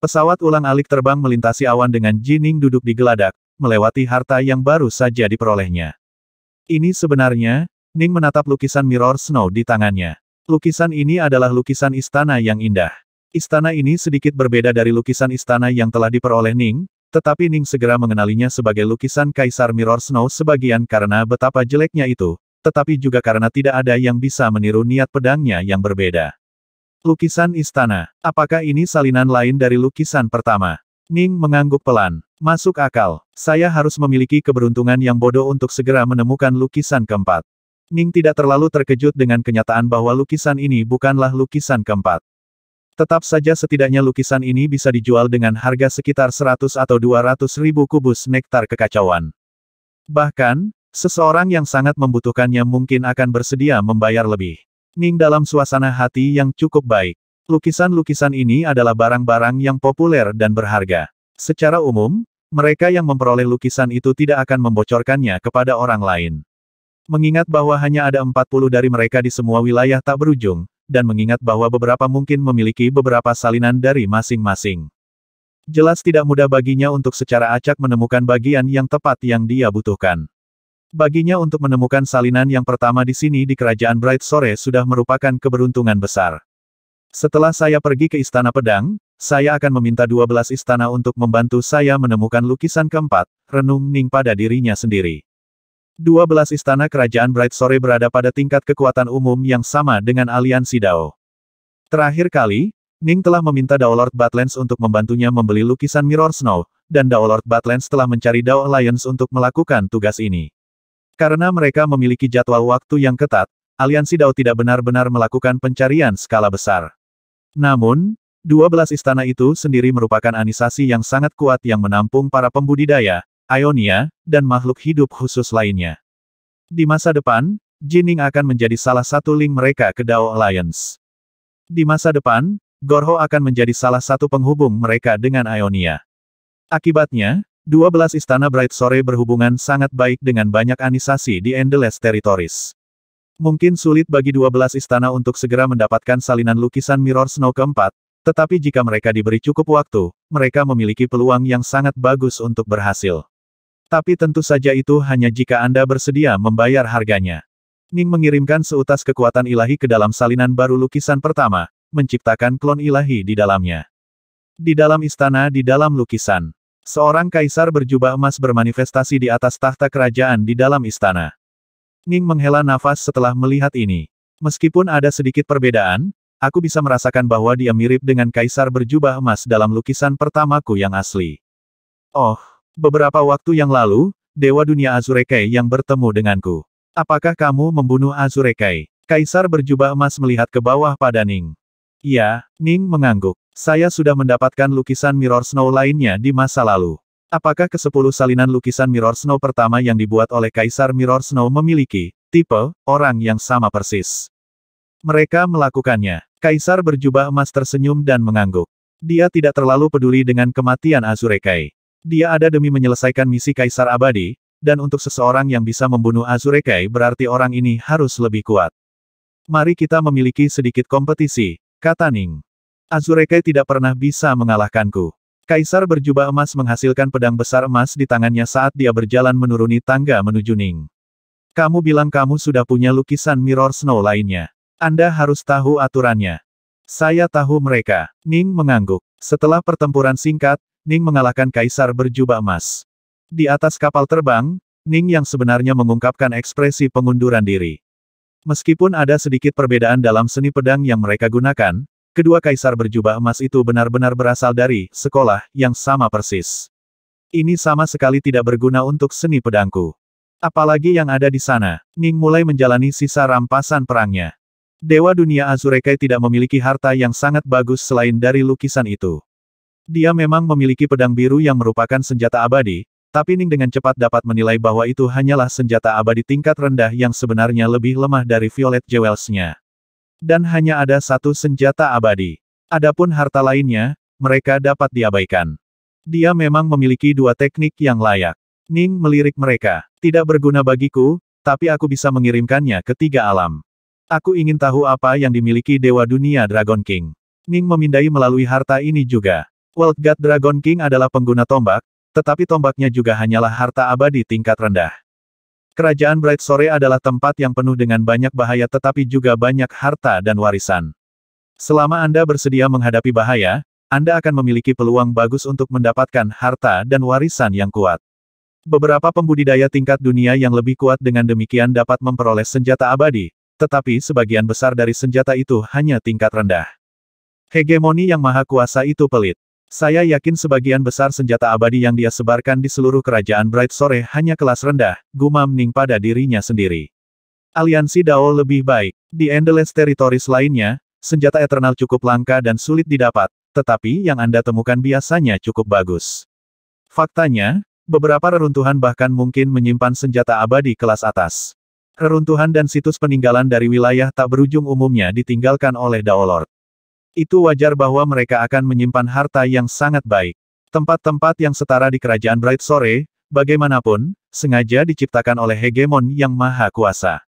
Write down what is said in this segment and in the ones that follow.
Pesawat ulang-alik terbang melintasi awan dengan Jining duduk di geladak, melewati harta yang baru saja diperolehnya. Ini sebenarnya, Ning menatap lukisan Mirror Snow di tangannya. Lukisan ini adalah lukisan istana yang indah. Istana ini sedikit berbeda dari lukisan istana yang telah diperoleh Ning, tetapi Ning segera mengenalinya sebagai lukisan Kaisar Mirror Snow sebagian karena betapa jeleknya itu, tetapi juga karena tidak ada yang bisa meniru niat pedangnya yang berbeda. Lukisan istana. Apakah ini salinan lain dari lukisan pertama? Ning mengangguk pelan. Masuk akal. Saya harus memiliki keberuntungan yang bodoh untuk segera menemukan lukisan keempat. Ning tidak terlalu terkejut dengan kenyataan bahwa lukisan ini bukanlah lukisan keempat. Tetap saja setidaknya lukisan ini bisa dijual dengan harga sekitar 100 atau 200 ribu kubus nektar kekacauan. Bahkan, seseorang yang sangat membutuhkannya mungkin akan bersedia membayar lebih. Ning dalam suasana hati yang cukup baik. Lukisan-lukisan ini adalah barang-barang yang populer dan berharga. Secara umum, mereka yang memperoleh lukisan itu tidak akan membocorkannya kepada orang lain. Mengingat bahwa hanya ada 40 dari mereka di semua wilayah tak berujung, dan mengingat bahwa beberapa mungkin memiliki beberapa salinan dari masing-masing. Jelas tidak mudah baginya untuk secara acak menemukan bagian yang tepat yang dia butuhkan. Baginya untuk menemukan salinan yang pertama di sini di Kerajaan Bright Sore sudah merupakan keberuntungan besar. Setelah saya pergi ke Istana Pedang, saya akan meminta 12 istana untuk membantu saya menemukan lukisan keempat, renung Ning pada dirinya sendiri. 12 istana Kerajaan Bright Sore berada pada tingkat kekuatan umum yang sama dengan aliansi Dao. Terakhir kali, Ning telah meminta Dao Lord Badlands untuk membantunya membeli lukisan Mirror Snow, dan Dao Lord Badlands telah mencari Dao Alliance untuk melakukan tugas ini. Karena mereka memiliki jadwal waktu yang ketat, aliansi Dao tidak benar-benar melakukan pencarian skala besar. Namun, 12 istana itu sendiri merupakan anisasi yang sangat kuat yang menampung para pembudidaya, Ionia, dan makhluk hidup khusus lainnya. Di masa depan, Jining akan menjadi salah satu link mereka ke Dao Alliance. Di masa depan, Gorho akan menjadi salah satu penghubung mereka dengan Ionia. Akibatnya, 12 istana Bright Sore berhubungan sangat baik dengan banyak anisasi di Endless Territories. Mungkin sulit bagi 12 istana untuk segera mendapatkan salinan lukisan Mirror Snow keempat, tetapi jika mereka diberi cukup waktu, mereka memiliki peluang yang sangat bagus untuk berhasil. Tapi tentu saja itu hanya jika Anda bersedia membayar harganya. Ning mengirimkan seutas kekuatan ilahi ke dalam salinan baru lukisan pertama, menciptakan klon ilahi di dalamnya. Di dalam istana di dalam lukisan. Seorang kaisar berjubah emas bermanifestasi di atas tahta kerajaan di dalam istana. Ning menghela nafas setelah melihat ini. Meskipun ada sedikit perbedaan, aku bisa merasakan bahwa dia mirip dengan kaisar berjubah emas dalam lukisan pertamaku yang asli. Oh, beberapa waktu yang lalu, Dewa Dunia Azurekai yang bertemu denganku. Apakah kamu membunuh Azurekai? Kaisar berjubah emas melihat ke bawah pada Ning. Ya, Ning mengangguk. Saya sudah mendapatkan lukisan Mirror Snow lainnya di masa lalu. Apakah ke-10 salinan lukisan Mirror Snow pertama yang dibuat oleh Kaisar Mirror Snow memiliki tipe orang yang sama persis? Mereka melakukannya. Kaisar berjubah emas tersenyum dan mengangguk. Dia tidak terlalu peduli dengan kematian Azurekai. Dia ada demi menyelesaikan misi Kaisar Abadi, dan untuk seseorang yang bisa membunuh Azurekai berarti orang ini harus lebih kuat. Mari kita memiliki sedikit kompetisi, kata Ning. Azurekai tidak pernah bisa mengalahkanku. Kaisar berjubah emas menghasilkan pedang besar emas di tangannya saat dia berjalan menuruni tangga menuju Ning. Kamu bilang kamu sudah punya lukisan Mirror Snow lainnya. Anda harus tahu aturannya. Saya tahu mereka. Ning mengangguk. Setelah pertempuran singkat, Ning mengalahkan Kaisar berjubah emas. Di atas kapal terbang, Ning yang sebenarnya mengungkapkan ekspresi pengunduran diri. Meskipun ada sedikit perbedaan dalam seni pedang yang mereka gunakan, kedua kaisar berjubah emas itu benar-benar berasal dari sekolah yang sama persis. Ini sama sekali tidak berguna untuk seni pedangku. Apalagi yang ada di sana. Ning mulai menjalani sisa rampasan perangnya. Dewa Dunia Azurekai tidak memiliki harta yang sangat bagus selain dari lukisan itu. Dia memang memiliki pedang biru yang merupakan senjata abadi, tapi Ning dengan cepat dapat menilai bahwa itu hanyalah senjata abadi tingkat rendah yang sebenarnya lebih lemah dari Violet Jewels-nya. Dan hanya ada satu senjata abadi. Adapun harta lainnya, mereka dapat diabaikan. Dia memang memiliki dua teknik yang layak. Ning melirik mereka. Tidak berguna bagiku, tapi aku bisa mengirimkannya ke 3 alam. Aku ingin tahu apa yang dimiliki Dewa Dunia Dragon King. Ning memindai melalui harta ini juga. World God Dragon King adalah pengguna tombak, tetapi tombaknya juga hanyalah harta abadi tingkat rendah. Kerajaan Bright Sore adalah tempat yang penuh dengan banyak bahaya tetapi juga banyak harta dan warisan. Selama Anda bersedia menghadapi bahaya, Anda akan memiliki peluang bagus untuk mendapatkan harta dan warisan yang kuat. Beberapa pembudidaya tingkat dunia yang lebih kuat dengan demikian dapat memperoleh senjata abadi, tetapi sebagian besar dari senjata itu hanya tingkat rendah. Hegemoni yang maha kuasa itu pelit. Saya yakin sebagian besar senjata abadi yang dia sebarkan di seluruh kerajaan Bright Sore hanya kelas rendah, gumam Ning pada dirinya sendiri. Aliansi Dao lebih baik. Di Endless Territories lainnya, senjata Eternal cukup langka dan sulit didapat, tetapi yang Anda temukan biasanya cukup bagus. Faktanya, beberapa reruntuhan bahkan mungkin menyimpan senjata abadi kelas atas. Reruntuhan dan situs peninggalan dari wilayah tak berujung umumnya ditinggalkan oleh Dao Lord. Itu wajar bahwa mereka akan menyimpan harta yang sangat baik. Tempat-tempat yang setara di kerajaan Bright Sore, bagaimanapun, sengaja diciptakan oleh hegemon yang maha kuasa.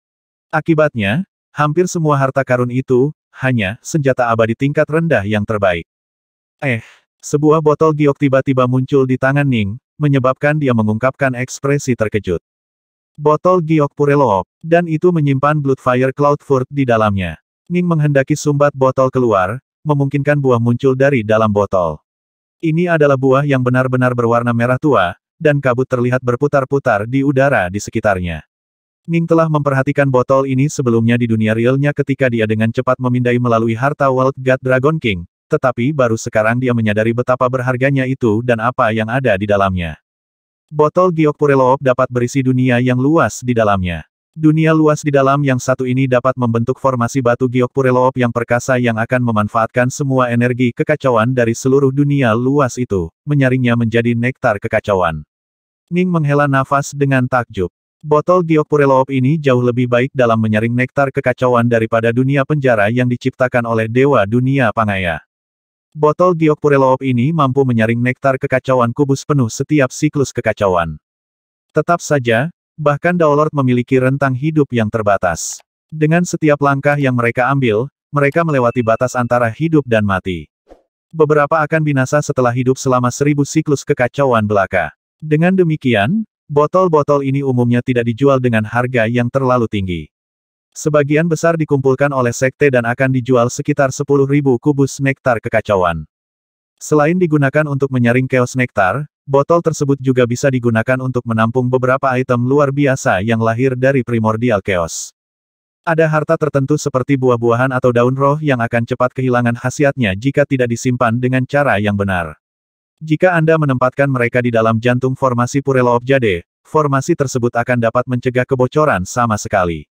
Akibatnya, hampir semua harta karun itu, hanya senjata abadi tingkat rendah yang terbaik. Sebuah botol giok tiba-tiba muncul di tangan Ning, menyebabkan dia mengungkapkan ekspresi terkejut. Botol giok Pureloob, dan itu menyimpan Bloodfire Cloudfurt di dalamnya. Ning menghendaki sumbat botol keluar, memungkinkan buah muncul dari dalam botol. Ini adalah buah yang benar-benar berwarna merah tua, dan kabut terlihat berputar-putar di udara di sekitarnya. Ning telah memperhatikan botol ini sebelumnya di dunia realnya ketika dia dengan cepat memindai melalui harta World God Dragon King, tetapi baru sekarang dia menyadari betapa berharganya itu dan apa yang ada di dalamnya. Botol giok Pureloob dapat berisi dunia yang luas di dalamnya. Dunia luas di dalam yang satu ini dapat membentuk formasi batu giok Pureloob yang perkasa yang akan memanfaatkan semua energi kekacauan dari seluruh dunia luas itu, menyaringnya menjadi nektar kekacauan. Ning menghela nafas dengan takjub. Botol giok Pureloob ini jauh lebih baik dalam menyaring nektar kekacauan daripada dunia penjara yang diciptakan oleh Dewa Dunia Pangaya. Botol giok Pureloob ini mampu menyaring nektar kekacauan kubus penuh setiap siklus kekacauan. Tetap saja, bahkan Dao Lord memiliki rentang hidup yang terbatas. Dengan setiap langkah yang mereka ambil, mereka melewati batas antara hidup dan mati. Beberapa akan binasa setelah hidup selama 1000 siklus kekacauan belaka. Dengan demikian, botol-botol ini umumnya tidak dijual dengan harga yang terlalu tinggi. Sebagian besar dikumpulkan oleh sekte dan akan dijual sekitar 10.000 kubus nektar kekacauan. Selain digunakan untuk menyaring chaos nektar, botol tersebut juga bisa digunakan untuk menampung beberapa item luar biasa yang lahir dari primordial chaos. Ada harta tertentu seperti buah-buahan atau daun roh yang akan cepat kehilangan khasiatnya jika tidak disimpan dengan cara yang benar. Jika Anda menempatkan mereka di dalam jantung formasi Pureloob Jade, formasi tersebut akan dapat mencegah kebocoran sama sekali.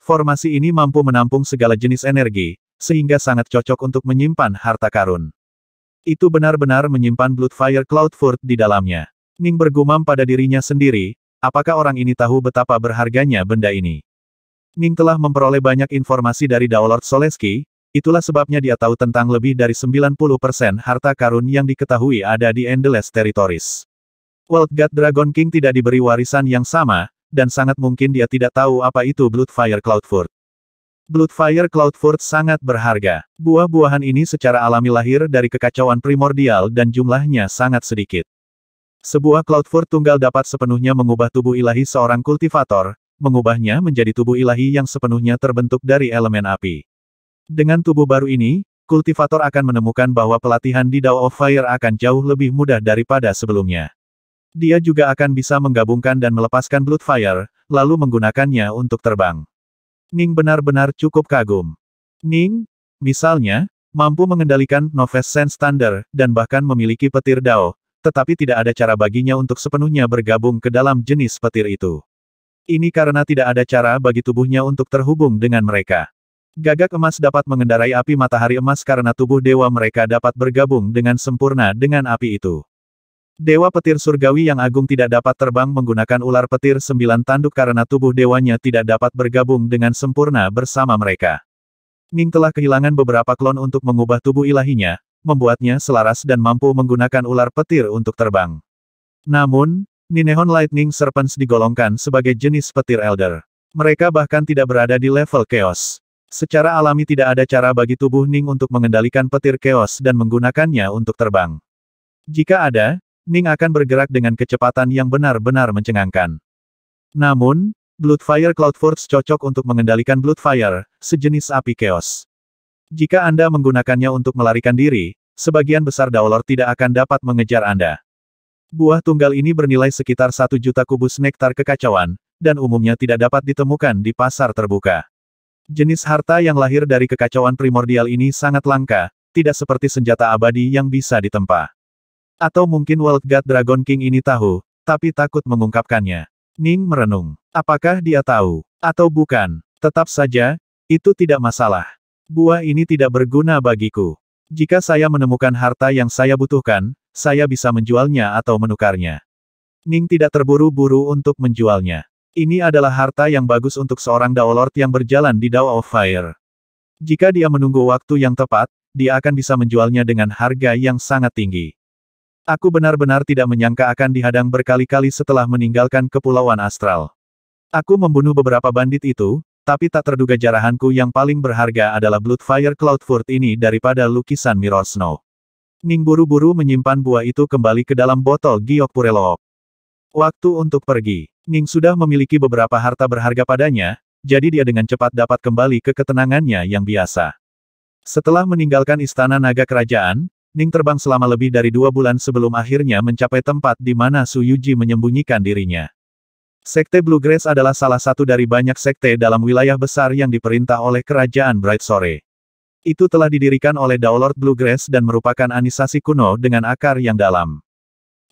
Formasi ini mampu menampung segala jenis energi, sehingga sangat cocok untuk menyimpan harta karun. Itu benar-benar menyimpan Bloodfire Cloudfurt di dalamnya. Ning bergumam pada dirinya sendiri, apakah orang ini tahu betapa berharganya benda ini? Ning telah memperoleh banyak informasi dari Dao Lord Soleski, itulah sebabnya dia tahu tentang lebih dari 90% harta karun yang diketahui ada di Endless Territories. World God Dragon King tidak diberi warisan yang sama, dan sangat mungkin dia tidak tahu apa itu Bloodfire Cloudfurt. Bloodfire Cloudfurt sangat berharga. Buah-buahan ini secara alami lahir dari kekacauan primordial dan jumlahnya sangat sedikit. Sebuah Cloudfurt tunggal dapat sepenuhnya mengubah tubuh ilahi seorang kultivator, mengubahnya menjadi tubuh ilahi yang sepenuhnya terbentuk dari elemen api. Dengan tubuh baru ini, kultivator akan menemukan bahwa pelatihan di Dao of Fire akan jauh lebih mudah daripada sebelumnya. Dia juga akan bisa menggabungkan dan melepaskan Bloodfire, lalu menggunakannya untuk terbang. Ning benar-benar cukup kagum. Ning, misalnya, mampu mengendalikan Noves Sense Thunder, dan bahkan memiliki petir Dao, tetapi tidak ada cara baginya untuk sepenuhnya bergabung ke dalam jenis petir itu. Ini karena tidak ada cara bagi tubuhnya untuk terhubung dengan mereka. Gagak emas dapat mengendarai api matahari emas karena tubuh dewa mereka dapat bergabung dengan sempurna dengan api itu. Dewa petir surgawi yang agung tidak dapat terbang menggunakan ular petir 9 tanduk karena tubuh dewanya tidak dapat bergabung dengan sempurna bersama mereka. Ning telah kehilangan beberapa klon untuk mengubah tubuh ilahinya, membuatnya selaras dan mampu menggunakan ular petir untuk terbang. Namun, Ninehon Lightning Serpents digolongkan sebagai jenis petir Elder. Mereka bahkan tidak berada di level Chaos. Secara alami tidak ada cara bagi tubuh Ning untuk mengendalikan petir Chaos dan menggunakannya untuk terbang. Jika ada, Ning akan bergerak dengan kecepatan yang benar-benar mencengangkan. Namun, Bloodfire Cloud Force cocok untuk mengendalikan Bloodfire, sejenis api chaos. Jika Anda menggunakannya untuk melarikan diri, sebagian besar Daolord tidak akan dapat mengejar Anda. Buah tunggal ini bernilai sekitar 1 juta kubus nektar kekacauan, dan umumnya tidak dapat ditemukan di pasar terbuka. Jenis harta yang lahir dari kekacauan primordial ini sangat langka, tidak seperti senjata abadi yang bisa ditempa. Atau mungkin World God Dragon King ini tahu, tapi takut mengungkapkannya. Ning merenung. Apakah dia tahu? Atau bukan? Tetap saja, itu tidak masalah. Buah ini tidak berguna bagiku. Jika saya menemukan harta yang saya butuhkan, saya bisa menjualnya atau menukarnya. Ning tidak terburu-buru untuk menjualnya. Ini adalah harta yang bagus untuk seorang Daolord yang berjalan di Dao of Fire. Jika dia menunggu waktu yang tepat, dia akan bisa menjualnya dengan harga yang sangat tinggi. Aku benar-benar tidak menyangka akan dihadang berkali-kali setelah meninggalkan Kepulauan Astral. Aku membunuh beberapa bandit itu, tapi tak terduga jarahanku yang paling berharga adalah Bloodfire Cloudford ini daripada lukisan Mirror Snow. Ning buru-buru menyimpan buah itu kembali ke dalam botol giok Pureloop. Waktu untuk pergi. Ning sudah memiliki beberapa harta berharga padanya, jadi dia dengan cepat dapat kembali ke ketenangannya yang biasa. Setelah meninggalkan Istana Naga Kerajaan, Ning terbang selama lebih dari 2 bulan sebelum akhirnya mencapai tempat di mana Su Yuji menyembunyikan dirinya. Sekte Bluegrass adalah salah satu dari banyak sekte dalam wilayah besar yang diperintah oleh Kerajaan Bright Sore. Itu telah didirikan oleh Daolord Bluegrass dan merupakan anisasi kuno dengan akar yang dalam.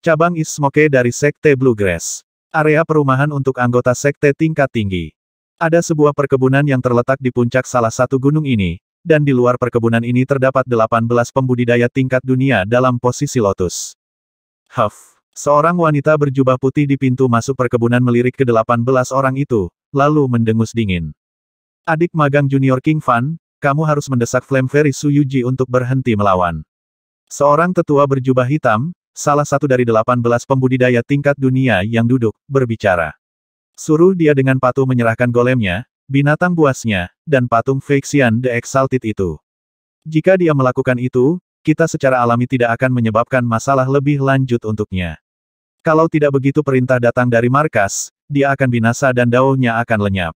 Cabang East Smoke dari Sekte Bluegrass. Area perumahan untuk anggota sekte tingkat tinggi. Ada sebuah perkebunan yang terletak di puncak salah satu gunung ini, dan di luar perkebunan ini terdapat 18 pembudidaya tingkat dunia dalam posisi lotus. Huff. Seorang wanita berjubah putih di pintu masuk perkebunan melirik ke 18 orang itu, lalu mendengus dingin. Adik magang junior King Fan, kamu harus mendesak Flame Fairy Su Yuji untuk berhenti melawan. Seorang tetua berjubah hitam, salah satu dari 18 pembudidaya tingkat dunia yang duduk, berbicara. Suruh dia dengan patuh menyerahkan golemnya, binatang buasnya, dan patung Phaexian the Exalted itu. Jika dia melakukan itu, kita secara alami tidak akan menyebabkan masalah lebih lanjut untuknya. Kalau tidak begitu perintah datang dari markas, dia akan binasa dan daunnya akan lenyap.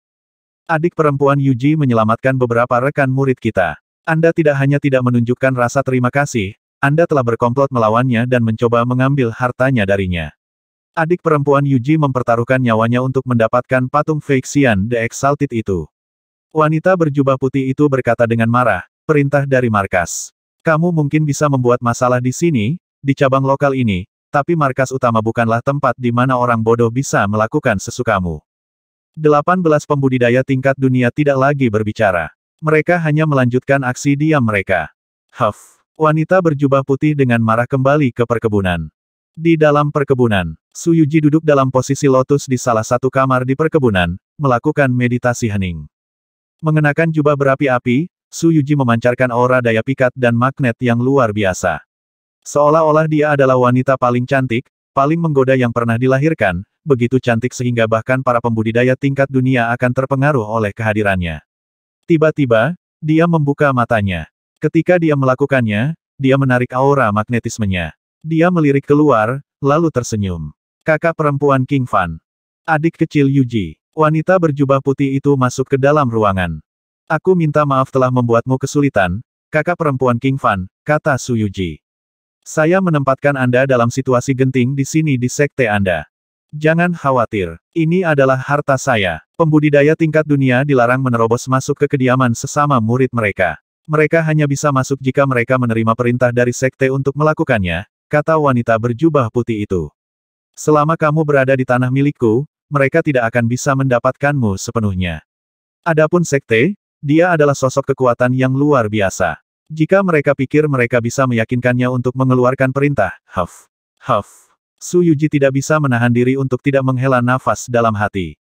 Adik perempuan Yuji menyelamatkan beberapa rekan murid kita. Anda tidak hanya tidak menunjukkan rasa terima kasih, Anda telah berkomplot melawannya dan mencoba mengambil hartanya darinya. Adik perempuan Yuji mempertaruhkan nyawanya untuk mendapatkan patung Phaexian the Exalted itu. Wanita berjubah putih itu berkata dengan marah, perintah dari markas. Kamu mungkin bisa membuat masalah di sini, di cabang lokal ini, tapi markas utama bukanlah tempat di mana orang bodoh bisa melakukan sesukamu. 18 pembudidaya tingkat dunia tidak lagi berbicara. Mereka hanya melanjutkan aksi diam mereka. Huff. Wanita berjubah putih dengan marah kembali ke perkebunan. Di dalam perkebunan, Su Yuji duduk dalam posisi lotus di salah satu kamar di perkebunan, melakukan meditasi hening. Mengenakan jubah berapi-api, Su Yuji memancarkan aura daya pikat dan magnet yang luar biasa. Seolah-olah dia adalah wanita paling cantik, paling menggoda yang pernah dilahirkan, begitu cantik sehingga bahkan para pembudidaya tingkat dunia akan terpengaruh oleh kehadirannya. Tiba-tiba, dia membuka matanya. Ketika dia melakukannya, dia menarik aura magnetismenya. Dia melirik keluar, lalu tersenyum. Kakak perempuan King Fan. Adik kecil Yuji. Wanita berjubah putih itu masuk ke dalam ruangan. Aku minta maaf telah membuatmu kesulitan, kakak perempuan King Fan, kata Su Yuji. Saya menempatkan Anda dalam situasi genting di sini di sekte Anda. Jangan khawatir, ini adalah harta saya. Pembudidaya tingkat dunia dilarang menerobos masuk ke kediaman sesama murid mereka. Mereka hanya bisa masuk jika mereka menerima perintah dari sekte untuk melakukannya, kata wanita berjubah putih itu. Selama kamu berada di tanah milikku, mereka tidak akan bisa mendapatkanmu sepenuhnya. Adapun sekte, dia adalah sosok kekuatan yang luar biasa. Jika mereka pikir mereka bisa meyakinkannya untuk mengeluarkan perintah, huff. Su Yuji tidak bisa menahan diri untuk tidak menghela nafas dalam hati.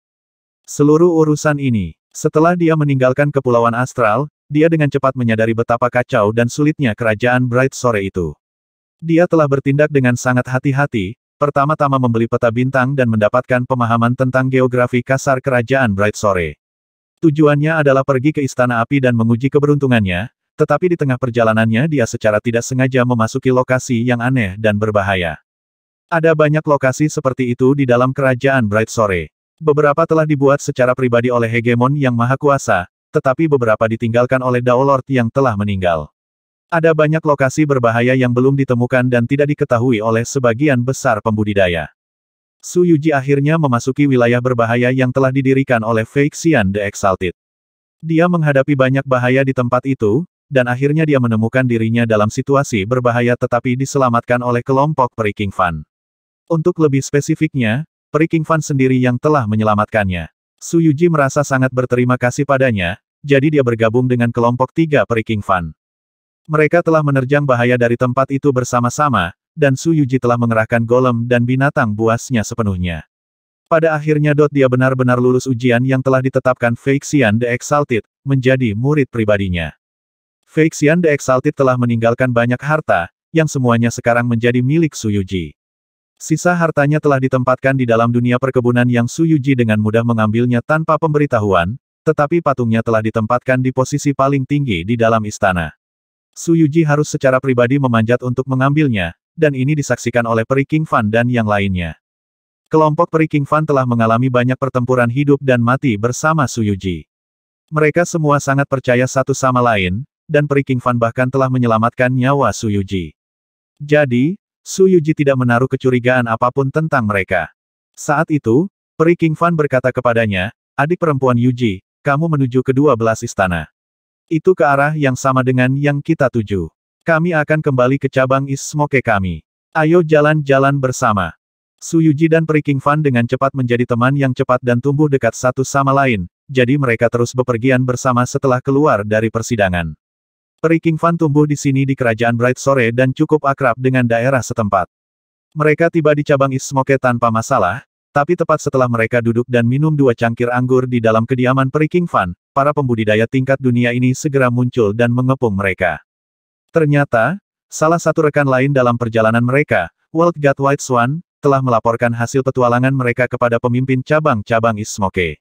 Seluruh urusan ini, setelah dia meninggalkan Kepulauan Astral, dia dengan cepat menyadari betapa kacau dan sulitnya kerajaan Bright Sore itu. Dia telah bertindak dengan sangat hati-hati, pertama-tama membeli peta bintang dan mendapatkan pemahaman tentang geografi kasar kerajaan Bright Sore. Tujuannya adalah pergi ke Istana Api dan menguji keberuntungannya, tetapi di tengah perjalanannya dia secara tidak sengaja memasuki lokasi yang aneh dan berbahaya. Ada banyak lokasi seperti itu di dalam kerajaan Bright Sore. Beberapa telah dibuat secara pribadi oleh hegemon yang maha kuasa, tetapi beberapa ditinggalkan oleh Dao Lord yang telah meninggal. Ada banyak lokasi berbahaya yang belum ditemukan dan tidak diketahui oleh sebagian besar pembudidaya. Su Yuji akhirnya memasuki wilayah berbahaya yang telah didirikan oleh Fei Xian the Exalted. Dia menghadapi banyak bahaya di tempat itu, dan akhirnya dia menemukan dirinya dalam situasi berbahaya tetapi diselamatkan oleh kelompok Peri King Fan. Untuk lebih spesifiknya, Peri King Fan sendiri yang telah menyelamatkannya. Su Yuji merasa sangat berterima kasih padanya, jadi dia bergabung dengan kelompok 3 Peri King Fan. Mereka telah menerjang bahaya dari tempat itu bersama-sama, dan Su Yuji telah mengerahkan golem dan binatang buasnya sepenuhnya. Pada akhirnya dia benar-benar lulus ujian yang telah ditetapkan Fei Xian the Exalted, menjadi murid pribadinya. Fei Xian the Exalted telah meninggalkan banyak harta, yang semuanya sekarang menjadi milik Su Yuji. Sisa hartanya telah ditempatkan di dalam dunia perkebunan yang Su Yuji dengan mudah mengambilnya tanpa pemberitahuan, tetapi patungnya telah ditempatkan di posisi paling tinggi di dalam istana. Su Yuji harus secara pribadi memanjat untuk mengambilnya, dan ini disaksikan oleh Peri King Fan dan yang lainnya. Kelompok Peri King Fan telah mengalami banyak pertempuran hidup dan mati bersama Su Yuji. Mereka semua sangat percaya satu sama lain, dan Peri King Fan bahkan telah menyelamatkan nyawa Su Yuji. Jadi, Su Yuji tidak menaruh kecurigaan apapun tentang mereka. Saat itu, Peri King Fan berkata kepadanya, "Adik perempuan Yuji, kamu menuju kedua belas istana. Itu ke arah yang sama dengan yang kita tuju. Kami akan kembali ke cabang East Smoke kami. Ayo jalan-jalan bersama." Su Yuji dan Peri King Fan dengan cepat menjadi teman yang cepat dan tumbuh dekat satu sama lain, jadi mereka terus bepergian bersama setelah keluar dari persidangan. Peri King Fan tumbuh di sini di kerajaan Bright Sore dan cukup akrab dengan daerah setempat. Mereka tiba di cabang East Smoke tanpa masalah, tapi tepat setelah mereka duduk dan minum 2 cangkir anggur di dalam kediaman Peri King Fan, para pembudidaya tingkat dunia ini segera muncul dan mengepung mereka. Ternyata, salah satu rekan lain dalam perjalanan mereka, World God White Swan, telah melaporkan hasil petualangan mereka kepada pemimpin cabang-cabang East Smoke.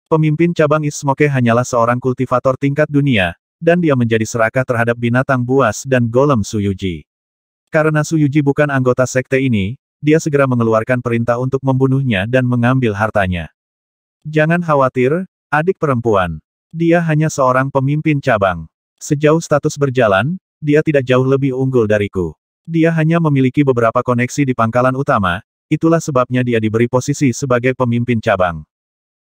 Pemimpin cabang East Smoke hanyalah seorang kultivator tingkat dunia, dan dia menjadi serakah terhadap binatang buas dan golem Su Yuji. Karena Su Yuji bukan anggota sekte ini, dia segera mengeluarkan perintah untuk membunuhnya dan mengambil hartanya. Jangan khawatir, adik perempuan. Dia hanya seorang pemimpin cabang. Sejauh status berjalan, dia tidak jauh lebih unggul dariku. Dia hanya memiliki beberapa koneksi di pangkalan utama, itulah sebabnya dia diberi posisi sebagai pemimpin cabang.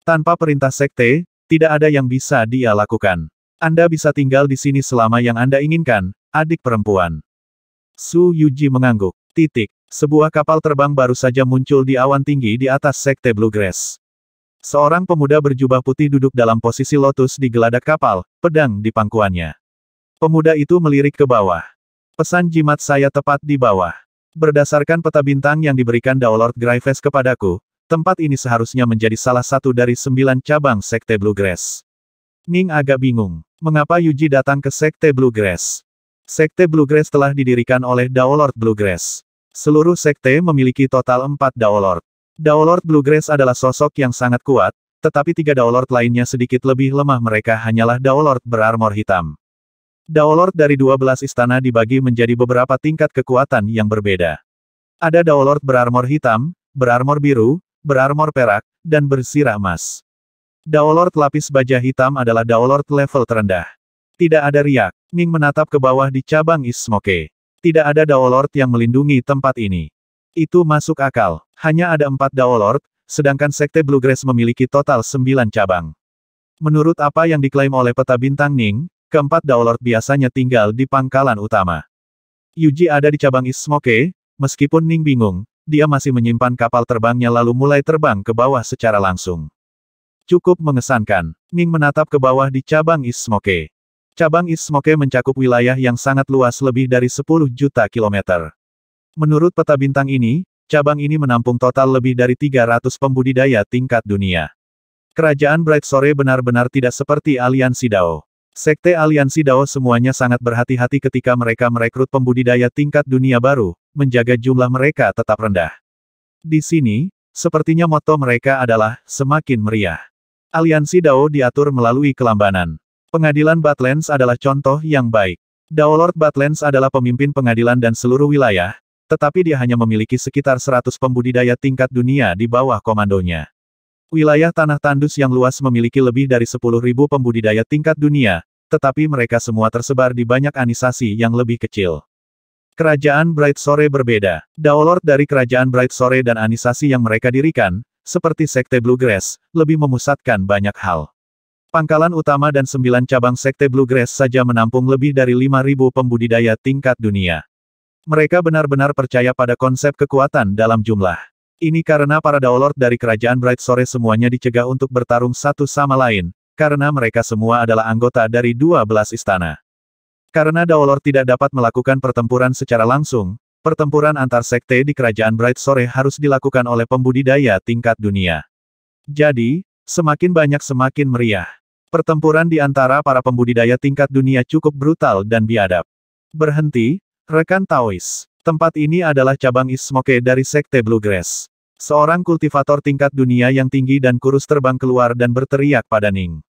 Tanpa perintah sekte, tidak ada yang bisa dia lakukan. Anda bisa tinggal di sini selama yang Anda inginkan, adik perempuan. Su Yuji mengangguk. Sebuah kapal terbang baru saja muncul di awan tinggi di atas sekte Bluegrass. Seorang pemuda berjubah putih duduk dalam posisi lotus di geladak kapal, pedang di pangkuannya. Pemuda itu melirik ke bawah. Pesan jimat saya tepat di bawah. Berdasarkan peta bintang yang diberikan Dao Lord Gryffes kepadaku, tempat ini seharusnya menjadi salah satu dari 9 cabang sekte Bluegrass. Ning agak bingung. Mengapa Yuji datang ke sekte Bluegrass? Sekte Bluegrass telah didirikan oleh Dao Lord Bluegrass. Seluruh sekte memiliki total 4 Dao Lord. Dao Lord Bluegrass adalah sosok yang sangat kuat, tetapi 3 Dao Lord lainnya sedikit lebih lemah, mereka hanyalah Dao Lord berarmor hitam. Dao Lord dari 12 istana dibagi menjadi beberapa tingkat kekuatan yang berbeda. Ada Dao Lord berarmor hitam, berarmor biru, berarmor perak, dan bersirah emas. Dao Lord lapis baja hitam adalah Dao Lord level terendah. Tidak ada riak. Ning menatap ke bawah di cabang East Smoke. Tidak ada Dao Lord yang melindungi tempat ini. Itu masuk akal. Hanya ada 4 Dao Lord, sedangkan sekte Bluegrass memiliki total 9 cabang. Menurut apa yang diklaim oleh peta bintang Ning, keempat Dao Lord biasanya tinggal di pangkalan utama. Yuji ada di cabang East Smoke, meskipun Ning bingung, dia masih menyimpan kapal terbangnya lalu mulai terbang ke bawah secara langsung. Cukup mengesankan. Ning menatap ke bawah di cabang East Smoke. Cabang East Smoke mencakup wilayah yang sangat luas lebih dari 10 juta kilometer. Menurut peta bintang ini, cabang ini menampung total lebih dari 300 pembudidaya tingkat dunia. Kerajaan Bright Sore benar-benar tidak seperti aliansi Dao. Sekte aliansi Dao semuanya sangat berhati-hati ketika mereka merekrut pembudidaya tingkat dunia baru, menjaga jumlah mereka tetap rendah. Di sini, sepertinya motto mereka adalah, semakin meriah. Aliansi Dao diatur melalui kelambanan. Pengadilan Badlands adalah contoh yang baik. Daolord Badlands adalah pemimpin pengadilan dan seluruh wilayah, tetapi dia hanya memiliki sekitar 100 pembudidaya tingkat dunia di bawah komandonya. Wilayah tanah tandus yang luas memiliki lebih dari 10.000 pembudidaya tingkat dunia, tetapi mereka semua tersebar di banyak anisasi yang lebih kecil. Kerajaan Bright Sore berbeda. Daolord dari Kerajaan Bright Sore dan anisasi yang mereka dirikan, seperti Sekte Bluegrass, lebih memusatkan banyak hal. Pangkalan utama dan 9 cabang Sekte Bluegrass saja menampung lebih dari 5.000 pembudidaya tingkat dunia. Mereka benar-benar percaya pada konsep kekuatan dalam jumlah. Ini karena para Daolord dari Kerajaan Bright Sore semuanya dicegah untuk bertarung satu sama lain, karena mereka semua adalah anggota dari 12 istana. Karena Daolord tidak dapat melakukan pertempuran secara langsung, pertempuran antar sekte di Kerajaan Bright Sore harus dilakukan oleh pembudidaya tingkat dunia. Jadi, semakin banyak semakin meriah. Pertempuran di antara para pembudidaya tingkat dunia cukup brutal dan biadab. Berhenti, rekan Taois. Tempat ini adalah cabang Ismoke dari Sekte Bluegrass. Seorang kultivator tingkat dunia yang tinggi dan kurus terbang keluar dan berteriak pada Ning.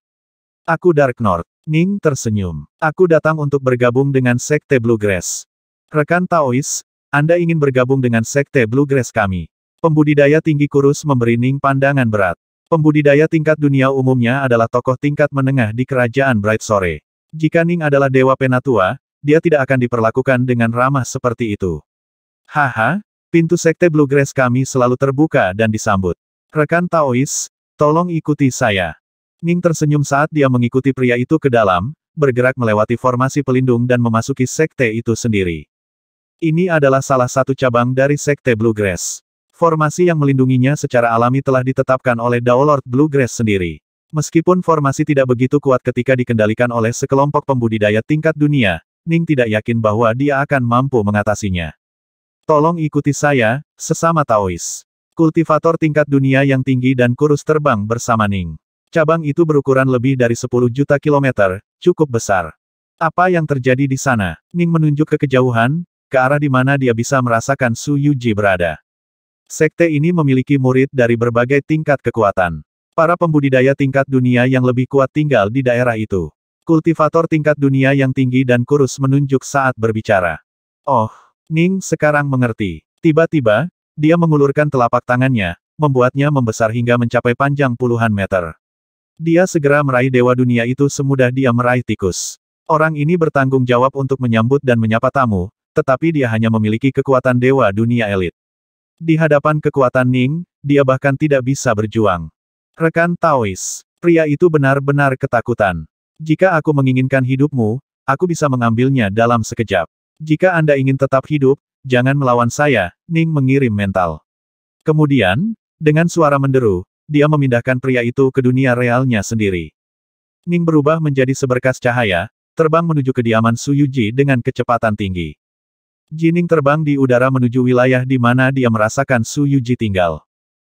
Aku Dark North. Ning tersenyum. Aku datang untuk bergabung dengan Sekte Bluegrass. Rekan Taois, Anda ingin bergabung dengan Sekte Bluegrass kami. Pembudidaya tinggi kurus memberi Ning pandangan berat. Pembudidaya tingkat dunia umumnya adalah tokoh tingkat menengah di Kerajaan Bright Sore. Jika Ning adalah Dewa Penatua, dia tidak akan diperlakukan dengan ramah seperti itu. Haha, pintu Sekte Bluegrass kami selalu terbuka dan disambut. Rekan Taois, tolong ikuti saya. Ning tersenyum saat dia mengikuti pria itu ke dalam, bergerak melewati formasi pelindung dan memasuki sekte itu sendiri. Ini adalah salah satu cabang dari Sekte Bluegrass. Formasi yang melindunginya secara alami telah ditetapkan oleh Daolord Bluegrass sendiri. Meskipun formasi tidak begitu kuat ketika dikendalikan oleh sekelompok pembudidaya tingkat dunia, Ning tidak yakin bahwa dia akan mampu mengatasinya. Tolong ikuti saya, sesama Taois. Kultivator tingkat dunia yang tinggi dan kurus terbang bersama Ning. Cabang itu berukuran lebih dari 10 juta kilometer, cukup besar. Apa yang terjadi di sana? Ning menunjuk ke kejauhan, ke arah di mana dia bisa merasakan Su Yuji berada. Sekte ini memiliki murid dari berbagai tingkat kekuatan. Para pembudidaya tingkat dunia yang lebih kuat tinggal di daerah itu. Kultivator tingkat dunia yang tinggi dan kurus menunjuk saat berbicara. Oh, Ning sekarang mengerti. Tiba-tiba, dia mengulurkan telapak tangannya, membuatnya membesar hingga mencapai panjang puluhan meter. Dia segera meraih dewa dunia itu semudah dia meraih tikus. Orang ini bertanggung jawab untuk menyambut dan menyapa tamu, tetapi dia hanya memiliki kekuatan dewa dunia elit. Di hadapan kekuatan Ning, dia bahkan tidak bisa berjuang. Rekan Taois, pria itu benar-benar ketakutan. Jika aku menginginkan hidupmu, aku bisa mengambilnya dalam sekejap. Jika Anda ingin tetap hidup, jangan melawan saya, Ning mengirim mental. Kemudian, dengan suara menderu, dia memindahkan pria itu ke dunia realnya sendiri. Ning berubah menjadi seberkas cahaya, terbang menuju kediaman Su Yuji dengan kecepatan tinggi. Jining terbang di udara menuju wilayah di mana dia merasakan Su Yuji tinggal.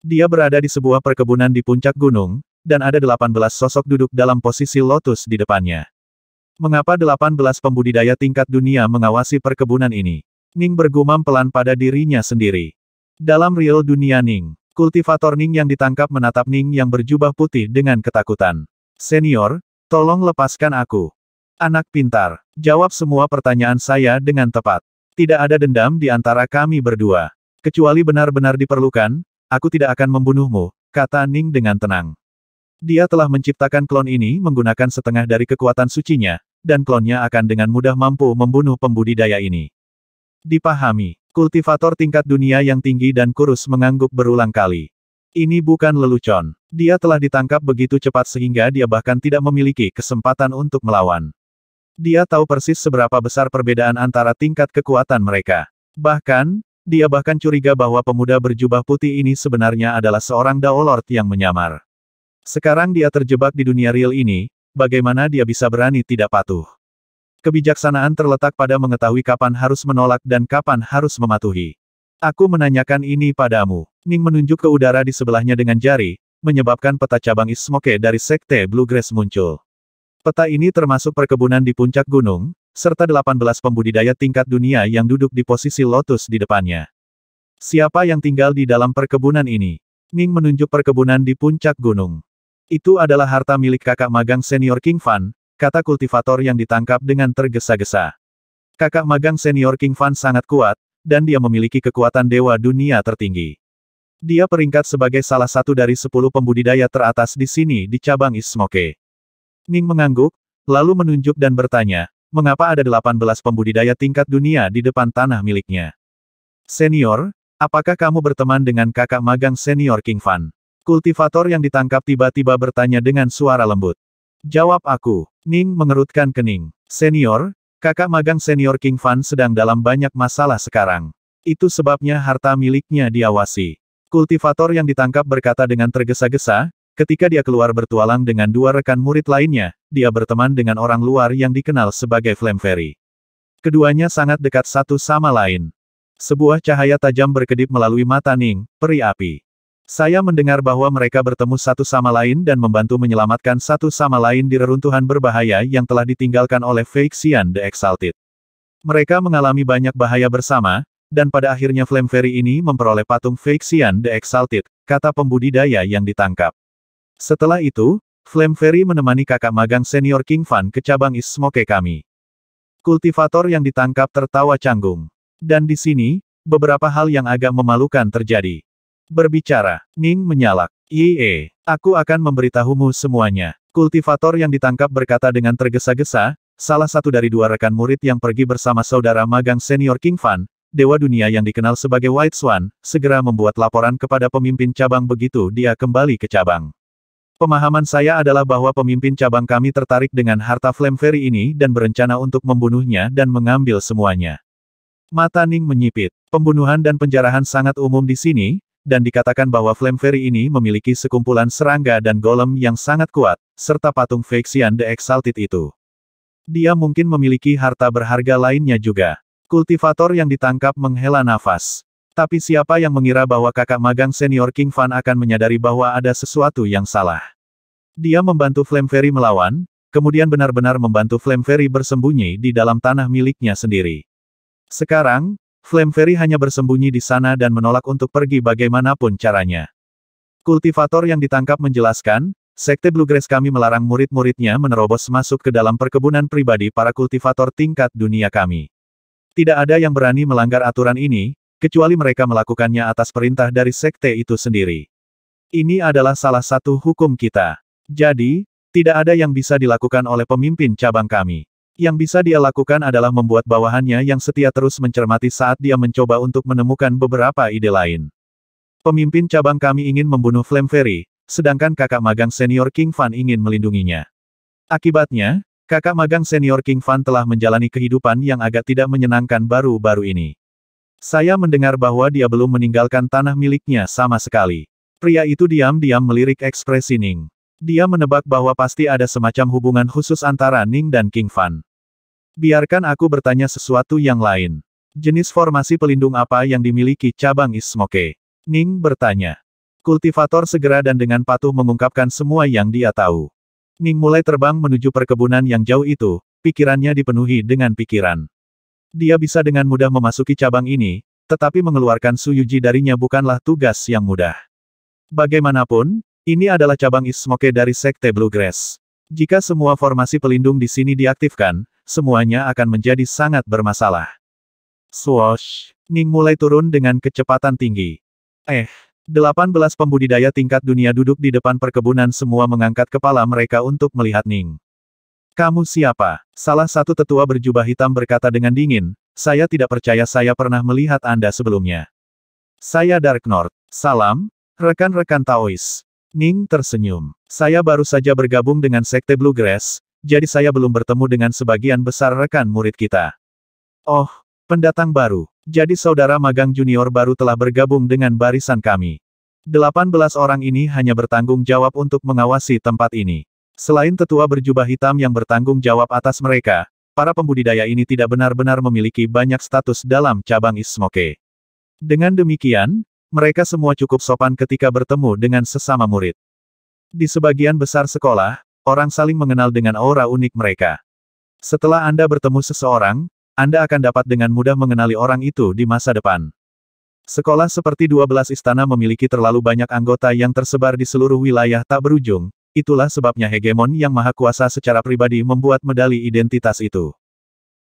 Dia berada di sebuah perkebunan di puncak gunung, dan ada 18 sosok duduk dalam posisi lotus di depannya. Mengapa 18 pembudidaya tingkat dunia mengawasi perkebunan ini? Ning bergumam pelan pada dirinya sendiri. Dalam real dunia Ning, kultivator Ning yang ditangkap menatap Ning yang berjubah putih dengan ketakutan. Senior, tolong lepaskan aku. Anak pintar, jawab semua pertanyaan saya dengan tepat. Tidak ada dendam di antara kami berdua. Kecuali benar-benar diperlukan, aku tidak akan membunuhmu, kata Ning dengan tenang. Dia telah menciptakan klon ini menggunakan setengah dari kekuatan sucinya, dan klonnya akan dengan mudah mampu membunuh pembudidaya ini. Dipahami, kultivator tingkat dunia yang tinggi dan kurus mengangguk berulang kali. Ini bukan lelucon. Dia telah ditangkap begitu cepat sehingga dia bahkan tidak memiliki kesempatan untuk melawan. Dia tahu persis seberapa besar perbedaan antara tingkat kekuatan mereka. Bahkan, dia bahkan curiga bahwa pemuda berjubah putih ini sebenarnya adalah seorang Daolord yang menyamar. Sekarang dia terjebak di dunia real ini, bagaimana dia bisa berani tidak patuh? Kebijaksanaan terletak pada mengetahui kapan harus menolak dan kapan harus mematuhi. Aku menanyakan ini padamu. Ning menunjuk ke udara di sebelahnya dengan jari, menyebabkan peta cabang Ismoke dari Sekte Bluegrass muncul. Peta ini termasuk perkebunan di puncak gunung, serta 18 pembudidaya tingkat dunia yang duduk di posisi lotus di depannya. Siapa yang tinggal di dalam perkebunan ini? Ning menunjuk perkebunan di puncak gunung. Itu adalah harta milik kakak magang senior King Fan, kata kultivator yang ditangkap dengan tergesa-gesa. Kakak magang senior King Fan sangat kuat, dan dia memiliki kekuatan dewa dunia tertinggi. Dia peringkat sebagai salah satu dari 10 pembudidaya teratas di sini di cabang East Smoke. Ning mengangguk, lalu menunjuk dan bertanya, mengapa ada 18 pembudidaya tingkat dunia di depan tanah miliknya? Senior, apakah kamu berteman dengan kakak magang senior King Fan? Kultivator yang ditangkap tiba-tiba bertanya dengan suara lembut. Jawab aku. Ning mengerutkan kening. Senior, kakak magang senior King Fan sedang dalam banyak masalah sekarang. Itu sebabnya harta miliknya diawasi. Kultivator yang ditangkap berkata dengan tergesa-gesa, ketika dia keluar bertualang dengan 2 rekan murid lainnya, dia berteman dengan orang luar yang dikenal sebagai Flame Fairy. Keduanya sangat dekat satu sama lain. Sebuah cahaya tajam berkedip melalui mata Ning, peri api. Saya mendengar bahwa mereka bertemu satu sama lain dan membantu menyelamatkan satu sama lain di reruntuhan berbahaya yang telah ditinggalkan oleh Fei Xian the Exalted. Mereka mengalami banyak bahaya bersama, dan pada akhirnya Flame Fairy ini memperoleh patung Fei Xian the Exalted, kata pembudidaya yang ditangkap. Setelah itu, Flame Fairy menemani kakak magang senior King Fan ke cabang East Smoke kami. Kultivator yang ditangkap tertawa canggung. Dan di sini, beberapa hal yang agak memalukan terjadi. Berbicara, Ning menyalak. Aku akan memberitahumu semuanya. Kultivator yang ditangkap berkata dengan tergesa-gesa, salah satu dari 2 rekan murid yang pergi bersama saudara magang senior King Fan, dewa dunia yang dikenal sebagai White Swan, segera membuat laporan kepada pemimpin cabang begitu dia kembali ke cabang. Pemahaman saya adalah bahwa pemimpin cabang kami tertarik dengan harta Flame Fairy ini dan berencana untuk membunuhnya dan mengambil semuanya. Mata Ning menyipit. Pembunuhan dan penjarahan sangat umum di sini, dan dikatakan bahwa Flame Fairy ini memiliki sekumpulan serangga dan golem yang sangat kuat, serta patung Fei Xian the Exalted itu. Dia mungkin memiliki harta berharga lainnya juga. Kultivator yang ditangkap menghela nafas. Tapi siapa yang mengira bahwa kakak magang senior King Fan akan menyadari bahwa ada sesuatu yang salah. Dia membantu Flame Fairy melawan, kemudian benar-benar membantu Flame Fairy bersembunyi di dalam tanah miliknya sendiri. Sekarang, Flame Fairy hanya bersembunyi di sana dan menolak untuk pergi bagaimanapun caranya. Kultivator yang ditangkap menjelaskan, Sekte Bluegrass kami melarang murid-muridnya menerobos masuk ke dalam perkebunan pribadi para kultivator tingkat dunia kami. Tidak ada yang berani melanggar aturan ini, kecuali mereka melakukannya atas perintah dari sekte itu sendiri. Ini adalah salah satu hukum kita. Jadi, tidak ada yang bisa dilakukan oleh pemimpin cabang kami. Yang bisa dia lakukan adalah membuat bawahannya yang setia terus mencermati saat dia mencoba untuk menemukan beberapa ide lain. Pemimpin cabang kami ingin membunuh Flame Fairy, sedangkan kakak magang senior King Fan ingin melindunginya. Akibatnya, kakak magang senior King Fan telah menjalani kehidupan yang agak tidak menyenangkan baru-baru ini. Saya mendengar bahwa dia belum meninggalkan tanah miliknya sama sekali. Pria itu diam-diam melirik ekspresi Ning. Dia menebak bahwa pasti ada semacam hubungan khusus antara Ning dan King Fan. Biarkan aku bertanya sesuatu yang lain. Jenis formasi pelindung apa yang dimiliki cabang East Smoke? Ning bertanya. Kultivator segera dan dengan patuh mengungkapkan semua yang dia tahu. Ning mulai terbang menuju perkebunan yang jauh itu, pikirannya dipenuhi dengan pikiran. Dia bisa dengan mudah memasuki cabang ini, tetapi mengeluarkan Su Yuji darinya bukanlah tugas yang mudah. Bagaimanapun, ini adalah cabang East Smoke dari Sekte Bluegrass. Jika semua formasi pelindung di sini diaktifkan, semuanya akan menjadi sangat bermasalah. Swoosh! Ning mulai turun dengan kecepatan tinggi. 18 pembudidaya tingkat dunia duduk di depan perkebunan semua mengangkat kepala mereka untuk melihat Ning. Kamu siapa? Salah satu tetua berjubah hitam berkata dengan dingin, saya tidak percaya saya pernah melihat Anda sebelumnya. Saya Dark North. Salam, rekan-rekan Taois. Ning tersenyum. Saya baru saja bergabung dengan Sekte Bluegrass, jadi saya belum bertemu dengan sebagian besar rekan murid kita. Oh, pendatang baru. Jadi saudara magang junior baru telah bergabung dengan barisan kami. 18 orang ini hanya bertanggung jawab untuk mengawasi tempat ini. Selain tetua berjubah hitam yang bertanggung jawab atas mereka, para pembudidaya ini tidak benar-benar memiliki banyak status dalam cabang East Smoke. Dengan demikian, mereka semua cukup sopan ketika bertemu dengan sesama murid. Di sebagian besar sekolah, orang saling mengenal dengan aura unik mereka. Setelah Anda bertemu seseorang, Anda akan dapat dengan mudah mengenali orang itu di masa depan. Sekolah seperti 12 istana memiliki terlalu banyak anggota yang tersebar di seluruh wilayah tak berujung, itulah sebabnya hegemon yang maha kuasa secara pribadi membuat medali identitas itu.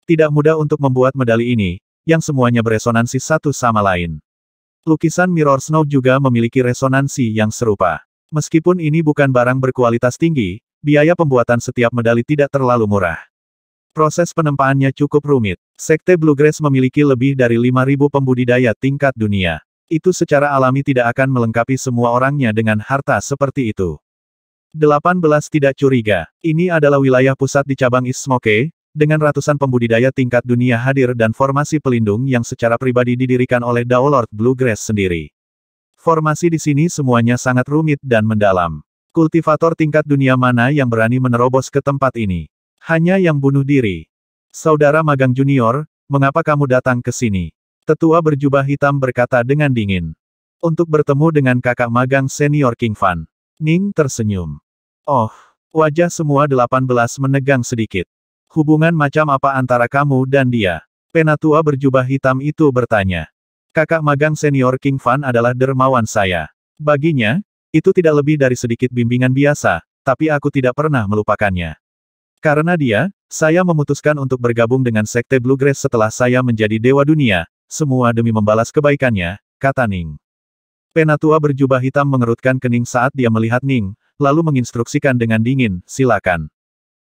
Tidak mudah untuk membuat medali ini, yang semuanya beresonansi satu sama lain. Lukisan Mirror Snow juga memiliki resonansi yang serupa. Meskipun ini bukan barang berkualitas tinggi, biaya pembuatan setiap medali tidak terlalu murah. Proses penempaannya cukup rumit. Sekte Bluegrass memiliki lebih dari 5.000 pembudidaya tingkat dunia. Itu secara alami tidak akan melengkapi semua orangnya dengan harta seperti itu. 18 tidak curiga. Ini adalah wilayah pusat di cabang East Smoke, dengan ratusan pembudidaya tingkat dunia hadir dan formasi pelindung yang secara pribadi didirikan oleh Dao Lord Bluegrass sendiri. Formasi di sini semuanya sangat rumit dan mendalam. Kultivator tingkat dunia mana yang berani menerobos ke tempat ini? Hanya yang bunuh diri. Saudara magang junior, mengapa kamu datang ke sini? Tetua berjubah hitam berkata dengan dingin. Untuk bertemu dengan kakak magang senior King Fan. Ning tersenyum. Oh, wajah semua 18 menegang sedikit. Hubungan macam apa antara kamu dan dia? Penatua berjubah hitam itu bertanya. Kakak magang senior King Fan adalah dermawan saya. Baginya, itu tidak lebih dari sedikit bimbingan biasa, tapi aku tidak pernah melupakannya. Karena dia, saya memutuskan untuk bergabung dengan Sekte Bluegrass setelah saya menjadi Dewa Dunia, semua demi membalas kebaikannya, kata Ning. Penatua berjubah hitam mengerutkan kening saat dia melihat Ning, lalu menginstruksikan dengan dingin, silakan.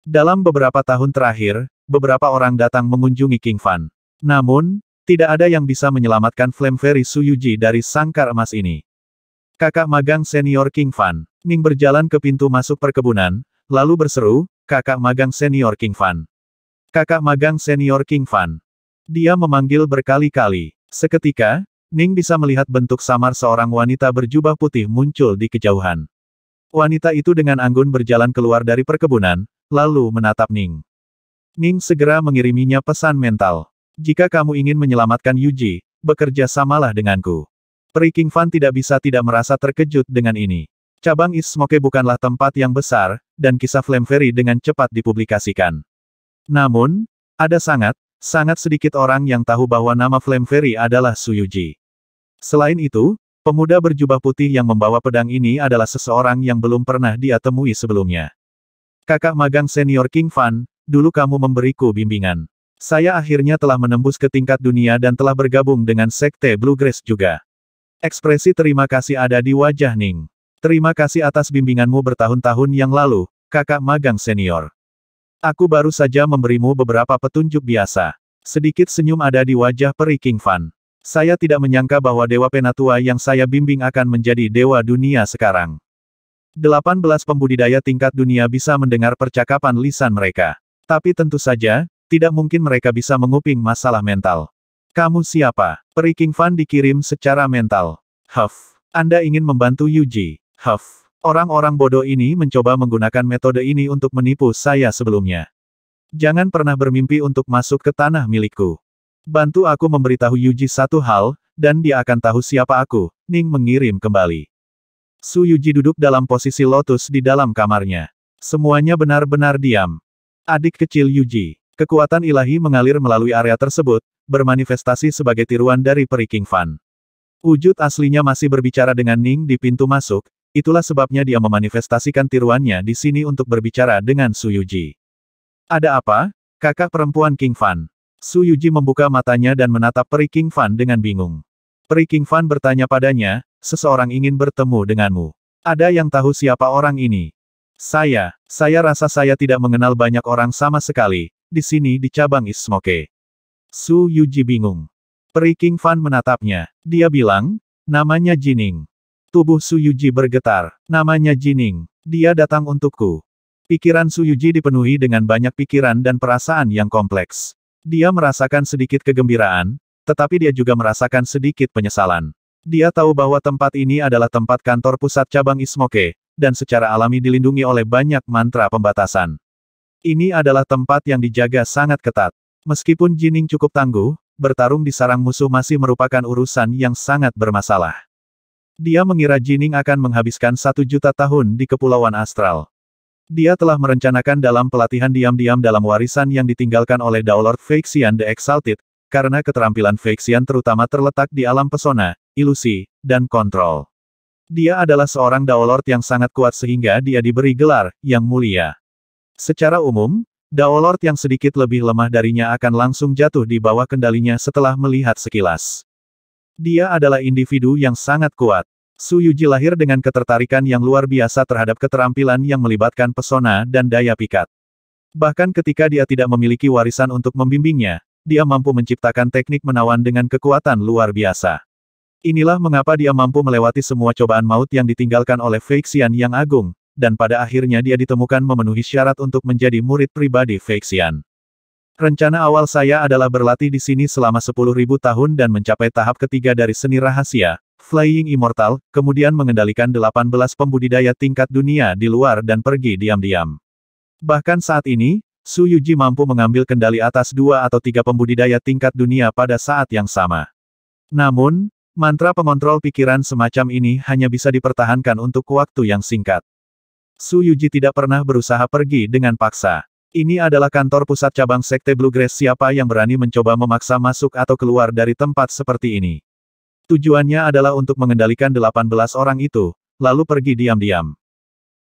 Dalam beberapa tahun terakhir, beberapa orang datang mengunjungi King Fan. Namun, tidak ada yang bisa menyelamatkan Flame Fairy Suyuji dari sangkar emas ini. Kakak magang senior King Fan. Ning berjalan ke pintu masuk perkebunan, lalu berseru, kakak magang senior King Fan. Kakak magang senior King Fan. Dia memanggil berkali-kali. Seketika, Ning bisa melihat bentuk samar seorang wanita berjubah putih muncul di kejauhan. Wanita itu dengan anggun berjalan keluar dari perkebunan, lalu menatap Ning. Ning segera mengiriminya pesan mental. Jika kamu ingin menyelamatkan Yuji, bekerja samalah denganku. Peri King Fan tidak bisa tidak merasa terkejut dengan ini. Cabang East Smoke bukanlah tempat yang besar, dan kisah Flame Fairy dengan cepat dipublikasikan. Namun, ada sangat sedikit orang yang tahu bahwa nama Flame Fairy adalah Suyuji. Selain itu, pemuda berjubah putih yang membawa pedang ini adalah seseorang yang belum pernah dia temui sebelumnya. Kakak magang senior King Fan, dulu kamu memberiku bimbingan. Saya akhirnya telah menembus ke tingkat dunia dan telah bergabung dengan Sekte Bluegrass juga. Ekspresi terima kasih ada di wajah Ning. Terima kasih atas bimbinganmu bertahun-tahun yang lalu, kakak magang senior. Aku baru saja memberimu beberapa petunjuk biasa. Sedikit senyum ada di wajah peri King Fan. Saya tidak menyangka bahwa Dewa Penatua yang saya bimbing akan menjadi Dewa Dunia sekarang. 18 pembudidaya tingkat dunia bisa mendengar percakapan lisan mereka. Tapi tentu saja, tidak mungkin mereka bisa menguping masalah mental. Kamu siapa? Peri King Fan dikirim secara mental. Huff. Anda ingin membantu Yuji? Huff. Orang-orang bodoh ini mencoba menggunakan metode ini untuk menipu saya sebelumnya. Jangan pernah bermimpi untuk masuk ke tanah milikku. Bantu aku memberitahu Yuji satu hal, dan dia akan tahu siapa aku. Ning mengirim kembali. Su Yuji duduk dalam posisi lotus di dalam kamarnya. Semuanya benar-benar diam. Adik kecil Yuji. Kekuatan ilahi mengalir melalui area tersebut, bermanifestasi sebagai tiruan dari peri King Fan. Wujud aslinya masih berbicara dengan Ning di pintu masuk. Itulah sebabnya dia memanifestasikan tiruannya di sini untuk berbicara dengan Su Yuji. Ada apa, kakak perempuan King Fan? Su Yuji membuka matanya dan menatap peri King Fan dengan bingung. Peri King Fan bertanya padanya, seseorang ingin bertemu denganmu. Ada yang tahu siapa orang ini? Saya rasa saya tidak mengenal banyak orang sama sekali, di sini di cabang East Smoke. Su Yuji bingung. Peri King Fan menatapnya. Dia bilang, namanya Jining. Tubuh Su Yuji bergetar. Namanya Jining. Dia datang untukku. Pikiran Su Yuji dipenuhi dengan banyak pikiran dan perasaan yang kompleks. Dia merasakan sedikit kegembiraan, tetapi dia juga merasakan sedikit penyesalan. Dia tahu bahwa tempat ini adalah tempat kantor pusat cabang East Smoke, dan secara alami dilindungi oleh banyak mantra pembatasan. Ini adalah tempat yang dijaga sangat ketat. Meskipun Jining cukup tangguh, bertarung di sarang musuh masih merupakan urusan yang sangat bermasalah. Dia mengira Jining akan menghabiskan 1 juta tahun di Kepulauan Astral. Dia telah merencanakan dalam pelatihan diam-diam dalam warisan yang ditinggalkan oleh Dao Lord Phaexian the Exalted, karena keterampilan Phaexian terutama terletak di alam pesona, ilusi, dan kontrol. Dia adalah seorang Daolord yang sangat kuat sehingga dia diberi gelar, Yang Mulia. Secara umum, Daolord yang sedikit lebih lemah darinya akan langsung jatuh di bawah kendalinya setelah melihat sekilas. Dia adalah individu yang sangat kuat. Su Yuji lahir dengan ketertarikan yang luar biasa terhadap keterampilan yang melibatkan pesona dan daya pikat. Bahkan ketika dia tidak memiliki warisan untuk membimbingnya, dia mampu menciptakan teknik menawan dengan kekuatan luar biasa. Inilah mengapa dia mampu melewati semua cobaan maut yang ditinggalkan oleh Feixian yang agung, dan pada akhirnya dia ditemukan memenuhi syarat untuk menjadi murid pribadi Feixian. Rencana awal saya adalah berlatih di sini selama 10.000 tahun dan mencapai tahap ketiga dari seni rahasia, Flying Immortal, kemudian mengendalikan 18 pembudidaya tingkat dunia di luar dan pergi diam-diam. Bahkan saat ini, Su Yuji mampu mengambil kendali atas 2 atau 3 pembudidaya tingkat dunia pada saat yang sama. Namun, mantra pengontrol pikiran semacam ini hanya bisa dipertahankan untuk waktu yang singkat. Su Yuji tidak pernah berusaha pergi dengan paksa. Ini adalah kantor pusat cabang Sekte Bluegrass. Siapa yang berani mencoba memaksa masuk atau keluar dari tempat seperti ini? Tujuannya adalah untuk mengendalikan 18 orang itu, lalu pergi diam-diam.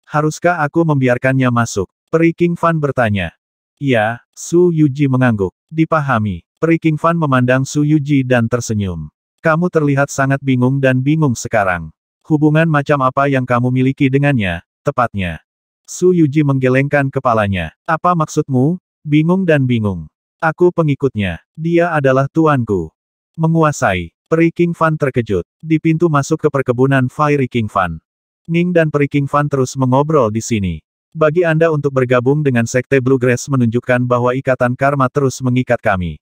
Haruskah aku membiarkannya masuk? Peri King Fan bertanya. Ya, Su Yuji mengangguk. Dipahami. Peri King Fan memandang Su Yuji dan tersenyum. Kamu terlihat sangat bingung dan bingung sekarang. Hubungan macam apa yang kamu miliki dengannya, tepatnya? Su Yuji menggelengkan kepalanya. Apa maksudmu? Bingung dan bingung. Aku pengikutnya. Dia adalah tuanku. Menguasai. Peri King Fan terkejut. Di pintu masuk ke perkebunan Fiery King Fan. Ning dan Peri King Fan terus mengobrol di sini. Bagi Anda untuk bergabung dengan Sekte Bluegrass menunjukkan bahwa ikatan karma terus mengikat kami.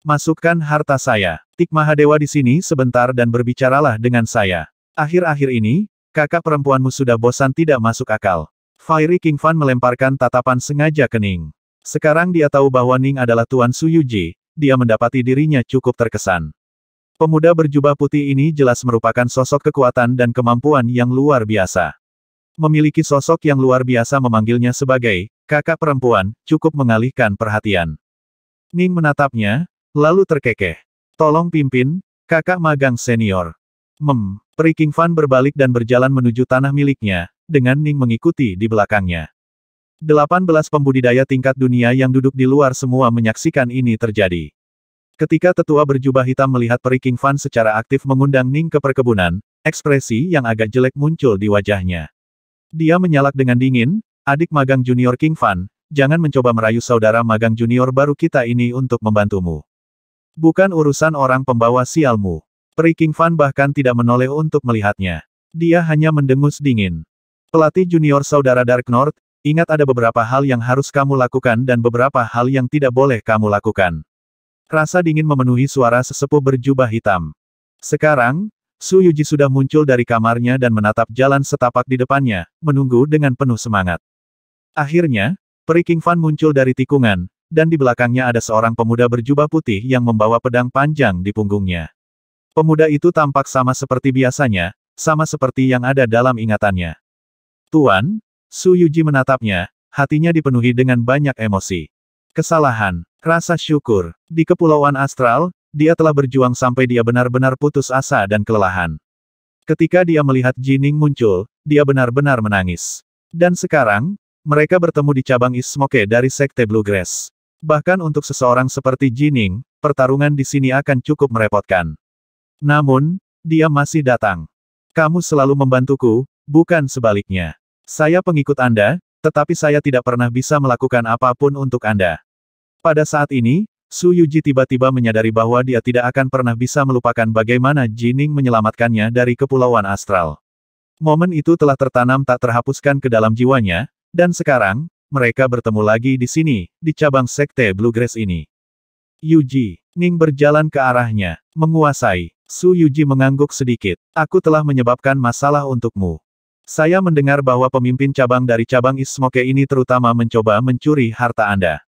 Masukkan harta saya. Tik Mahadewa di sini sebentar dan berbicaralah dengan saya. Akhir-akhir ini, kakak perempuanmu sudah bosan tidak masuk akal. Fiery King Fan melemparkan tatapan sengaja ke Ning. Sekarang dia tahu bahwa Ning adalah Tuan Su Yuji, dia mendapati dirinya cukup terkesan. Pemuda berjubah putih ini jelas merupakan sosok kekuatan dan kemampuan yang luar biasa. Memiliki sosok yang luar biasa memanggilnya sebagai kakak perempuan, cukup mengalihkan perhatian. Ning menatapnya, lalu terkekeh. Tolong pimpin, kakak magang senior. Peri King Fan berbalik dan berjalan menuju tanah miliknya, dengan Ning mengikuti di belakangnya. 18 pembudidaya tingkat dunia yang duduk di luar semua menyaksikan ini terjadi. Ketika tetua berjubah hitam melihat Peri King Fan secara aktif mengundang Ning ke perkebunan, ekspresi yang agak jelek muncul di wajahnya. Dia menyalak dengan dingin, adik magang junior King Fan, jangan mencoba merayu saudara magang junior baru kita ini untuk membantumu. Bukan urusan orang pembawa sialmu. Peri King Fan bahkan tidak menoleh untuk melihatnya. Dia hanya mendengus dingin. Pelatih junior saudara Dark North, ingat ada beberapa hal yang harus kamu lakukan dan beberapa hal yang tidak boleh kamu lakukan. Rasa dingin memenuhi suara sesepuh berjubah hitam. Sekarang, Su Yuji sudah muncul dari kamarnya dan menatap jalan setapak di depannya, menunggu dengan penuh semangat. Akhirnya, Peri King Fan muncul dari tikungan, dan di belakangnya ada seorang pemuda berjubah putih yang membawa pedang panjang di punggungnya. Pemuda itu tampak sama seperti biasanya, sama seperti yang ada dalam ingatannya. Tuan, Su Yuji menatapnya, hatinya dipenuhi dengan banyak emosi. Kesalahan, rasa syukur. Di Kepulauan Astral, dia telah berjuang sampai dia benar-benar putus asa dan kelelahan. Ketika dia melihat Jining muncul, dia benar-benar menangis. Dan sekarang, mereka bertemu di cabang Ismoke dari Sekte Bluegrass. Bahkan untuk seseorang seperti Jining, pertarungan di sini akan cukup merepotkan. Namun, dia masih datang. Kamu selalu membantuku, bukan sebaliknya. Saya pengikut Anda, tetapi saya tidak pernah bisa melakukan apapun untuk Anda. Pada saat ini, Su Yuji tiba-tiba menyadari bahwa dia tidak akan pernah bisa melupakan bagaimana Jining menyelamatkannya dari Kepulauan Astral. Momen itu telah tertanam tak terhapuskan ke dalam jiwanya, dan sekarang, mereka bertemu lagi di sini, di cabang Sekte Bluegrass ini. Yuji, Ning berjalan ke arahnya, menguasai. Su Yuji mengangguk sedikit. Aku telah menyebabkan masalah untukmu. Saya mendengar bahwa pemimpin cabang dari cabang Ismoke ini terutama mencoba mencuri harta Anda.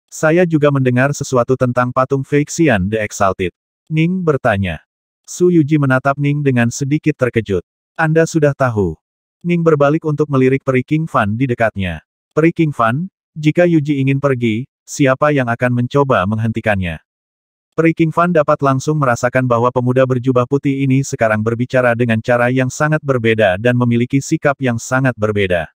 Saya juga mendengar sesuatu tentang patung Feixian the Exalted. Ning bertanya. Su Yuji menatap Ning dengan sedikit terkejut. Anda sudah tahu. Ning berbalik untuk melirik Peri King Fan di dekatnya. Peri King Fan, jika Yuji ingin pergi, siapa yang akan mencoba menghentikannya? Peri King Fan dapat langsung merasakan bahwa pemuda berjubah putih ini sekarang berbicara dengan cara yang sangat berbeda dan memiliki sikap yang sangat berbeda.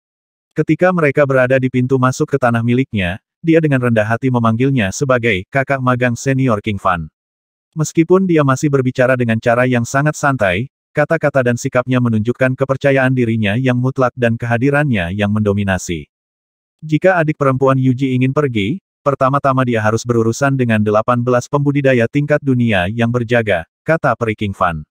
Ketika mereka berada di pintu masuk ke tanah miliknya, dia dengan rendah hati memanggilnya sebagai kakak magang senior King Fan. Meskipun dia masih berbicara dengan cara yang sangat santai, kata-kata dan sikapnya menunjukkan kepercayaan dirinya yang mutlak dan kehadirannya yang mendominasi. Jika adik perempuan Yuji ingin pergi, pertama-tama dia harus berurusan dengan 18 pembudidaya tingkat dunia yang berjaga, kata Peri King Fan.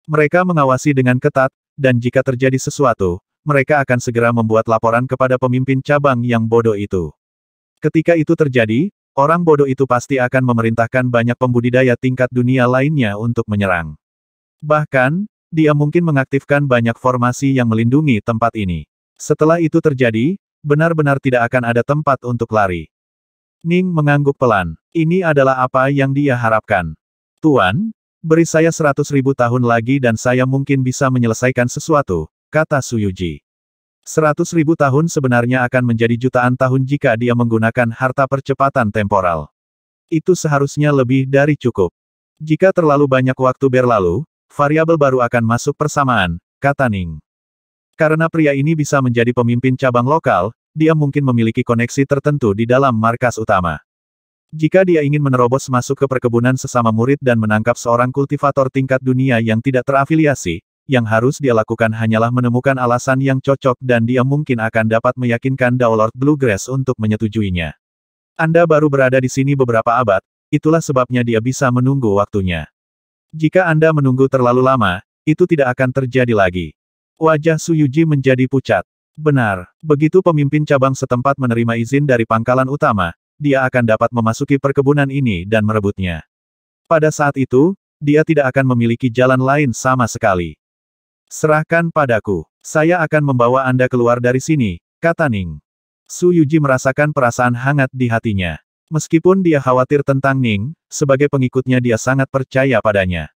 Mereka mengawasi dengan ketat, dan jika terjadi sesuatu, mereka akan segera membuat laporan kepada pemimpin cabang yang bodoh itu. Ketika itu terjadi, orang bodoh itu pasti akan memerintahkan banyak pembudidaya tingkat dunia lainnya untuk menyerang. Bahkan, dia mungkin mengaktifkan banyak formasi yang melindungi tempat ini. Setelah itu terjadi, benar-benar tidak akan ada tempat untuk lari. Ning mengangguk pelan. Ini adalah apa yang dia harapkan. Tuan, beri saya 100.000 tahun lagi dan saya mungkin bisa menyelesaikan sesuatu, kata Su Yuji. 100.000 tahun sebenarnya akan menjadi jutaan tahun jika dia menggunakan harta percepatan temporal. Itu seharusnya lebih dari cukup. Jika terlalu banyak waktu berlalu, variabel baru akan masuk persamaan, kata Ning. Karena pria ini bisa menjadi pemimpin cabang lokal, dia mungkin memiliki koneksi tertentu di dalam markas utama. Jika dia ingin menerobos masuk ke perkebunan sesama murid dan menangkap seorang kultivator tingkat dunia yang tidak terafiliasi, yang harus dia lakukan hanyalah menemukan alasan yang cocok dan dia mungkin akan dapat meyakinkan Daolord Bluegrass untuk menyetujuinya. Anda baru berada di sini beberapa abad, itulah sebabnya dia bisa menunggu waktunya. Jika Anda menunggu terlalu lama, itu tidak akan terjadi lagi. Wajah Su Yuji menjadi pucat. Benar, begitu pemimpin cabang setempat menerima izin dari pangkalan utama, dia akan dapat memasuki perkebunan ini dan merebutnya. Pada saat itu, dia tidak akan memiliki jalan lain sama sekali. Serahkan padaku. Saya akan membawa Anda keluar dari sini, kata Ning. Su Yuji merasakan perasaan hangat di hatinya. Meskipun dia khawatir tentang Ning, sebagai pengikutnya dia sangat percaya padanya.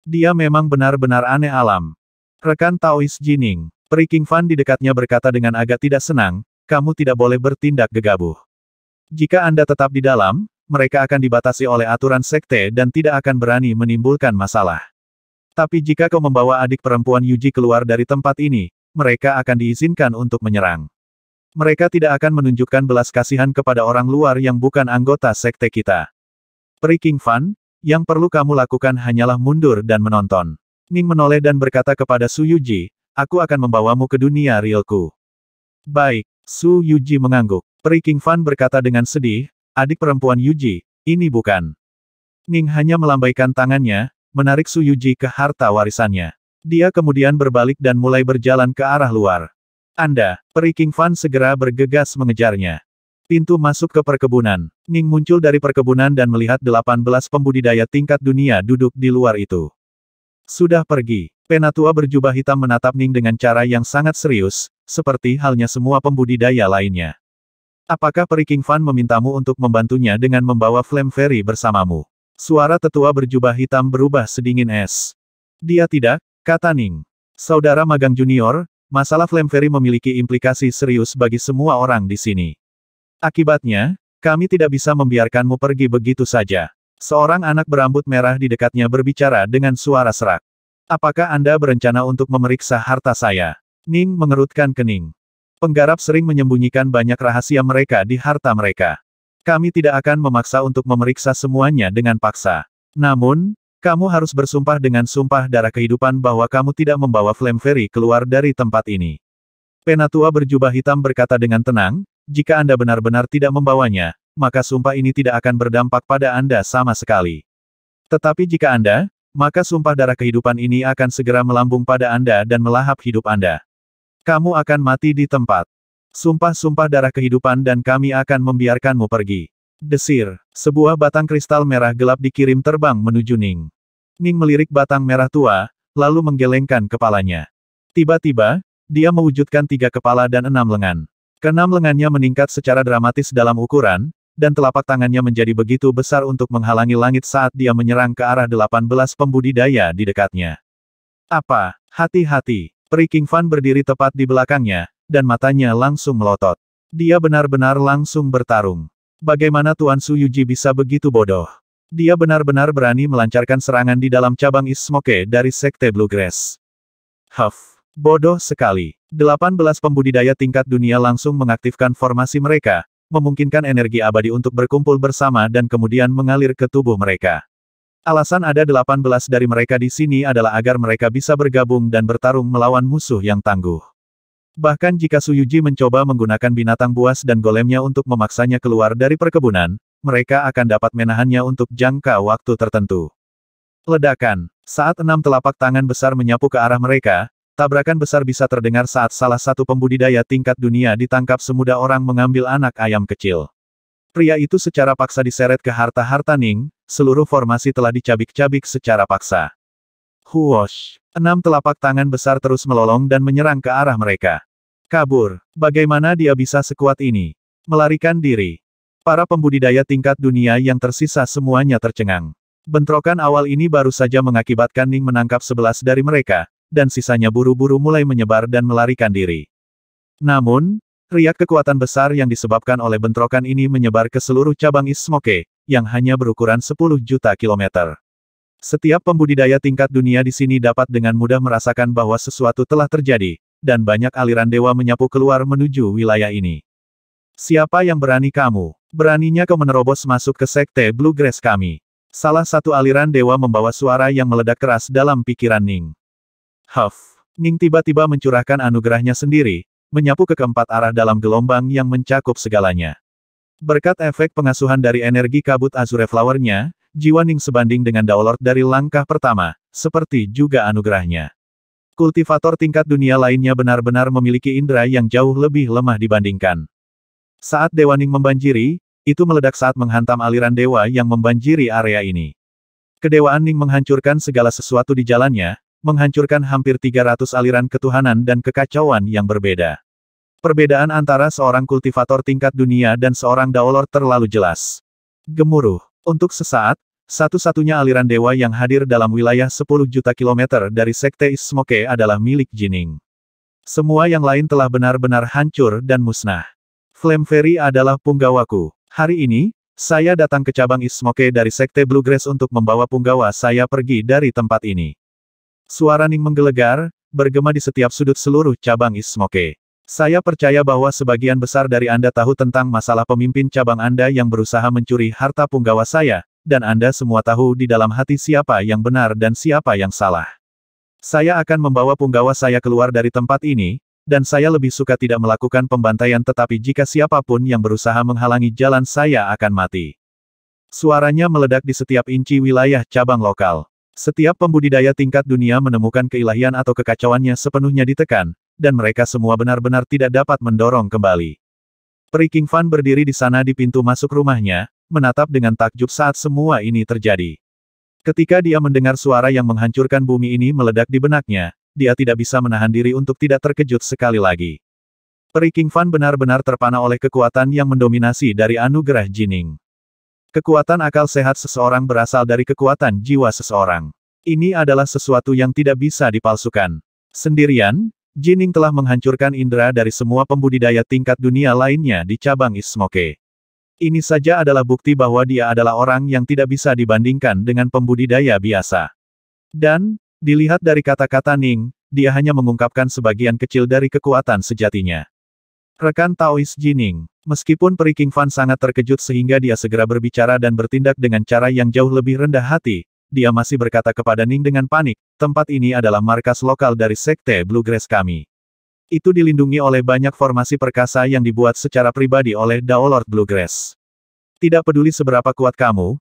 Dia memang benar-benar aneh alam. Rekan Taois Jining, Peri King Fan di dekatnya berkata dengan agak tidak senang, kamu tidak boleh bertindak gegabah. Jika Anda tetap di dalam, mereka akan dibatasi oleh aturan sekte dan tidak akan berani menimbulkan masalah. Tapi jika kau membawa adik perempuan Yuji keluar dari tempat ini, mereka akan diizinkan untuk menyerang. Mereka tidak akan menunjukkan belas kasihan kepada orang luar yang bukan anggota sekte kita. Peri King Fan, yang perlu kamu lakukan hanyalah mundur dan menonton. Ning menoleh dan berkata kepada Su Yuji, aku akan membawamu ke dunia realku. Baik, Su Yuji mengangguk. Peri King Fan berkata dengan sedih, adik perempuan Yuji, ini bukan. Ning hanya melambaikan tangannya, menarik Su Yuji ke harta warisannya. Dia kemudian berbalik dan mulai berjalan ke arah luar. Anda, Peri King Fan segera bergegas mengejarnya. Pintu masuk ke perkebunan. Ning muncul dari perkebunan dan melihat 18 pembudidaya tingkat dunia duduk di luar itu. Sudah pergi. Penatua berjubah hitam menatap Ning dengan cara yang sangat serius, seperti halnya semua pembudidaya lainnya. Apakah Peri King Fan memintamu untuk membantunya dengan membawa Flame Fairy bersamamu? Suara tetua berjubah hitam berubah sedingin es. Dia tidak, kata Ning. Saudara magang junior, masalah Flame Fairy memiliki implikasi serius bagi semua orang di sini. Akibatnya, kami tidak bisa membiarkanmu pergi begitu saja. Seorang anak berambut merah di dekatnya berbicara dengan suara serak. Apakah Anda berencana untuk memeriksa harta saya? Ning mengerutkan kening. Penggarap sering menyembunyikan banyak rahasia mereka di harta mereka. Kami tidak akan memaksa untuk memeriksa semuanya dengan paksa. Namun, kamu harus bersumpah dengan sumpah darah kehidupan bahwa kamu tidak membawa Flame Fairy keluar dari tempat ini. Penatua berjubah hitam berkata dengan tenang, jika Anda benar-benar tidak membawanya, maka sumpah ini tidak akan berdampak pada Anda sama sekali. Tetapi jika Anda, maka sumpah darah kehidupan ini akan segera melambung pada Anda dan melahap hidup Anda. Kamu akan mati di tempat. Sumpah-sumpah darah kehidupan dan kami akan membiarkanmu pergi. Desir, sebuah batang kristal merah gelap dikirim terbang menuju Ning. Ning melirik batang merah tua, lalu menggelengkan kepalanya. Tiba-tiba, dia mewujudkan 3 kepala dan 6 lengan. Keenam lengannya meningkat secara dramatis dalam ukuran, dan telapak tangannya menjadi begitu besar untuk menghalangi langit saat dia menyerang ke arah 18 pembudidaya di dekatnya. Apa? Hati-hati. Peri King Fan berdiri tepat di belakangnya, dan matanya langsung melotot. Dia benar-benar langsung bertarung. Bagaimana Tuan Su Yuji bisa begitu bodoh? Dia benar-benar berani melancarkan serangan di dalam cabang East Smoke dari Sekte Bluegrass. Bodoh sekali. 18 pembudidaya tingkat dunia langsung mengaktifkan formasi mereka, memungkinkan energi abadi untuk berkumpul bersama dan kemudian mengalir ke tubuh mereka. Alasan ada 18 dari mereka di sini adalah agar mereka bisa bergabung dan bertarung melawan musuh yang tangguh. Bahkan jika Suyuji mencoba menggunakan binatang buas dan golemnya untuk memaksanya keluar dari perkebunan, mereka akan dapat menahannya untuk jangka waktu tertentu. Ledakan. Saat 6 telapak tangan besar menyapu ke arah mereka, tabrakan besar bisa terdengar saat salah satu pembudidaya tingkat dunia ditangkap semudah orang mengambil anak ayam kecil. Pria itu secara paksa diseret ke harta-harta Ning, seluruh formasi telah dicabik-cabik secara paksa. Huosh! 6 telapak tangan besar terus melolong dan menyerang ke arah mereka. Kabur. Bagaimana dia bisa sekuat ini? Melarikan diri. Para pembudidaya tingkat dunia yang tersisa semuanya tercengang. Bentrokan awal ini baru saja mengakibatkan Ning menangkap 11 dari mereka, dan sisanya buru-buru mulai menyebar dan melarikan diri. Namun, riak kekuatan besar yang disebabkan oleh bentrokan ini menyebar ke seluruh cabang East Smoke, yang hanya berukuran 10 juta kilometer. Setiap pembudidaya tingkat dunia di sini dapat dengan mudah merasakan bahwa sesuatu telah terjadi, dan banyak aliran dewa menyapu keluar menuju wilayah ini. Siapa yang berani kamu? Beraninya kau menerobos masuk ke Sekte Bluegrass kami. Salah satu aliran dewa membawa suara yang meledak keras dalam pikiran Ning. Ning tiba-tiba mencurahkan anugerahnya sendiri, menyapu ke keempat arah dalam gelombang yang mencakup segalanya. Berkat efek pengasuhan dari energi kabut Azure Flower-nya, jiwa Ning sebanding dengan Daolord dari langkah pertama, seperti juga anugerahnya. Kultivator tingkat dunia lainnya benar-benar memiliki indera yang jauh lebih lemah dibandingkan. Saat Dewa Ning membanjiri, itu meledak saat menghantam aliran dewa yang membanjiri area ini. Kedewaan Ning menghancurkan segala sesuatu di jalannya, menghancurkan hampir 300 aliran ketuhanan dan kekacauan yang berbeda. Perbedaan antara seorang kultivator tingkat dunia dan seorang Daolord terlalu jelas. Gemuruh. Untuk sesaat, satu-satunya aliran dewa yang hadir dalam wilayah 10 juta kilometer dari Sekte East Smoke adalah milik Jining. Semua yang lain telah benar-benar hancur dan musnah. Flame Fairy adalah punggawaku. Hari ini, saya datang ke cabang East Smoke dari Sekte Bluegrass untuk membawa punggawa saya pergi dari tempat ini. Suara Ning menggelegar, bergema di setiap sudut seluruh cabang East Smoke. Saya percaya bahwa sebagian besar dari Anda tahu tentang masalah pemimpin cabang Anda yang berusaha mencuri harta punggawa saya, dan Anda semua tahu di dalam hati siapa yang benar dan siapa yang salah. Saya akan membawa punggawa saya keluar dari tempat ini, dan saya lebih suka tidak melakukan pembantaian tetapi jika siapapun yang berusaha menghalangi jalan saya akan mati. Suaranya meledak di setiap inci wilayah cabang lokal. Setiap pembudidaya tingkat dunia menemukan keilahian atau kekacauannya sepenuhnya ditekan, dan mereka semua benar-benar tidak dapat mendorong kembali. Peri King Fan berdiri di sana di pintu masuk rumahnya, menatap dengan takjub saat semua ini terjadi. Ketika dia mendengar suara yang menghancurkan bumi ini meledak di benaknya, dia tidak bisa menahan diri untuk tidak terkejut sekali lagi. Peri King Fan benar-benar terpana oleh kekuatan yang mendominasi dari anugerah Jining. Kekuatan akal sehat seseorang berasal dari kekuatan jiwa seseorang. Ini adalah sesuatu yang tidak bisa dipalsukan. Sendirian, Jining telah menghancurkan indera dari semua pembudidaya tingkat dunia lainnya di cabang East Smoke. Ini saja adalah bukti bahwa dia adalah orang yang tidak bisa dibandingkan dengan pembudidaya biasa. Dan, dilihat dari kata-kata Ning, dia hanya mengungkapkan sebagian kecil dari kekuatan sejatinya. Rekan Taois Jining, meskipun Peri King Fan sangat terkejut sehingga dia segera berbicara dan bertindak dengan cara yang jauh lebih rendah hati, dia masih berkata kepada Ning dengan panik, tempat ini adalah markas lokal dari Sekte Bluegrass kami. Itu dilindungi oleh banyak formasi perkasa yang dibuat secara pribadi oleh Daolord Bluegrass. Tidak peduli seberapa kuat kamu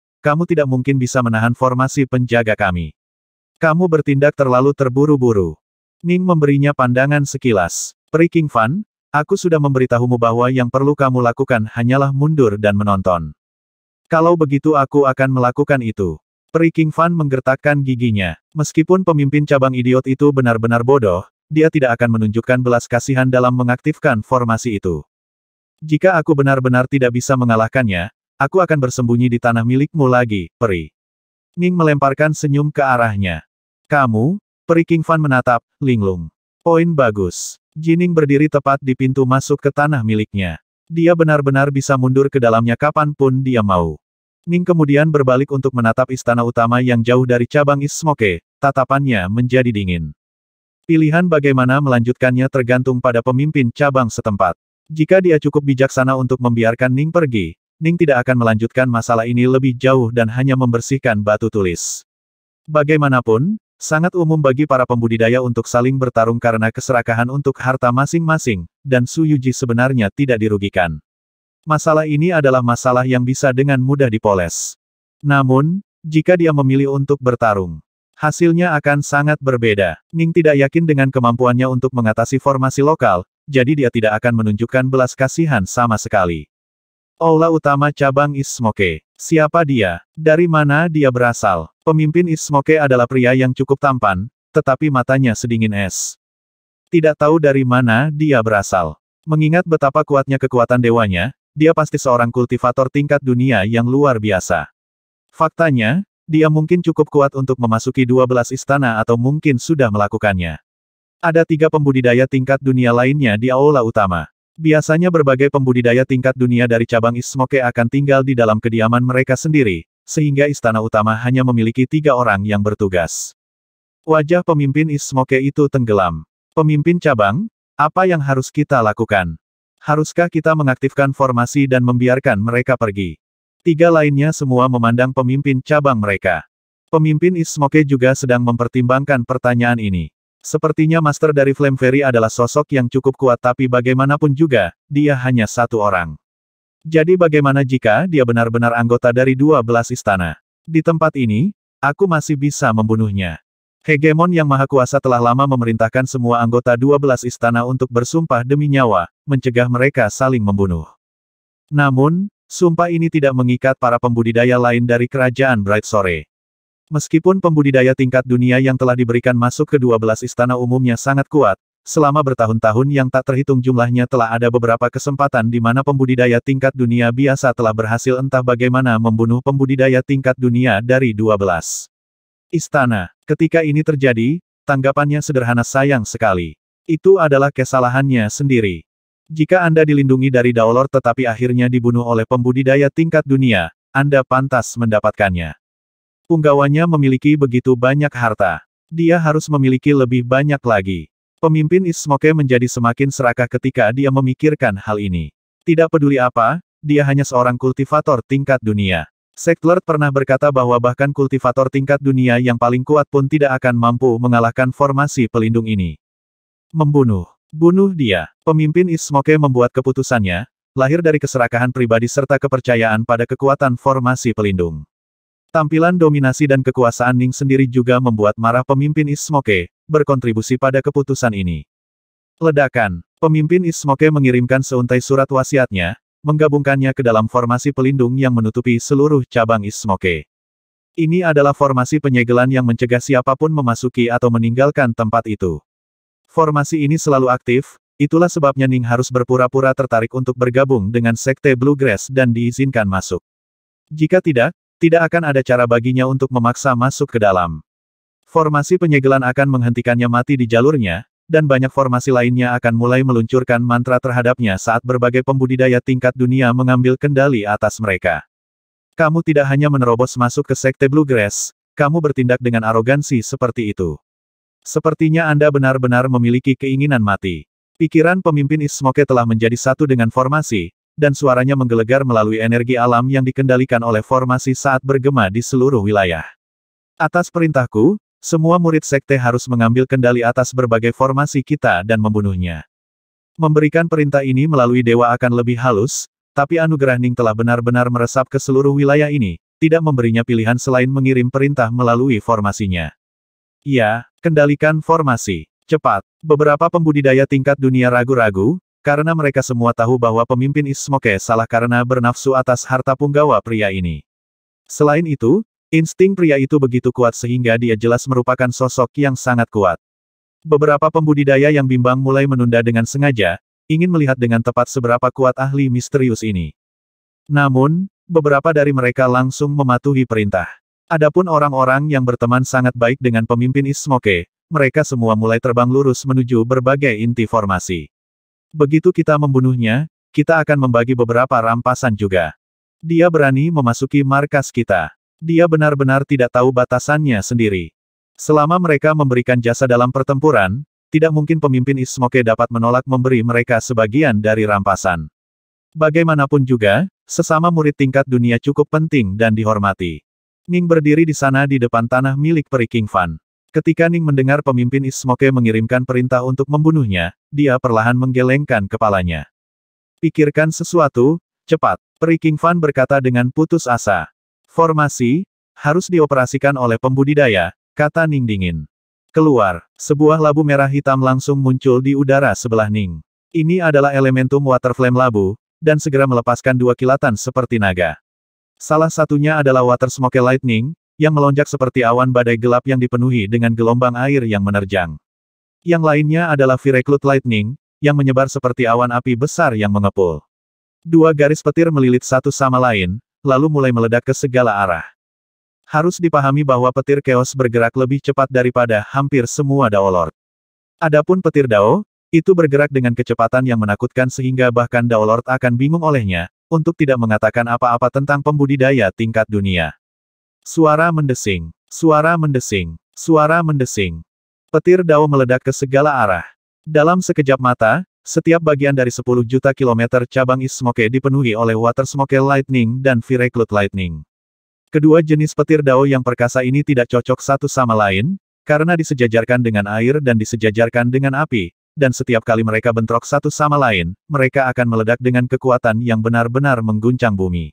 tidak mungkin bisa menahan formasi penjaga kami. Kamu bertindak terlalu terburu-buru. Ning memberinya pandangan sekilas. Peri King Fan, aku sudah memberitahumu bahwa yang perlu kamu lakukan hanyalah mundur dan menonton. Kalau begitu aku akan melakukan itu. Peri King Fan menggertakkan giginya. Meskipun pemimpin cabang idiot itu benar-benar bodoh, dia tidak akan menunjukkan belas kasihan dalam mengaktifkan formasi itu. Jika aku benar-benar tidak bisa mengalahkannya, aku akan bersembunyi di tanah milikmu lagi, Peri. Ning melemparkan senyum ke arahnya. Kamu? Peri King Fan menatap, linglung. Poin bagus. Jining berdiri tepat di pintu masuk ke tanah miliknya. Dia benar-benar bisa mundur ke dalamnya kapanpun dia mau. Ning kemudian berbalik untuk menatap istana utama yang jauh dari cabang East Smoke, tatapannya menjadi dingin. Pilihan bagaimana melanjutkannya tergantung pada pemimpin cabang setempat. Jika dia cukup bijaksana untuk membiarkan Ning pergi, Ning tidak akan melanjutkan masalah ini lebih jauh dan hanya membersihkan batu tulis. Bagaimanapun, sangat umum bagi para pembudidaya untuk saling bertarung karena keserakahan untuk harta masing-masing, dan Su Yuji sebenarnya tidak dirugikan. Masalah ini adalah masalah yang bisa dengan mudah dipoles. Namun, jika dia memilih untuk bertarung, hasilnya akan sangat berbeda. Ning tidak yakin dengan kemampuannya untuk mengatasi formasi lokal, jadi dia tidak akan menunjukkan belas kasihan sama sekali. Aula utama cabang East Smoke. Siapa dia? Dari mana dia berasal? Pemimpin East Smoke adalah pria yang cukup tampan, tetapi matanya sedingin es. Tidak tahu dari mana dia berasal. Mengingat betapa kuatnya kekuatan dewanya, dia pasti seorang kultivator tingkat dunia yang luar biasa. Faktanya, dia mungkin cukup kuat untuk memasuki 12 istana atau mungkin sudah melakukannya. Ada 3 pembudidaya tingkat dunia lainnya di aula utama. Biasanya berbagai pembudidaya tingkat dunia dari cabang East Smoke akan tinggal di dalam kediaman mereka sendiri, sehingga istana utama hanya memiliki 3 orang yang bertugas. Wajah pemimpin East Smoke itu tenggelam. Pemimpin cabang, apa yang harus kita lakukan? Haruskah kita mengaktifkan formasi dan membiarkan mereka pergi? 3 lainnya semua memandang pemimpin cabang mereka. Pemimpin East Smoke juga sedang mempertimbangkan pertanyaan ini. Sepertinya Master dari Flame Fairy adalah sosok yang cukup kuat tapi bagaimanapun juga, dia hanya 1 orang. Jadi bagaimana jika dia benar-benar anggota dari 12 istana? Di tempat ini, aku masih bisa membunuhnya. Hegemon yang Maha Kuasa telah lama memerintahkan semua anggota 12 istana untuk bersumpah demi nyawa, mencegah mereka saling membunuh. Namun, sumpah ini tidak mengikat para pembudidaya lain dari kerajaan Bright Sore. Meskipun pembudidaya tingkat dunia yang telah diberikan masuk ke 12 istana umumnya sangat kuat, selama bertahun-tahun yang tak terhitung jumlahnya telah ada beberapa kesempatan di mana pembudidaya tingkat dunia biasa telah berhasil entah bagaimana membunuh pembudidaya tingkat dunia dari 12 istana. Ketika ini terjadi, tanggapannya sederhana, sayang sekali. Itu adalah kesalahannya sendiri. Jika Anda dilindungi dari Daolor tetapi akhirnya dibunuh oleh pembudidaya tingkat dunia, Anda pantas mendapatkannya. Punggawannya memiliki begitu banyak harta. Dia harus memiliki lebih banyak lagi. Pemimpin East Smoke menjadi semakin serakah ketika dia memikirkan hal ini. Tidak peduli apa, dia hanya seorang kultivator tingkat dunia. Sektlord pernah berkata bahwa bahkan kultivator tingkat dunia yang paling kuat pun tidak akan mampu mengalahkan formasi pelindung ini. Membunuh. Bunuh dia. Pemimpin East Smoke membuat keputusannya, lahir dari keserakahan pribadi serta kepercayaan pada kekuatan formasi pelindung. Tampilan dominasi dan kekuasaan Ning sendiri juga membuat marah pemimpin East Smoke, berkontribusi pada keputusan ini. Ledakan. Pemimpin East Smoke mengirimkan seuntai surat wasiatnya, menggabungkannya ke dalam formasi pelindung yang menutupi seluruh cabang East Smoke. Ini adalah formasi penyegelan yang mencegah siapapun memasuki atau meninggalkan tempat itu. Formasi ini selalu aktif, itulah sebabnya Ning harus berpura-pura tertarik untuk bergabung dengan Sekte Bluegrass dan diizinkan masuk. Jika tidak, tidak akan ada cara baginya untuk memaksa masuk ke dalam. Formasi penyegelan akan menghentikannya mati di jalurnya, dan banyak formasi lainnya akan mulai meluncurkan mantra terhadapnya saat berbagai pembudidaya tingkat dunia mengambil kendali atas mereka. Kamu tidak hanya menerobos masuk ke Sekte Bluegrass, kamu bertindak dengan arogansi seperti itu. Sepertinya Anda benar-benar memiliki keinginan mati. Pikiran pemimpin East Smoke telah menjadi satu dengan formasi, dan suaranya menggelegar melalui energi alam yang dikendalikan oleh formasi saat bergema di seluruh wilayah. Atas perintahku, semua murid sekte harus mengambil kendali atas berbagai formasi kita dan membunuhnya. Memberikan perintah ini melalui dewa akan lebih halus, tapi anugerah Ning telah benar-benar meresap ke seluruh wilayah ini, tidak memberinya pilihan selain mengirim perintah melalui formasinya. Ya, kendalikan formasi. Cepat. Beberapa pembudidaya tingkat dunia ragu-ragu, karena mereka semua tahu bahwa pemimpin East Smoke salah karena bernafsu atas harta punggawa pria ini. Selain itu, insting pria itu begitu kuat sehingga dia jelas merupakan sosok yang sangat kuat. Beberapa pembudidaya yang bimbang mulai menunda dengan sengaja, ingin melihat dengan tepat seberapa kuat ahli misterius ini. Namun, beberapa dari mereka langsung mematuhi perintah. Adapun orang-orang yang berteman sangat baik dengan pemimpin East Smoke, mereka semua mulai terbang lurus menuju berbagai inti formasi. Begitu kita membunuhnya, kita akan membagi beberapa rampasan juga. Dia berani memasuki markas kita. Dia benar-benar tidak tahu batasannya sendiri. Selama mereka memberikan jasa dalam pertempuran, tidak mungkin pemimpin Ismoke dapat menolak memberi mereka sebagian dari rampasan. Bagaimanapun juga, sesama murid tingkat dunia cukup penting dan dihormati. Ning berdiri di sana di depan tanah milik Peri King Fan. Ketika Ning mendengar pemimpin Ismoke mengirimkan perintah untuk membunuhnya, dia perlahan menggelengkan kepalanya. Pikirkan sesuatu, cepat. Peri King Fan berkata dengan putus asa. Formasi, harus dioperasikan oleh pembudidaya, kata Ning dingin. Keluar, sebuah labu merah hitam langsung muncul di udara sebelah Ning. Ini adalah elementum water flame labu, dan segera melepaskan dua kilatan seperti naga. Salah satunya adalah water smoke lightning, yang melonjak seperti awan badai gelap yang dipenuhi dengan gelombang air yang menerjang. Yang lainnya adalah Firecloud lightning, yang menyebar seperti awan api besar yang mengepul. Dua garis petir melilit satu sama lain, lalu mulai meledak ke segala arah. Harus dipahami bahwa petir Chaos bergerak lebih cepat daripada hampir semua Dao Lord. Adapun petir Dao, itu bergerak dengan kecepatan yang menakutkan sehingga bahkan Dao Lord akan bingung olehnya, untuk tidak mengatakan apa-apa tentang pembudidaya tingkat dunia. Suara mendesing, suara mendesing, suara mendesing. Petir Dao meledak ke segala arah. Dalam sekejap mata, setiap bagian dari 10 juta kilometer cabang Ismoke dipenuhi oleh Water Smoke Lightning dan Firecloud Lightning. Kedua jenis petir Dao yang perkasa ini tidak cocok satu sama lain, karena disejajarkan dengan air dan disejajarkan dengan api, dan setiap kali mereka bentrok satu sama lain, mereka akan meledak dengan kekuatan yang benar-benar mengguncang bumi.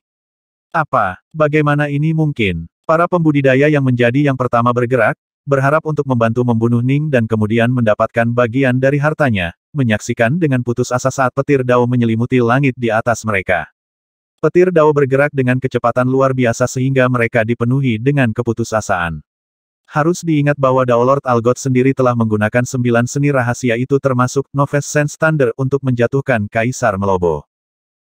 Apa? Bagaimana ini mungkin? Para pembudidaya yang menjadi yang pertama bergerak, berharap untuk membantu membunuh Ning dan kemudian mendapatkan bagian dari hartanya, menyaksikan dengan putus asa saat petir Dao menyelimuti langit di atas mereka. Petir Dao bergerak dengan kecepatan luar biasa sehingga mereka dipenuhi dengan keputusasaan. Harus diingat bahwa Dao Lord Algot sendiri telah menggunakan 9 seni rahasia itu termasuk Noves Sense Thunder untuk menjatuhkan Kaisar Melobo.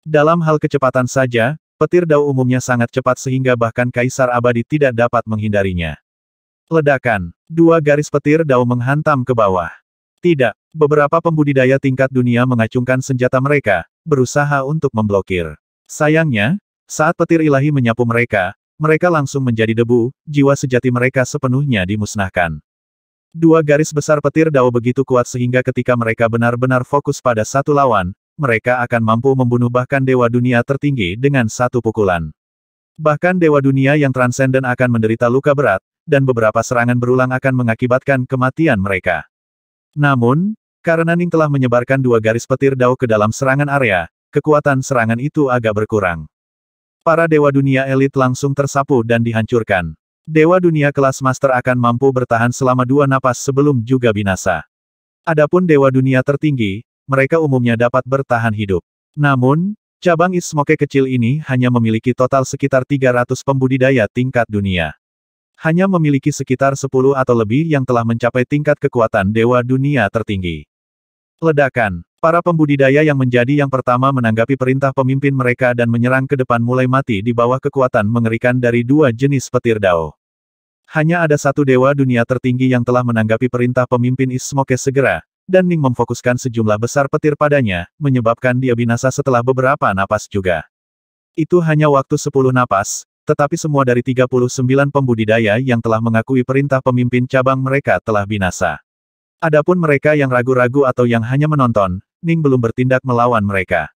Dalam hal kecepatan saja, petir Dao umumnya sangat cepat sehingga bahkan Kaisar Abadi tidak dapat menghindarinya. Ledakan. Dua garis petir Dao menghantam ke bawah. Tidak, beberapa pembudidaya tingkat dunia mengacungkan senjata mereka, berusaha untuk memblokir. Sayangnya, saat petir ilahi menyapu mereka, mereka langsung menjadi debu, jiwa sejati mereka sepenuhnya dimusnahkan. Dua garis besar petir Dao begitu kuat sehingga ketika mereka benar-benar fokus pada satu lawan, mereka akan mampu membunuh bahkan Dewa Dunia tertinggi dengan satu pukulan. Bahkan Dewa Dunia yang transenden akan menderita luka berat, dan beberapa serangan berulang akan mengakibatkan kematian mereka. Namun, karena Ning telah menyebarkan dua garis petir Dao ke dalam serangan area, kekuatan serangan itu agak berkurang. Para Dewa Dunia elit langsung tersapu dan dihancurkan. Dewa Dunia kelas Master akan mampu bertahan selama 2 napas sebelum juga binasa. Adapun Dewa Dunia tertinggi, mereka umumnya dapat bertahan hidup. Namun, cabang Ismoke kecil ini hanya memiliki total sekitar 300 pembudidaya tingkat dunia. Hanya memiliki sekitar 10 atau lebih yang telah mencapai tingkat kekuatan Dewa Dunia tertinggi. Ledakan. Para pembudidaya yang menjadi yang pertama menanggapi perintah pemimpin mereka dan menyerang ke depan mulai mati di bawah kekuatan mengerikan dari dua jenis petir Dao. Hanya ada satu Dewa Dunia tertinggi yang telah menanggapi perintah pemimpin Ismoke segera, dan Ning memfokuskan sejumlah besar petir padanya, menyebabkan dia binasa setelah beberapa napas juga. Itu hanya waktu 10 napas, tetapi semua dari 39 pembudidaya yang telah mengakui perintah pemimpin cabang mereka telah binasa. Adapun mereka yang ragu-ragu atau yang hanya menonton, Ning belum bertindak melawan mereka.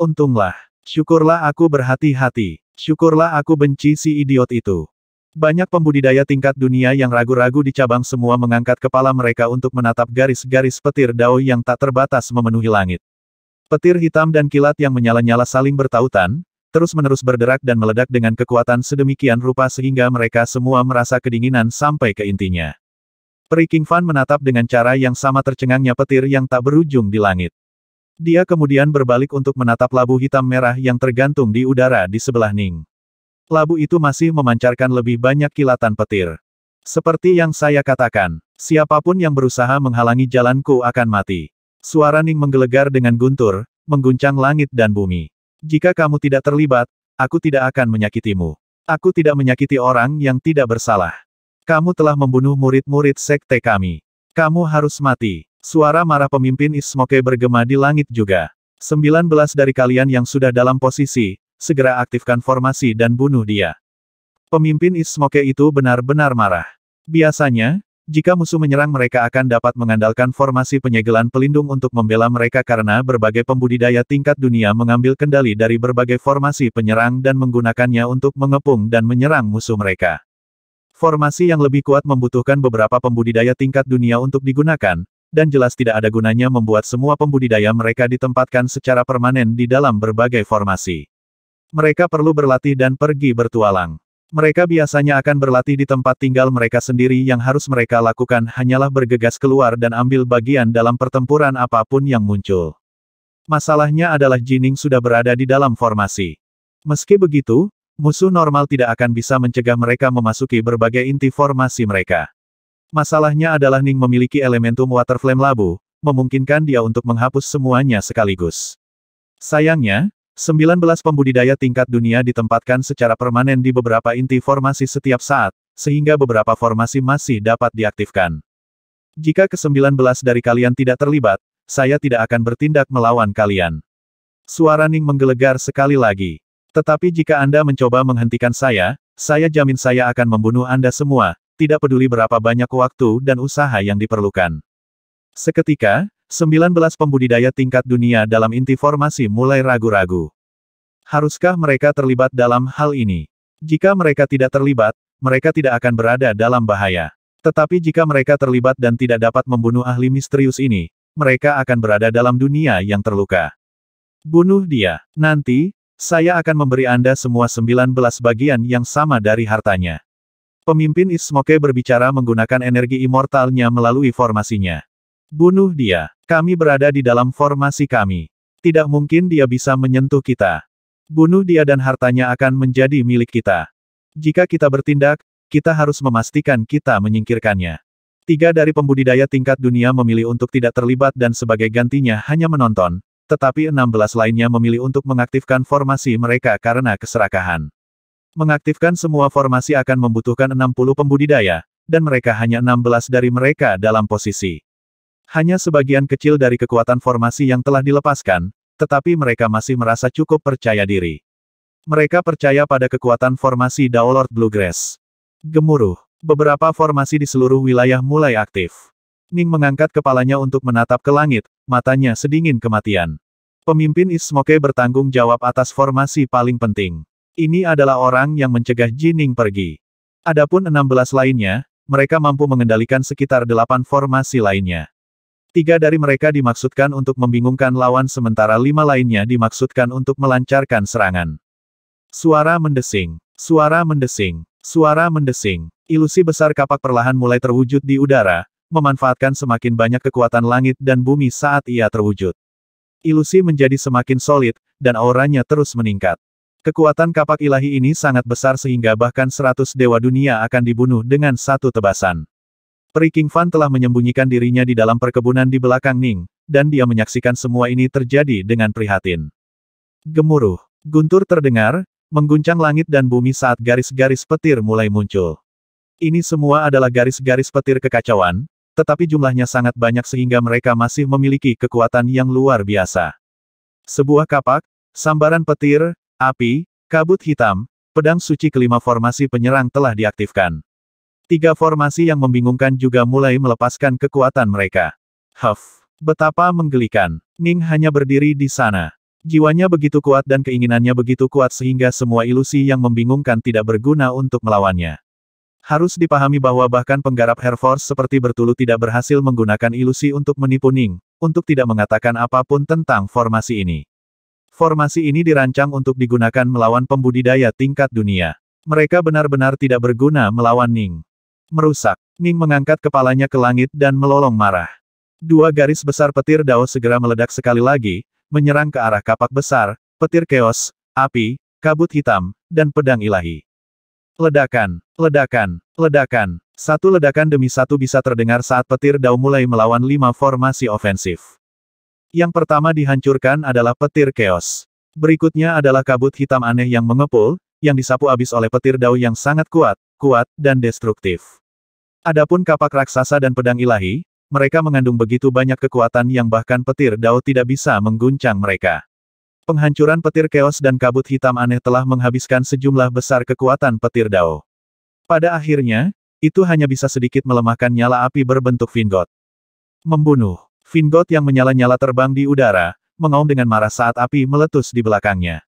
Untunglah. Syukurlah aku berhati-hati. Syukurlah aku benci si idiot itu. Banyak pembudidaya tingkat dunia yang ragu-ragu di cabang semua mengangkat kepala mereka untuk menatap garis-garis petir Dao yang tak terbatas memenuhi langit. Petir hitam dan kilat yang menyala-nyala saling bertautan, terus-menerus berderak dan meledak dengan kekuatan sedemikian rupa sehingga mereka semua merasa kedinginan sampai ke intinya. Peri King Fan menatap dengan cara yang sama tercengangnya petir yang tak berujung di langit. Dia kemudian berbalik untuk menatap labu hitam merah yang tergantung di udara di sebelah Ning. Labu itu masih memancarkan lebih banyak kilatan petir. Seperti yang saya katakan, siapapun yang berusaha menghalangi jalanku akan mati. Suara Ning menggelegar dengan guntur, mengguncang langit dan bumi. Jika kamu tidak terlibat, aku tidak akan menyakitimu. Aku tidak menyakiti orang yang tidak bersalah. Kamu telah membunuh murid-murid sekte kami. Kamu harus mati. Suara marah pemimpin Ismoke bergema di langit juga. 19 dari kalian yang sudah dalam posisi, segera aktifkan formasi dan bunuh dia. Pemimpin East Smoke itu benar-benar marah. Biasanya, jika musuh menyerang mereka akan dapat mengandalkan formasi penyegelan pelindung untuk membela mereka karena berbagai pembudidaya tingkat dunia mengambil kendali dari berbagai formasi penyerang dan menggunakannya untuk mengepung dan menyerang musuh mereka. Formasi yang lebih kuat membutuhkan beberapa pembudidaya tingkat dunia untuk digunakan, dan jelas tidak ada gunanya membuat semua pembudidaya mereka ditempatkan secara permanen di dalam berbagai formasi. Mereka perlu berlatih dan pergi bertualang. Mereka biasanya akan berlatih di tempat tinggal mereka sendiri, yang harus mereka lakukan hanyalah bergegas keluar dan ambil bagian dalam pertempuran apapun yang muncul. Masalahnya adalah Jining sudah berada di dalam formasi. Meski begitu, musuh normal tidak akan bisa mencegah mereka memasuki berbagai inti formasi mereka. Masalahnya adalah Ning memiliki elementum Water Flame Labu, memungkinkan dia untuk menghapus semuanya sekaligus. Sayangnya, 19 pembudidaya tingkat dunia ditempatkan secara permanen di beberapa inti formasi setiap saat, sehingga beberapa formasi masih dapat diaktifkan. Jika ke-19 dari kalian tidak terlibat, saya tidak akan bertindak melawan kalian. Suara Ning menggelegar sekali lagi. Tetapi jika Anda mencoba menghentikan saya jamin saya akan membunuh Anda semua, tidak peduli berapa banyak waktu dan usaha yang diperlukan. Seketika, 19 pembudidaya tingkat dunia dalam inti formasi mulai ragu-ragu. Haruskah mereka terlibat dalam hal ini? Jika mereka tidak terlibat, mereka tidak akan berada dalam bahaya. Tetapi jika mereka terlibat dan tidak dapat membunuh ahli misterius ini, mereka akan berada dalam dunia yang terluka. Bunuh dia. Nanti, saya akan memberi Anda semua 19 bagian yang sama dari hartanya. Pemimpin East Smoke berbicara menggunakan energi immortalnya melalui formasinya. Bunuh dia. Kami berada di dalam formasi kami. Tidak mungkin dia bisa menyentuh kita. Bunuh dia dan hartanya akan menjadi milik kita. Jika kita bertindak, kita harus memastikan kita menyingkirkannya. 3 dari pembudidaya tingkat dunia memilih untuk tidak terlibat dan sebagai gantinya hanya menonton, tetapi 16 lainnya memilih untuk mengaktifkan formasi mereka karena keserakahan. Mengaktifkan semua formasi akan membutuhkan 60 pembudidaya, dan mereka hanya 16 dari mereka dalam posisi. Hanya sebagian kecil dari kekuatan formasi yang telah dilepaskan, tetapi mereka masih merasa cukup percaya diri. Mereka percaya pada kekuatan formasi Dao Lord Bluegrass. Gemuruh. Beberapa formasi di seluruh wilayah mulai aktif. Ning mengangkat kepalanya untuk menatap ke langit, matanya sedingin kematian. Pemimpin East Smoke bertanggung jawab atas formasi paling penting. Ini adalah orang yang mencegah Jining pergi. Adapun 16 lainnya, mereka mampu mengendalikan sekitar 8 formasi lainnya. 3 dari mereka dimaksudkan untuk membingungkan lawan sementara 5 lainnya dimaksudkan untuk melancarkan serangan. Suara mendesing. Suara mendesing. Suara mendesing. Ilusi besar kapak perlahan mulai terwujud di udara, memanfaatkan semakin banyak kekuatan langit dan bumi saat ia terwujud. Ilusi menjadi semakin solid, dan auranya terus meningkat. Kekuatan kapak ilahi ini sangat besar sehingga bahkan 100 dewa dunia akan dibunuh dengan satu tebasan. Peri King Fan telah menyembunyikan dirinya di dalam perkebunan di belakang Ning, dan dia menyaksikan semua ini terjadi dengan prihatin. Gemuruh. Guntur terdengar, mengguncang langit dan bumi saat garis-garis petir mulai muncul. Ini semua adalah garis-garis petir kekacauan, tetapi jumlahnya sangat banyak sehingga mereka masih memiliki kekuatan yang luar biasa. Sebuah kapak, sambaran petir, api, kabut hitam, pedang suci kelima formasi penyerang telah diaktifkan. 3 formasi yang membingungkan juga mulai melepaskan kekuatan mereka. Huff, betapa menggelikan. Ning hanya berdiri di sana. Jiwanya begitu kuat dan keinginannya begitu kuat sehingga semua ilusi yang membingungkan tidak berguna untuk melawannya. Harus dipahami bahwa bahkan penggarap Air Force seperti Bertulu tidak berhasil menggunakan ilusi untuk menipu Ning, untuk tidak mengatakan apapun tentang formasi ini. Formasi ini dirancang untuk digunakan melawan pembudidaya tingkat dunia. Mereka benar-benar tidak berguna melawan Ning. Merusak. Ning mengangkat kepalanya ke langit dan melolong marah. 2 garis besar petir Dao segera meledak sekali lagi, menyerang ke arah kapak besar, petir keos, api, kabut hitam, dan pedang ilahi. Ledakan, ledakan, ledakan. Satu ledakan demi satu bisa terdengar saat petir Dao mulai melawan 5 formasi ofensif. Yang pertama dihancurkan adalah petir keos. Berikutnya adalah kabut hitam aneh yang mengepul, yang disapu habis oleh petir Dao yang sangat kuat, dan destruktif. Adapun kapak raksasa dan pedang ilahi, mereka mengandung begitu banyak kekuatan yang bahkan petir Dao tidak bisa mengguncang mereka. Penghancuran petir keos dan kabut hitam aneh telah menghabiskan sejumlah besar kekuatan petir Dao. Pada akhirnya, itu hanya bisa sedikit melemahkan nyala api berbentuk Vingot. Membunuh. Vingot yang menyala-nyala terbang di udara, mengaum dengan marah saat api meletus di belakangnya.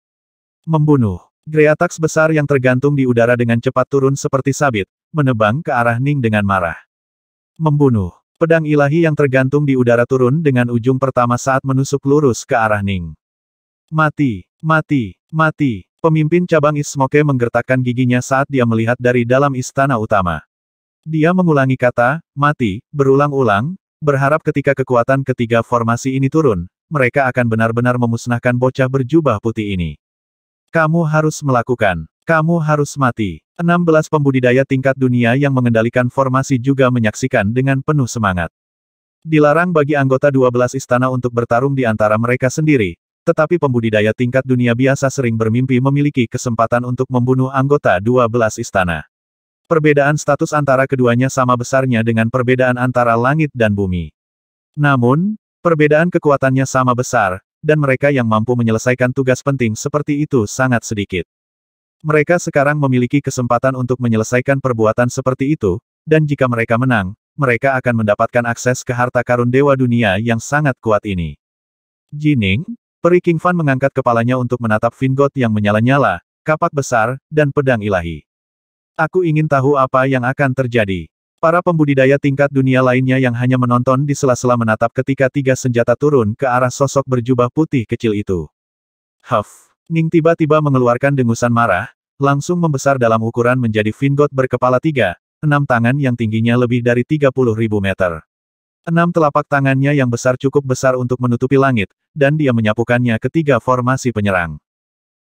Membunuh. Greatax besar yang tergantung di udara dengan cepat turun seperti sabit, menebang ke arah Ning dengan marah. Membunuh. Pedang ilahi yang tergantung di udara turun dengan ujung pertama saat menusuk lurus ke arah Ning. Mati, mati, mati. Pemimpin cabang Smoke menggertakkan giginya saat dia melihat dari dalam istana utama. Dia mengulangi kata, mati, berulang-ulang, berharap ketika kekuatan ketiga formasi ini turun, mereka akan benar-benar memusnahkan bocah berjubah putih ini. Kamu harus melakukan. Kamu harus mati. 16 pembudidaya tingkat dunia yang mengendalikan formasi juga menyaksikan dengan penuh semangat. Dilarang bagi anggota 12 istana untuk bertarung di antara mereka sendiri, tetapi pembudidaya tingkat dunia biasa sering bermimpi memiliki kesempatan untuk membunuh anggota 12 istana. Perbedaan status antara keduanya sama besarnya dengan perbedaan antara langit dan bumi. Namun, perbedaan kekuatannya sama besar, dan mereka yang mampu menyelesaikan tugas penting seperti itu sangat sedikit. Mereka sekarang memiliki kesempatan untuk menyelesaikan perbuatan seperti itu, dan jika mereka menang, mereka akan mendapatkan akses ke harta karun Dewa Dunia yang sangat kuat ini. Jining, Peri King Fan mengangkat kepalanya untuk menatap Vingot yang menyala-nyala, kapak besar, dan pedang ilahi. Aku ingin tahu apa yang akan terjadi. Para pembudidaya tingkat dunia lainnya yang hanya menonton di sela-sela menatap ketika tiga senjata turun ke arah sosok berjubah putih kecil itu. Huff. Ning tiba-tiba mengeluarkan dengusan marah, langsung membesar dalam ukuran menjadi Vingot berkepala 3, 6 tangan yang tingginya lebih dari 30.000 meter. 6 telapak tangannya yang besar cukup besar untuk menutupi langit, dan dia menyapukannya ke 3 formasi penyerang.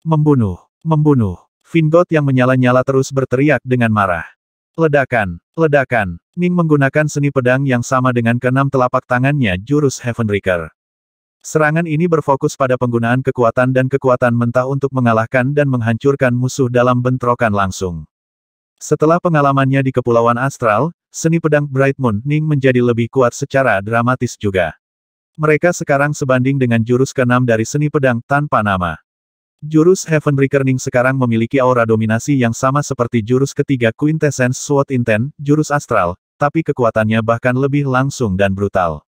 Membunuh. Membunuh. Vingot yang menyala-nyala terus berteriak dengan marah. Ledakan. Ledakan. Ning menggunakan seni pedang yang sama dengan ke-6 telapak tangannya jurus Heavenbreaker. Serangan ini berfokus pada penggunaan kekuatan dan kekuatan mentah untuk mengalahkan dan menghancurkan musuh dalam bentrokan langsung. Setelah pengalamannya di Kepulauan Astral, seni pedang Bright Moon Ning menjadi lebih kuat secara dramatis juga. Mereka sekarang sebanding dengan jurus ke-6 dari seni pedang tanpa nama. Jurus Heavenbreaker Ning sekarang memiliki aura dominasi yang sama seperti jurus ketiga Quintessence Sword Intent, jurus astral, tapi kekuatannya bahkan lebih langsung dan brutal.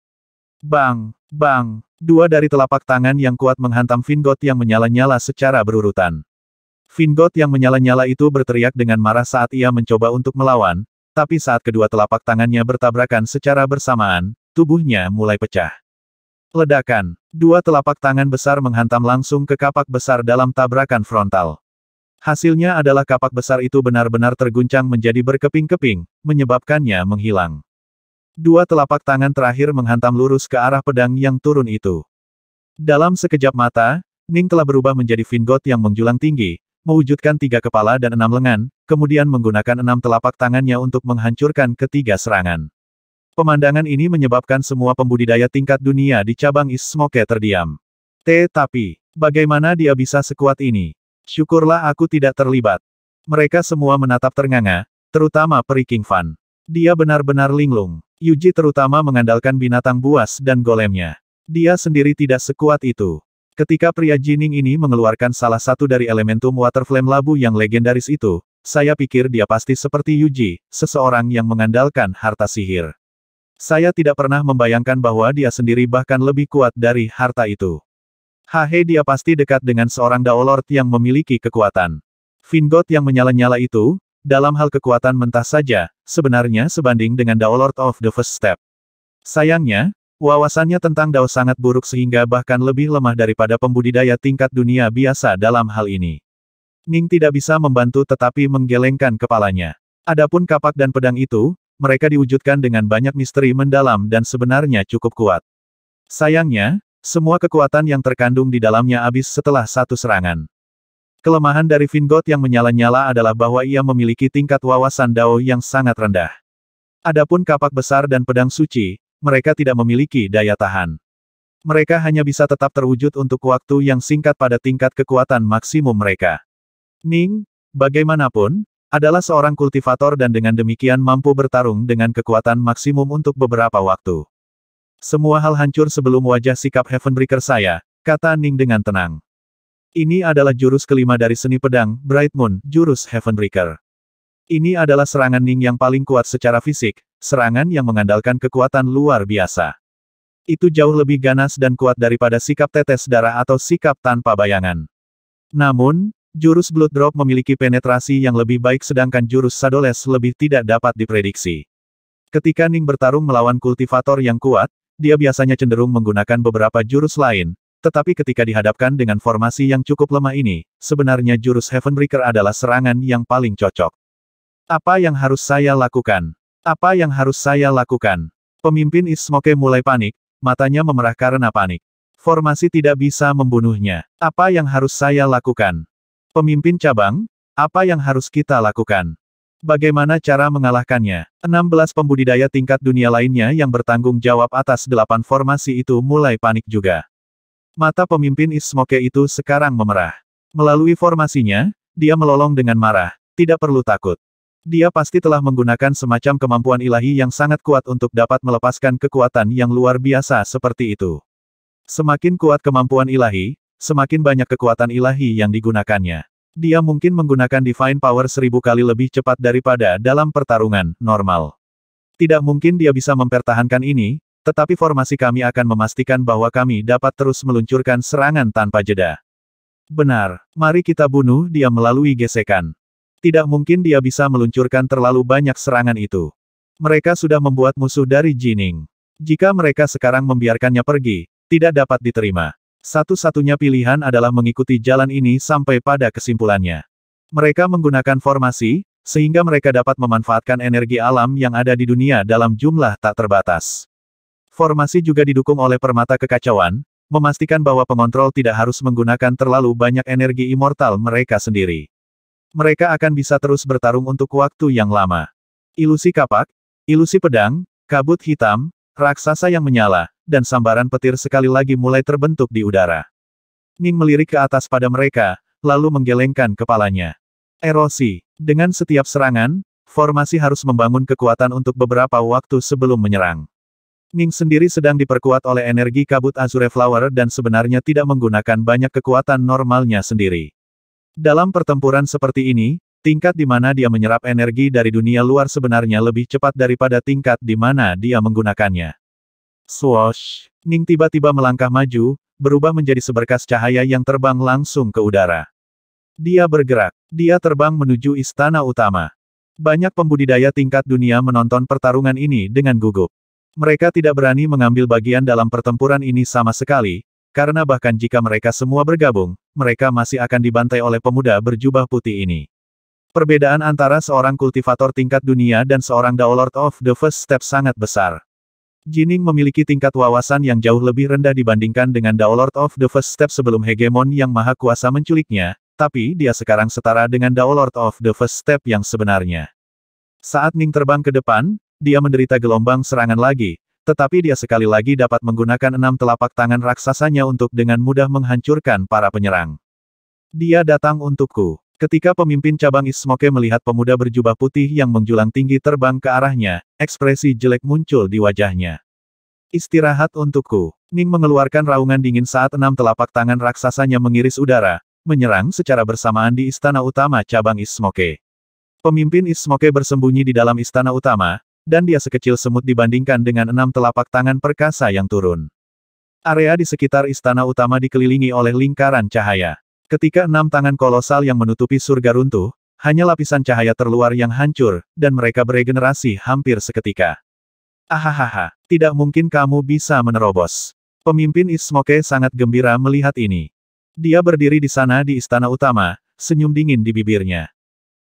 Bang! Bang! 2 dari telapak tangan yang kuat menghantam Vingot yang menyala-nyala secara berurutan. Vingot yang menyala-nyala itu berteriak dengan marah saat ia mencoba untuk melawan, tapi saat kedua telapak tangannya bertabrakan secara bersamaan, tubuhnya mulai pecah. Ledakan. 2 telapak tangan besar menghantam langsung ke kapak besar dalam tabrakan frontal. Hasilnya adalah kapak besar itu benar-benar terguncang menjadi berkeping-keping, menyebabkannya menghilang. 2 telapak tangan terakhir menghantam lurus ke arah pedang yang turun itu. Dalam sekejap mata, Ning telah berubah menjadi Vingot yang menjulang tinggi, mewujudkan 3 kepala dan 6 lengan, kemudian menggunakan 6 telapak tangannya untuk menghancurkan ketiga serangan. Pemandangan ini menyebabkan semua pembudidaya tingkat dunia di cabang Smoke terdiam. Tetapi, bagaimana dia bisa sekuat ini? Syukurlah aku tidak terlibat. Mereka semua menatap ternganga, terutama Peri King Fan. Dia benar-benar linglung. Yuji terutama mengandalkan binatang buas dan golemnya. Dia sendiri tidak sekuat itu. Ketika pria Jining ini mengeluarkan salah satu dari elementum Water Flame Labu yang legendaris itu, saya pikir dia pasti seperti Yuji, seseorang yang mengandalkan harta sihir. Saya tidak pernah membayangkan bahwa dia sendiri bahkan lebih kuat dari harta itu. Hahe, dia pasti dekat dengan seorang Dao Lord yang memiliki kekuatan. Vingot yang menyala-nyala itu, dalam hal kekuatan mentah saja, sebenarnya sebanding dengan Dao Lord of the First Step. Sayangnya, wawasannya tentang Dao sangat buruk sehingga bahkan lebih lemah daripada pembudidaya tingkat dunia biasa dalam hal ini. Ning tidak bisa membantu tetapi menggelengkan kepalanya. Adapun kapak dan pedang itu, mereka diwujudkan dengan banyak misteri mendalam dan sebenarnya cukup kuat. Sayangnya, semua kekuatan yang terkandung di dalamnya habis setelah satu serangan. Kelemahan dari Vingot yang menyala-nyala adalah bahwa ia memiliki tingkat wawasan Dao yang sangat rendah. Adapun kapak besar dan pedang suci, mereka tidak memiliki daya tahan. Mereka hanya bisa tetap terwujud untuk waktu yang singkat pada tingkat kekuatan maksimum mereka. Ning, bagaimanapun, adalah seorang kultivator dan dengan demikian mampu bertarung dengan kekuatan maksimum untuk beberapa waktu. Semua hal hancur sebelum wajah sikap Heavenbreaker saya, kata Ning dengan tenang. Ini adalah jurus kelima dari seni pedang, Bright Moon, jurus Heavenbreaker. Ini adalah serangan Ning yang paling kuat secara fisik, serangan yang mengandalkan kekuatan luar biasa. Itu jauh lebih ganas dan kuat daripada sikap tetes darah atau sikap tanpa bayangan. Namun, jurus Blood Drop memiliki penetrasi yang lebih baik sedangkan jurus Shadowless lebih tidak dapat diprediksi. Ketika Ning bertarung melawan kultivator yang kuat, dia biasanya cenderung menggunakan beberapa jurus lain, tetapi ketika dihadapkan dengan formasi yang cukup lemah ini, sebenarnya jurus Heavenbreaker adalah serangan yang paling cocok. Apa yang harus saya lakukan? Apa yang harus saya lakukan? Pemimpin Smoke mulai panik, matanya memerah karena panik. Formasi tidak bisa membunuhnya. Apa yang harus saya lakukan? Pemimpin cabang, apa yang harus kita lakukan? Bagaimana cara mengalahkannya? 16 pembudidaya tingkat dunia lainnya yang bertanggung jawab atas 8 formasi itu mulai panik juga. Mata pemimpin Smoke itu sekarang memerah. Melalui formasinya, dia melolong dengan marah, tidak perlu takut. Dia pasti telah menggunakan semacam kemampuan ilahi yang sangat kuat untuk dapat melepaskan kekuatan yang luar biasa seperti itu. Semakin kuat kemampuan ilahi, semakin banyak kekuatan ilahi yang digunakannya. Dia mungkin menggunakan Divine Power 1000 kali lebih cepat daripada dalam pertarungan normal. Tidak mungkin dia bisa mempertahankan ini, tetapi formasi kami akan memastikan bahwa kami dapat terus meluncurkan serangan tanpa jeda. Benar, mari kita bunuh dia melalui gesekan. Tidak mungkin dia bisa meluncurkan terlalu banyak serangan itu. Mereka sudah membuat musuh dari Jining. Jika mereka sekarang membiarkannya pergi, tidak dapat diterima. Satu-satunya pilihan adalah mengikuti jalan ini sampai pada kesimpulannya. Mereka menggunakan formasi, sehingga mereka dapat memanfaatkan energi alam yang ada di dunia dalam jumlah tak terbatas. Formasi juga didukung oleh permata kekacauan, memastikan bahwa pengontrol tidak harus menggunakan terlalu banyak energi immortal mereka sendiri. Mereka akan bisa terus bertarung untuk waktu yang lama. Ilusi kapak, ilusi pedang, kabut hitam, raksasa yang menyala, dan sambaran petir sekali lagi mulai terbentuk di udara. Ning melirik ke atas pada mereka, lalu menggelengkan kepalanya. Erosi. Dengan setiap serangan, formasi harus membangun kekuatan untuk beberapa waktu sebelum menyerang. Ning sendiri sedang diperkuat oleh energi kabut Azure Flower dan sebenarnya tidak menggunakan banyak kekuatan normalnya sendiri. Dalam pertempuran seperti ini, tingkat di mana dia menyerap energi dari dunia luar sebenarnya lebih cepat daripada tingkat di mana dia menggunakannya. Swoosh! Ning tiba-tiba melangkah maju, berubah menjadi seberkas cahaya yang terbang langsung ke udara. Dia bergerak. Dia terbang menuju istana utama. Banyak pembudidaya tingkat dunia menonton pertarungan ini dengan gugup. Mereka tidak berani mengambil bagian dalam pertempuran ini sama sekali, karena bahkan jika mereka semua bergabung, mereka masih akan dibantai oleh pemuda berjubah putih ini. Perbedaan antara seorang kultivator tingkat dunia dan seorang Daolord of the First Step sangat besar. Jining memiliki tingkat wawasan yang jauh lebih rendah dibandingkan dengan Daolord of the First Step sebelum hegemon yang maha kuasa menculiknya, tapi dia sekarang setara dengan Daolord of the First Step yang sebenarnya. Saat Ning terbang ke depan, dia menderita gelombang serangan lagi, tetapi dia sekali lagi dapat menggunakan 6 telapak tangan raksasanya untuk dengan mudah menghancurkan para penyerang. Dia datang untukku. Ketika pemimpin cabang Smoke melihat pemuda berjubah putih yang menjulang tinggi terbang ke arahnya, ekspresi jelek muncul di wajahnya. Istirahat untukku. Ning mengeluarkan raungan dingin saat 6 telapak tangan raksasanya mengiris udara, menyerang secara bersamaan di istana utama cabang Smoke. Pemimpin Smoke bersembunyi di dalam istana utama, dan dia sekecil semut dibandingkan dengan 6 telapak tangan perkasa yang turun. Area di sekitar istana utama dikelilingi oleh lingkaran cahaya. Ketika 6 tangan kolosal yang menutupi surga runtuh, hanya lapisan cahaya terluar yang hancur, dan mereka beregenerasi hampir seketika. Ahahaha, tidak mungkin kamu bisa menerobos. Pemimpin Smoke sangat gembira melihat ini. Dia berdiri di sana di istana utama, senyum dingin di bibirnya.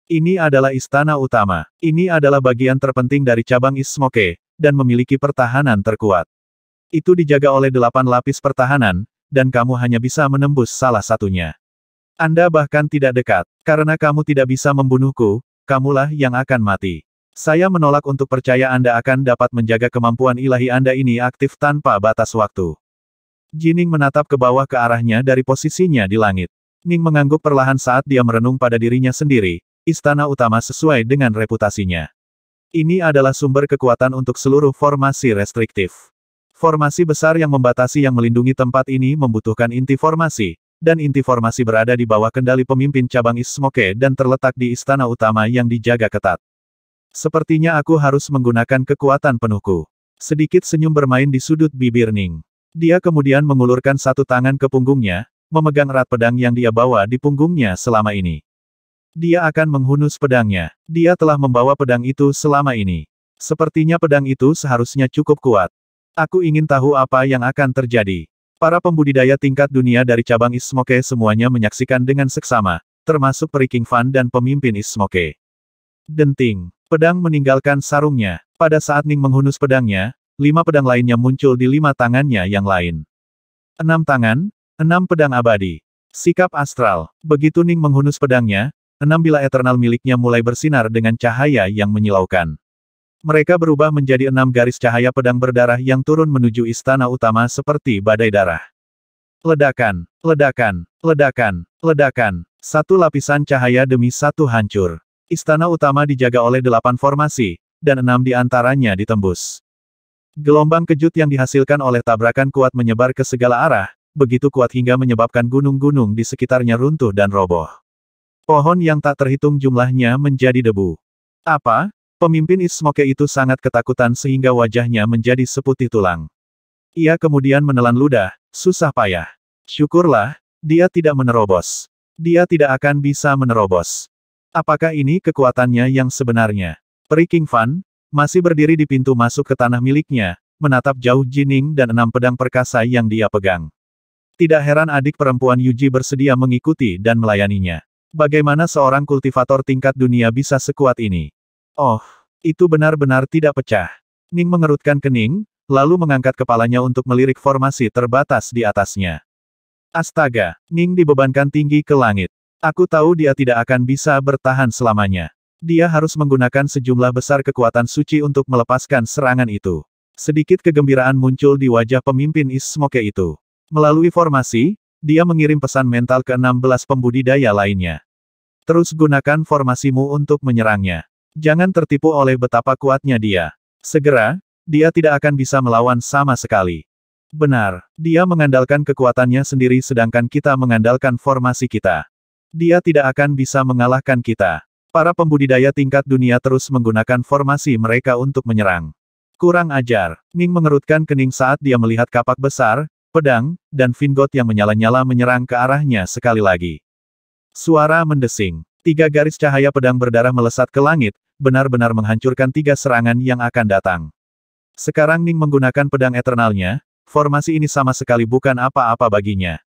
Ini adalah istana utama. Ini adalah bagian terpenting dari cabang Smoke, dan memiliki pertahanan terkuat. Itu dijaga oleh 8 lapis pertahanan, dan kamu hanya bisa menembus salah satunya. Anda bahkan tidak dekat. Karena kamu tidak bisa membunuhku, kamulah yang akan mati. Saya menolak untuk percaya Anda akan dapat menjaga kemampuan ilahi Anda ini aktif tanpa batas waktu. Jining menatap ke bawah ke arahnya dari posisinya di langit. Ning mengangguk perlahan saat dia merenung pada dirinya sendiri. Istana utama sesuai dengan reputasinya. Ini adalah sumber kekuatan untuk seluruh formasi restriktif. Formasi besar yang membatasi yang melindungi tempat ini membutuhkan inti formasi, dan inti formasi berada di bawah kendali pemimpin cabang East Smoke dan terletak di istana utama yang dijaga ketat. Sepertinya aku harus menggunakan kekuatan penuhku. Sedikit senyum bermain di sudut bibir Ning. Dia kemudian mengulurkan satu tangan ke punggungnya, memegang erat pedang yang dia bawa di punggungnya selama ini. Dia akan menghunus pedangnya. Dia telah membawa pedang itu selama ini. Sepertinya pedang itu seharusnya cukup kuat. Aku ingin tahu apa yang akan terjadi. Para pembudidaya tingkat dunia dari cabang East Smoke semuanya menyaksikan dengan seksama, termasuk Peri King Fan dan pemimpin East Smoke. Denting. Pedang meninggalkan sarungnya. Pada saat Ning menghunus pedangnya, 5 pedang lainnya muncul di 5 tangannya yang lain. 6 tangan, 6 pedang abadi. Sikap astral. Begitu Ning menghunus pedangnya, 6 bilah eternal miliknya mulai bersinar dengan cahaya yang menyilaukan. Mereka berubah menjadi 6 garis cahaya pedang berdarah yang turun menuju istana utama seperti badai darah. Ledakan, ledakan, ledakan, ledakan. Satu lapisan cahaya demi satu hancur. Istana utama dijaga oleh 8 formasi, dan 6 di antaranya ditembus. Gelombang kejut yang dihasilkan oleh tabrakan kuat menyebar ke segala arah, begitu kuat hingga menyebabkan gunung-gunung di sekitarnya runtuh dan roboh. Pohon yang tak terhitung jumlahnya menjadi debu. Apa? Pemimpin East Smoke itu sangat ketakutan sehingga wajahnya menjadi seputih tulang. Ia kemudian menelan ludah, susah payah. Syukurlah, dia tidak menerobos. Dia tidak akan bisa menerobos. Apakah ini kekuatannya yang sebenarnya? Peri King Fan masih berdiri di pintu masuk ke tanah miliknya, menatap jauh Jining dan 6 pedang perkasa yang dia pegang. Tidak heran adik perempuan Yuji bersedia mengikuti dan melayaninya. Bagaimana seorang kultivator tingkat dunia bisa sekuat ini? Oh, itu benar-benar tidak pecah. Ning mengerutkan kening, lalu mengangkat kepalanya untuk melirik formasi terbatas di atasnya. Astaga, Ning dibebankan tinggi ke langit. Aku tahu dia tidak akan bisa bertahan selamanya. Dia harus menggunakan sejumlah besar kekuatan suci untuk melepaskan serangan itu. Sedikit kegembiraan muncul di wajah pemimpin East Smoke itu. Melalui formasi, dia mengirim pesan mental ke 16 pembudidaya lainnya. Terus gunakan formasimu untuk menyerangnya. Jangan tertipu oleh betapa kuatnya dia. Segera, dia tidak akan bisa melawan sama sekali. Benar, dia mengandalkan kekuatannya sendiri sedangkan kita mengandalkan formasi kita. Dia tidak akan bisa mengalahkan kita. Para pembudidaya tingkat dunia terus menggunakan formasi mereka untuk menyerang. Kurang ajar. Ning mengerutkan kening saat dia melihat kapak besar, pedang, dan Vingot yang menyala-nyala menyerang ke arahnya sekali lagi. Suara mendesing. 3 garis cahaya pedang berdarah melesat ke langit, benar-benar menghancurkan 3 serangan yang akan datang. Sekarang Ning menggunakan pedang eternalnya, formasi ini sama sekali bukan apa-apa baginya.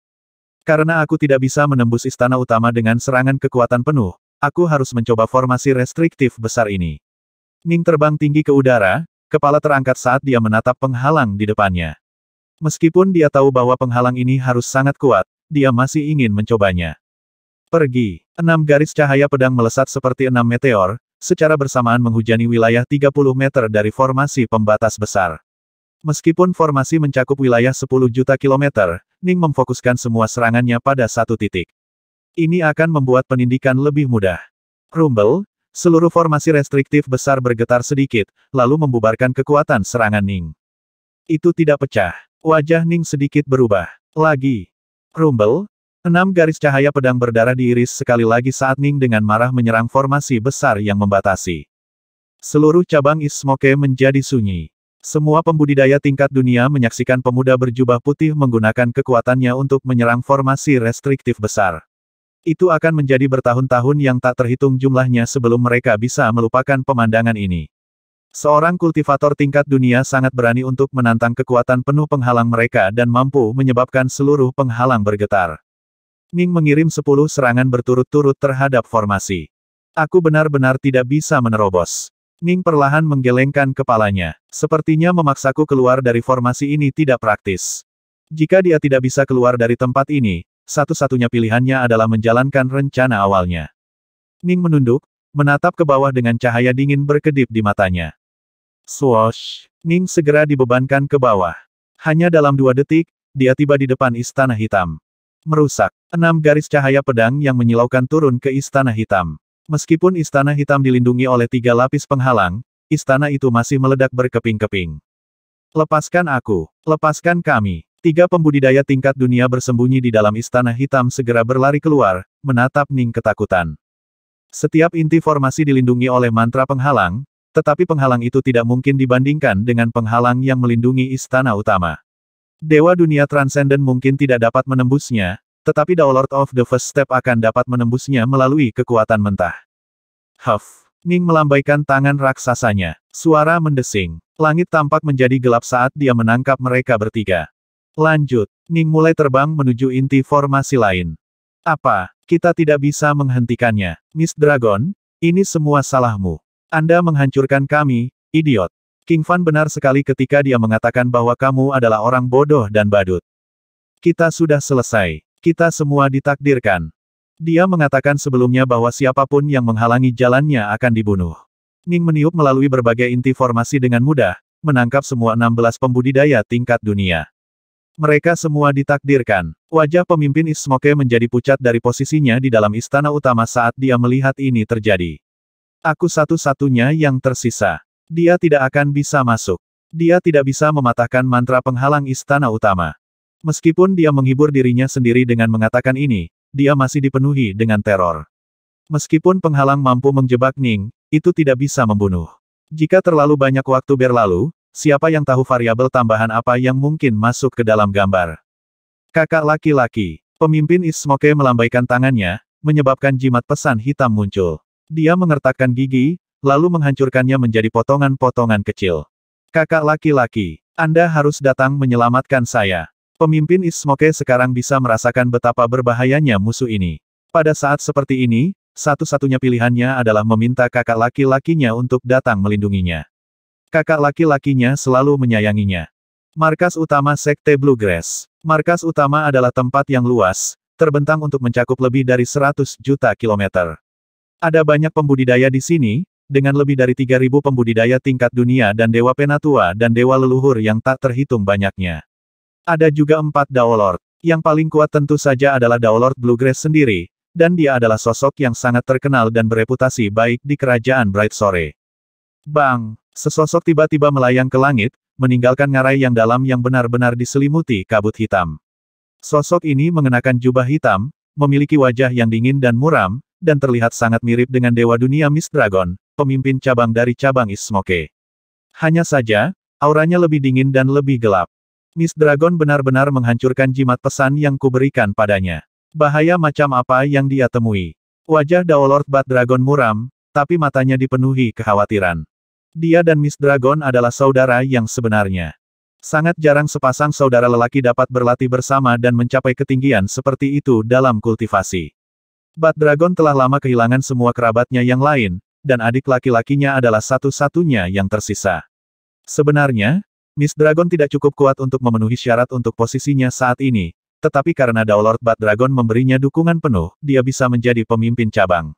Karena aku tidak bisa menembus istana utama dengan serangan kekuatan penuh, aku harus mencoba formasi restriktif besar ini. Ning terbang tinggi ke udara, kepala terangkat saat dia menatap penghalang di depannya. Meskipun dia tahu bahwa penghalang ini harus sangat kuat, dia masih ingin mencobanya. Pergi. 6 garis cahaya pedang melesat seperti 6 meteor, secara bersamaan menghujani wilayah 30 meter dari formasi pembatas besar. Meskipun formasi mencakup wilayah 10 juta kilometer, Ning memfokuskan semua serangannya pada satu titik. Ini akan membuat penindikan lebih mudah. Rumble, seluruh formasi restriktif besar bergetar sedikit, lalu membubarkan kekuatan serangan Ning. Itu tidak pecah. Wajah Ning sedikit berubah. Lagi. Rumble. 6 garis cahaya pedang berdarah diiris sekali lagi saat Ning dengan marah menyerang formasi besar yang membatasi. Seluruh cabang East Smoke menjadi sunyi. Semua pembudidaya tingkat dunia menyaksikan pemuda berjubah putih menggunakan kekuatannya untuk menyerang formasi restriktif besar. Itu akan menjadi bertahun-tahun yang tak terhitung jumlahnya sebelum mereka bisa melupakan pemandangan ini. Seorang kultivator tingkat dunia sangat berani untuk menantang kekuatan penuh penghalang mereka dan mampu menyebabkan seluruh penghalang bergetar. Ning mengirim 10 serangan berturut-turut terhadap formasi. Aku benar-benar tidak bisa menerobos. Ning perlahan menggelengkan kepalanya. Sepertinya memaksaku keluar dari formasi ini tidak praktis. Jika dia tidak bisa keluar dari tempat ini, satu-satunya pilihannya adalah menjalankan rencana awalnya. Ning menunduk, menatap ke bawah dengan cahaya dingin berkedip di matanya. Swoosh! Ning segera dibebankan ke bawah. Hanya dalam 2 detik, dia tiba di depan Istana Hitam. Merusak. 6 garis cahaya pedang yang menyilaukan turun ke Istana Hitam. Meskipun Istana Hitam dilindungi oleh 3 lapis penghalang, istana itu masih meledak berkeping-keping. Lepaskan aku. Lepaskan kami. Tiga pembudidaya tingkat dunia bersembunyi di dalam istana hitam segera berlari keluar, menatap Ning ketakutan. Setiap inti formasi dilindungi oleh mantra penghalang, tetapi penghalang itu tidak mungkin dibandingkan dengan penghalang yang melindungi istana utama. Dewa dunia transenden mungkin tidak dapat menembusnya, tetapi The Lord of the First Step akan dapat menembusnya melalui kekuatan mentah. Huff. Ning melambaikan tangan raksasanya. Suara mendesing. Langit tampak menjadi gelap saat dia menangkap mereka bertiga. Lanjut. Ning mulai terbang menuju inti formasi lain. Apa? Kita tidak bisa menghentikannya. Miss Dragon, ini semua salahmu. Anda menghancurkan kami, idiot. King Fan benar sekali ketika dia mengatakan bahwa kamu adalah orang bodoh dan badut. Kita sudah selesai. Kita semua ditakdirkan. Dia mengatakan sebelumnya bahwa siapapun yang menghalangi jalannya akan dibunuh. Ning meniup melalui berbagai inti formasi dengan mudah, menangkap semua 16 pembudidaya tingkat dunia. Mereka semua ditakdirkan. Wajah pemimpin Smoke menjadi pucat dari posisinya di dalam istana utama saat dia melihat ini terjadi. Aku satu-satunya yang tersisa. Dia tidak akan bisa masuk. Dia tidak bisa mematahkan mantra penghalang istana utama. Meskipun dia menghibur dirinya sendiri dengan mengatakan ini, dia masih dipenuhi dengan teror. Meskipun penghalang mampu menjebak Ning, itu tidak bisa membunuh. Jika terlalu banyak waktu berlalu, siapa yang tahu variabel tambahan apa yang mungkin masuk ke dalam gambar. Kakak laki-laki. Pemimpin Smoke melambaikan tangannya, menyebabkan jimat pesan hitam muncul. Dia mengertakkan gigi, lalu menghancurkannya menjadi potongan-potongan kecil. Kakak laki-laki, Anda harus datang menyelamatkan saya. Pemimpin Smoke sekarang bisa merasakan betapa berbahayanya musuh ini. Pada saat seperti ini, satu-satunya pilihannya adalah meminta kakak laki-lakinya untuk datang melindunginya. Kakak laki-lakinya selalu menyayanginya. Markas utama Sekte Bluegrass. Markas utama adalah tempat yang luas, terbentang untuk mencakup lebih dari 100 juta kilometer. Ada banyak pembudidaya di sini, dengan lebih dari 3.000 pembudidaya tingkat dunia dan Dewa Penatua dan Dewa Leluhur yang tak terhitung banyaknya. Ada juga 4 Daolord. Yang paling kuat tentu saja adalah Daolord Bluegrass sendiri, dan dia adalah sosok yang sangat terkenal dan bereputasi baik di kerajaan Bright Sore. Bang! Sesosok tiba-tiba melayang ke langit, meninggalkan ngarai yang dalam yang benar-benar diselimuti kabut hitam. Sosok ini mengenakan jubah hitam, memiliki wajah yang dingin dan muram, dan terlihat sangat mirip dengan Dewa Dunia Miss Dragon, pemimpin cabang dari cabang Smoke. Hanya saja, auranya lebih dingin dan lebih gelap. Miss Dragon benar-benar menghancurkan jimat pesan yang kuberikan padanya. Bahaya macam apa yang dia temui? Wajah Daolord Bat Dragon muram, tapi matanya dipenuhi kekhawatiran. Dia dan Miss Dragon adalah saudara yang sebenarnya. Sangat jarang sepasang saudara lelaki dapat berlatih bersama dan mencapai ketinggian seperti itu dalam kultivasi. Bat Dragon telah lama kehilangan semua kerabatnya yang lain, dan adik laki-lakinya adalah satu-satunya yang tersisa. Sebenarnya, Miss Dragon tidak cukup kuat untuk memenuhi syarat untuk posisinya saat ini, tetapi karena Daolord Bat Dragon memberinya dukungan penuh, dia bisa menjadi pemimpin cabang.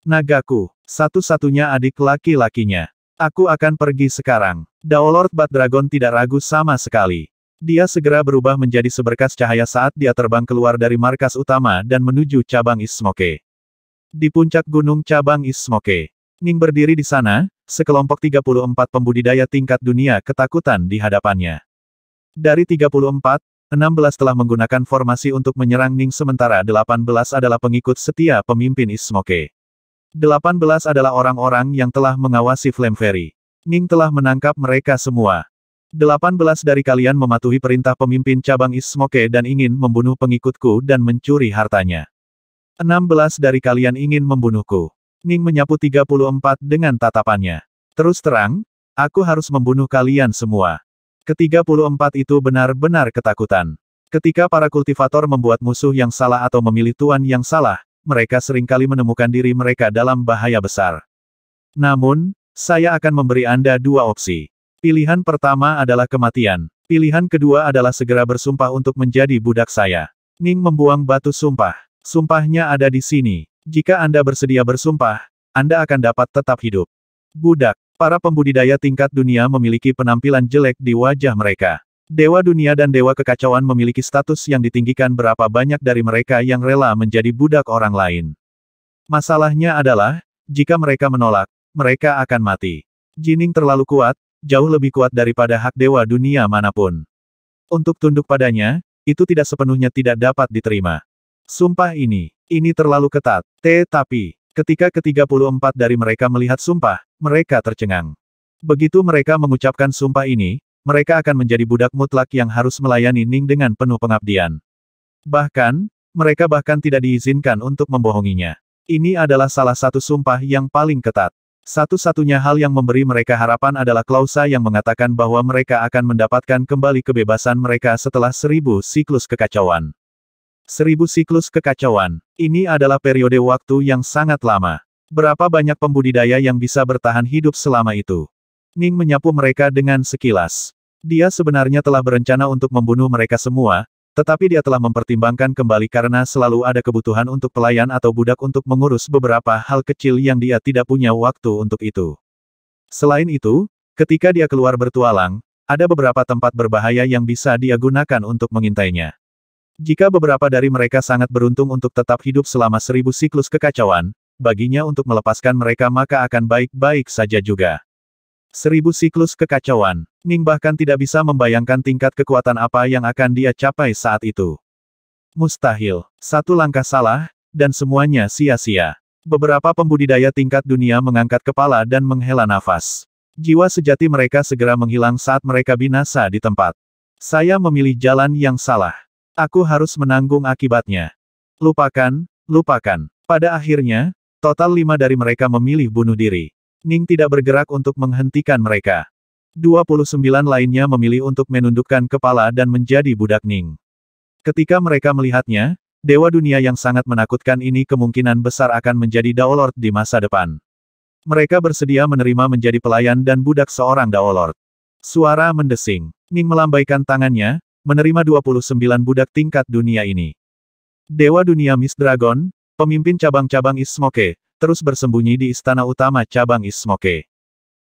Nagaku, satu-satunya adik laki-lakinya. Aku akan pergi sekarang. Daolord Bat Dragon tidak ragu sama sekali. Dia segera berubah menjadi seberkas cahaya saat dia terbang keluar dari markas utama dan menuju cabang Smoke. Di puncak gunung cabang Smoke, Ning berdiri di sana, sekelompok 34 pembudidaya tingkat dunia ketakutan di hadapannya. Dari 34, 16 telah menggunakan formasi untuk menyerang Ning sementara 18 adalah pengikut setia pemimpin Smoke. 18 adalah orang-orang yang telah mengawasi Flame Fairy. Ning telah menangkap mereka semua. 18 dari kalian mematuhi perintah pemimpin cabang Smoke dan ingin membunuh pengikutku dan mencuri hartanya. 16 dari kalian ingin membunuhku. Ning menyapu 34 dengan tatapannya. Terus terang, aku harus membunuh kalian semua. Ke-34 itu benar-benar ketakutan. Ketika para kultivator membuat musuh yang salah atau memilih tuan yang salah, mereka seringkali menemukan diri mereka dalam bahaya besar. Namun, saya akan memberi Anda 2 opsi. Pilihan pertama adalah kematian. Pilihan kedua adalah segera bersumpah untuk menjadi budak saya. Ning membuang batu sumpah. Sumpahnya ada di sini. Jika Anda bersedia bersumpah, Anda akan dapat tetap hidup. Budak. Para pembudidaya tingkat dunia memiliki penampilan jelek di wajah mereka. Dewa dunia dan dewa kekacauan memiliki status yang ditinggikan berapa banyak dari mereka yang rela menjadi budak orang lain. Masalahnya adalah, jika mereka menolak, mereka akan mati. Jining terlalu kuat, jauh lebih kuat daripada hak dewa dunia manapun. Untuk tunduk padanya, itu tidak sepenuhnya tidak dapat diterima. Sumpah ini terlalu ketat. Tapi, ketika ke-34 dari mereka melihat sumpah, mereka tercengang. Begitu mereka mengucapkan sumpah ini, mereka akan menjadi budak mutlak yang harus melayani Ning dengan penuh pengabdian. Bahkan, mereka bahkan tidak diizinkan untuk membohonginya. Ini adalah salah satu sumpah yang paling ketat. Satu-satunya hal yang memberi mereka harapan adalah klausa yang mengatakan bahwa mereka akan mendapatkan kembali kebebasan mereka setelah 1000 siklus kekacauan. 1000 siklus kekacauan. Ini adalah periode waktu yang sangat lama. Berapa banyak pembudidaya yang bisa bertahan hidup selama itu? Ning menyapu mereka dengan sekilas. Dia sebenarnya telah berencana untuk membunuh mereka semua, tetapi dia telah mempertimbangkan kembali karena selalu ada kebutuhan untuk pelayan atau budak untuk mengurus beberapa hal kecil yang dia tidak punya waktu untuk itu. Selain itu, ketika dia keluar bertualang, ada beberapa tempat berbahaya yang bisa dia gunakan untuk mengintainya. Jika beberapa dari mereka sangat beruntung untuk tetap hidup selama 1000 siklus kekacauan, baginya untuk melepaskan mereka maka akan baik-baik saja juga. 1000 siklus kekacauan. Ning bahkan tidak bisa membayangkan tingkat kekuatan apa yang akan dia capai saat itu. Mustahil. Satu langkah salah, dan semuanya sia-sia. Beberapa pembudidaya tingkat dunia mengangkat kepala dan menghela nafas. Jiwa sejati mereka segera menghilang saat mereka binasa di tempat. Saya memilih jalan yang salah. Aku harus menanggung akibatnya. Lupakan. Pada akhirnya, total 5 dari mereka memilih bunuh diri. Ning tidak bergerak untuk menghentikan mereka. 29 lainnya memilih untuk menundukkan kepala dan menjadi budak Ning. Ketika mereka melihatnya, dewa dunia yang sangat menakutkan ini kemungkinan besar akan menjadi Daolord di masa depan. Mereka bersedia menerima menjadi pelayan dan budak seorang Daolord. Suara mendesing. Ning melambaikan tangannya, menerima 29 budak tingkat dunia ini. Dewa dunia Miss Dragon, pemimpin cabang-cabang East Smoke, terus bersembunyi di istana utama cabang East Smoke.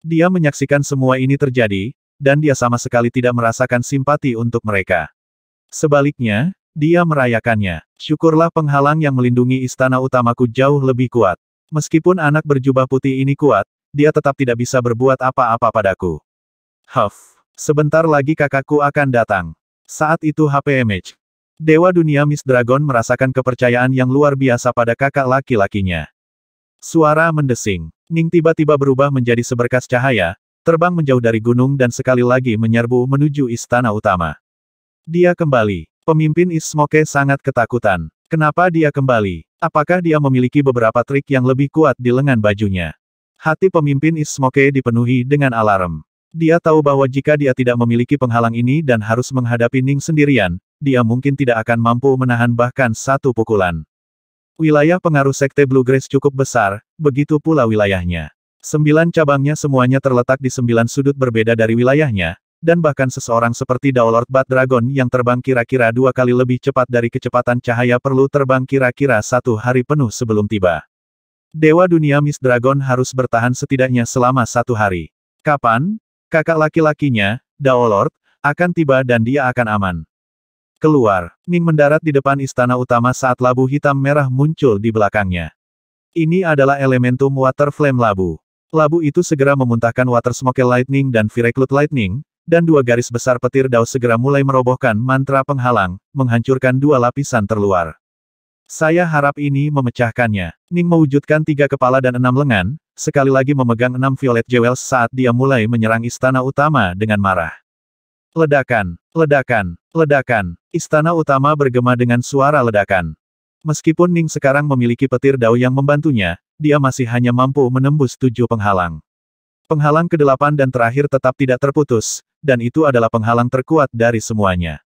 Dia menyaksikan semua ini terjadi, dan dia sama sekali tidak merasakan simpati untuk mereka. Sebaliknya, dia merayakannya. Syukurlah penghalang yang melindungi istana utamaku jauh lebih kuat. Meskipun anak berjubah putih ini kuat, dia tetap tidak bisa berbuat apa-apa padaku. Huff. Sebentar lagi kakakku akan datang. Saat itu HPMH. Dewa dunia Miss Dragon merasakan kepercayaan yang luar biasa pada kakak laki-lakinya. Suara mendesing. Ning tiba-tiba berubah menjadi seberkas cahaya, terbang menjauh dari gunung dan sekali lagi menyerbu menuju istana utama. Dia kembali. Pemimpin East Smoke sangat ketakutan. Kenapa dia kembali? Apakah dia memiliki beberapa trik yang lebih kuat di lengan bajunya? Hati pemimpin East Smoke dipenuhi dengan alarm. Dia tahu bahwa jika dia tidak memiliki penghalang ini dan harus menghadapi Ning sendirian, dia mungkin tidak akan mampu menahan bahkan satu pukulan. Wilayah pengaruh Sekte Bluegrass cukup besar, begitu pula wilayahnya. 9 cabangnya semuanya terletak di 9 sudut berbeda dari wilayahnya, dan bahkan seseorang seperti Daolord Bat Dragon yang terbang kira-kira 2 kali lebih cepat dari kecepatan cahaya perlu terbang kira-kira 1 hari penuh sebelum tiba. Dewa dunia Miss Dragon harus bertahan setidaknya selama 1 hari. Kapan? Kakak laki-lakinya, Daolord, akan tiba dan dia akan aman. Keluar. Ning mendarat di depan istana utama saat labu hitam merah muncul di belakangnya. Ini adalah elementum Water Flame Labu. Labu itu segera memuntahkan Water Smoke Lightning dan Firecloud Lightning, dan 2 garis besar petir dao segera mulai merobohkan mantra penghalang, menghancurkan 2 lapisan terluar. Saya harap ini memecahkannya. Ning mewujudkan 3 kepala dan 6 lengan, sekali lagi memegang 6 Violet Jewels saat dia mulai menyerang istana utama dengan marah. Ledakan, ledakan, ledakan. Istana utama bergema dengan suara ledakan. Meskipun Ning sekarang memiliki petir dao yang membantunya, dia masih hanya mampu menembus 7 penghalang. Penghalang ke-8 dan terakhir tetap tidak terputus, dan itu adalah penghalang terkuat dari semuanya.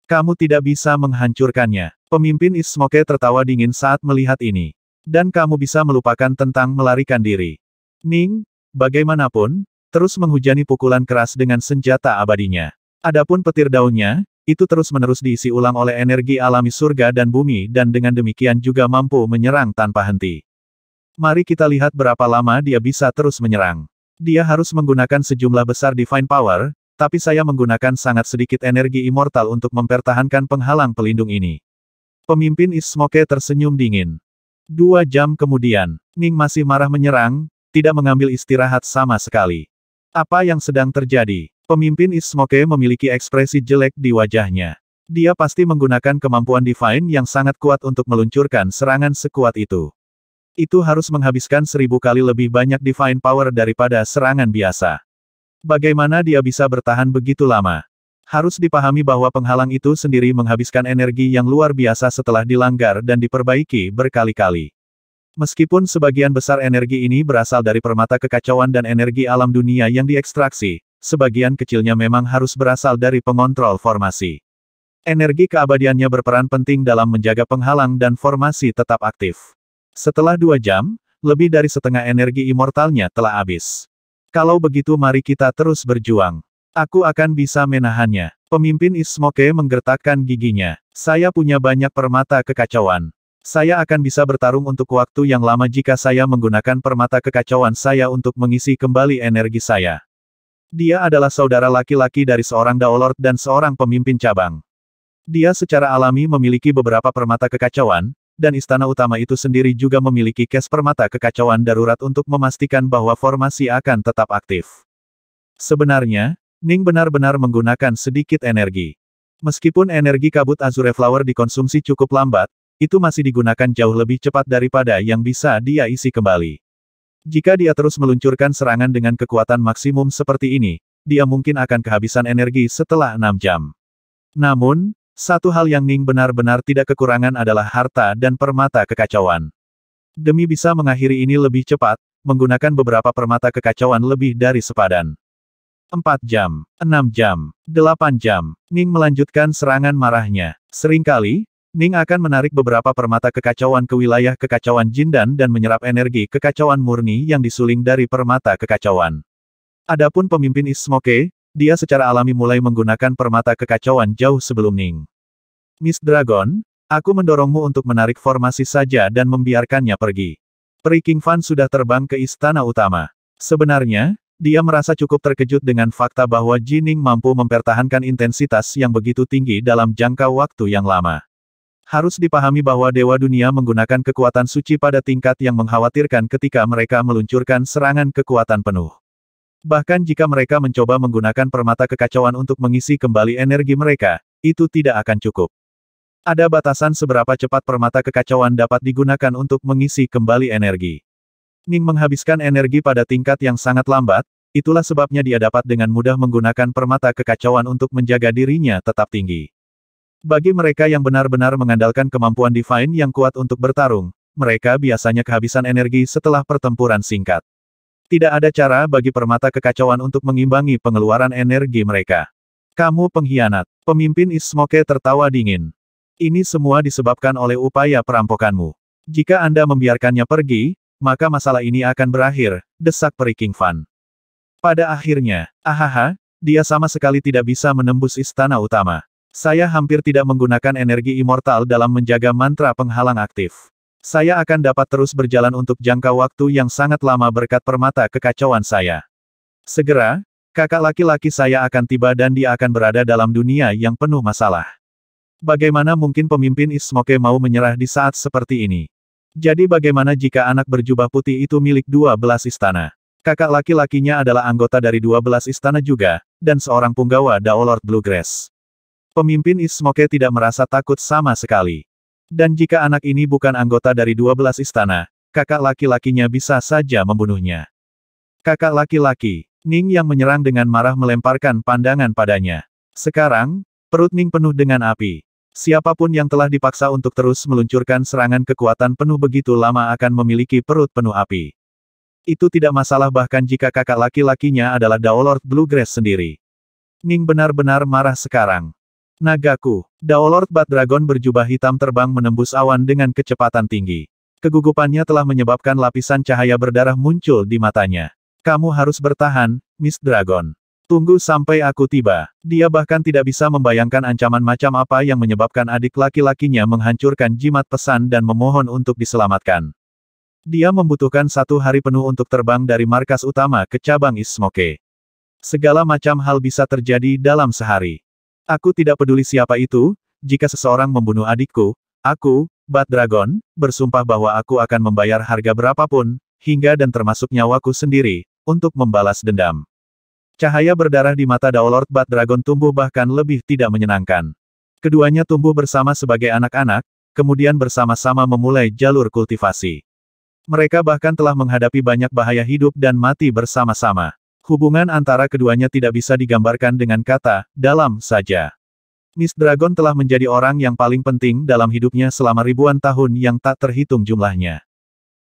Kamu tidak bisa menghancurkannya. Pemimpin East Smoke tertawa dingin saat melihat ini. Dan kamu bisa melupakan tentang melarikan diri. Ning, bagaimanapun, terus menghujani pukulan keras dengan senjata abadinya. Adapun petir daunnya, itu terus-menerus diisi ulang oleh energi alami surga dan bumi dan dengan demikian juga mampu menyerang tanpa henti. Mari kita lihat berapa lama dia bisa terus menyerang. Dia harus menggunakan sejumlah besar Divine Power, tapi saya menggunakan sangat sedikit energi immortal untuk mempertahankan penghalang pelindung ini. Pemimpin East Smoke tersenyum dingin. 2 jam kemudian, Ning masih marah menyerang, tidak mengambil istirahat sama sekali. Apa yang sedang terjadi? Pemimpin East Smoke memiliki ekspresi jelek di wajahnya. Dia pasti menggunakan kemampuan Divine yang sangat kuat untuk meluncurkan serangan sekuat itu. Itu harus menghabiskan 1000 kali lebih banyak Divine Power daripada serangan biasa. Bagaimana dia bisa bertahan begitu lama? Harus dipahami bahwa penghalang itu sendiri menghabiskan energi yang luar biasa setelah dilanggar dan diperbaiki berkali-kali. Meskipun sebagian besar energi ini berasal dari permata kekacauan dan energi alam dunia yang diekstraksi, sebagian kecilnya memang harus berasal dari pengontrol formasi. Energi keabadiannya berperan penting dalam menjaga penghalang dan formasi tetap aktif. Setelah 2 jam, lebih dari setengah energi immortalnya telah habis. Kalau begitu mari kita terus berjuang. Aku akan bisa menahannya. Pemimpin East Smoke menggertakkan giginya. Saya punya banyak permata kekacauan. Saya akan bisa bertarung untuk waktu yang lama jika saya menggunakan permata kekacauan saya untuk mengisi kembali energi saya. Dia adalah saudara laki-laki dari seorang Daolord dan seorang pemimpin cabang. Dia secara alami memiliki beberapa permata kekacauan, dan istana utama itu sendiri juga memiliki cache permata kekacauan darurat untuk memastikan bahwa formasi akan tetap aktif. Sebenarnya, Ning benar-benar menggunakan sedikit energi. Meskipun energi kabut Azure Flower dikonsumsi cukup lambat, itu masih digunakan jauh lebih cepat daripada yang bisa dia isi kembali. Jika dia terus meluncurkan serangan dengan kekuatan maksimum seperti ini, dia mungkin akan kehabisan energi setelah 6 jam. Namun, satu hal yang Ning benar-benar tidak kekurangan adalah harta dan permata kekacauan. Demi bisa mengakhiri ini lebih cepat, menggunakan beberapa permata kekacauan lebih dari sepadan. 4 jam, 6 jam, 8 jam, Ning melanjutkan serangan marahnya. Seringkali, Ning akan menarik beberapa permata kekacauan ke wilayah kekacauan Jindan dan menyerap energi kekacauan murni yang disuling dari permata kekacauan. Adapun pemimpin East Smoke, dia secara alami mulai menggunakan permata kekacauan jauh sebelum Ning. Miss Dragon, aku mendorongmu untuk menarik formasi saja dan membiarkannya pergi. Peri King Fan sudah terbang ke istana utama. Sebenarnya, dia merasa cukup terkejut dengan fakta bahwa Jining mampu mempertahankan intensitas yang begitu tinggi dalam jangka waktu yang lama. Harus dipahami bahwa Dewa Dunia menggunakan kekuatan suci pada tingkat yang mengkhawatirkan ketika mereka meluncurkan serangan kekuatan penuh. Bahkan jika mereka mencoba menggunakan permata kekacauan untuk mengisi kembali energi mereka, itu tidak akan cukup. Ada batasan seberapa cepat permata kekacauan dapat digunakan untuk mengisi kembali energi. Ning menghabiskan energi pada tingkat yang sangat lambat, itulah sebabnya dia dapat dengan mudah menggunakan permata kekacauan untuk menjaga dirinya tetap tinggi. Bagi mereka yang benar-benar mengandalkan kemampuan Divine yang kuat untuk bertarung, mereka biasanya kehabisan energi setelah pertempuran singkat. Tidak ada cara bagi permata kekacauan untuk mengimbangi pengeluaran energi mereka. Kamu pengkhianat. Pemimpin East Smoke tertawa dingin. Ini semua disebabkan oleh upaya perampokanmu. Jika Anda membiarkannya pergi, maka masalah ini akan berakhir, desak Peri King Fan. Pada akhirnya, ahaha, dia sama sekali tidak bisa menembus istana utama. Saya hampir tidak menggunakan energi immortal dalam menjaga mantra penghalang aktif. Saya akan dapat terus berjalan untuk jangka waktu yang sangat lama berkat permata kekacauan saya. Segera, kakak laki-laki saya akan tiba dan dia akan berada dalam dunia yang penuh masalah. Bagaimana mungkin pemimpin East Smoke mau menyerah di saat seperti ini? Jadi bagaimana jika anak berjubah putih itu milik 12 istana? Kakak laki-lakinya adalah anggota dari 12 istana juga, dan seorang punggawa Daolord Bluegrass. Pemimpin East Smoke tidak merasa takut sama sekali. Dan jika anak ini bukan anggota dari 12 istana, kakak laki-lakinya bisa saja membunuhnya. Kakak laki-laki, Ning yang menyerang dengan marah melemparkan pandangan padanya. Sekarang, perut Ning penuh dengan api. Siapapun yang telah dipaksa untuk terus meluncurkan serangan kekuatan penuh begitu lama akan memiliki perut penuh api. Itu tidak masalah bahkan jika kakak laki-lakinya adalah Daolord Bluegrass sendiri. Ning benar-benar marah sekarang. Nagaku, Daolord Bat Dragon berjubah hitam terbang menembus awan dengan kecepatan tinggi. Kegugupannya telah menyebabkan lapisan cahaya berdarah muncul di matanya. Kamu harus bertahan, Miss Dragon. Tunggu sampai aku tiba. Dia bahkan tidak bisa membayangkan ancaman macam apa yang menyebabkan adik laki-lakinya menghancurkan jimat pesan dan memohon untuk diselamatkan. Dia membutuhkan 1 hari penuh untuk terbang dari markas utama ke cabang East Smoke. Segala macam hal bisa terjadi dalam sehari. Aku tidak peduli siapa itu, jika seseorang membunuh adikku, aku, Bat Dragon, bersumpah bahwa aku akan membayar harga berapapun, hingga dan termasuk nyawaku sendiri, untuk membalas dendam. Cahaya berdarah di mata Daolord Bat Dragon tumbuh bahkan lebih tidak menyenangkan. Keduanya tumbuh bersama sebagai anak-anak, kemudian bersama-sama memulai jalur kultivasi. Mereka bahkan telah menghadapi banyak bahaya hidup dan mati bersama-sama. Hubungan antara keduanya tidak bisa digambarkan dengan kata, dalam saja. Miss Dragon telah menjadi orang yang paling penting dalam hidupnya selama ribuan tahun yang tak terhitung jumlahnya.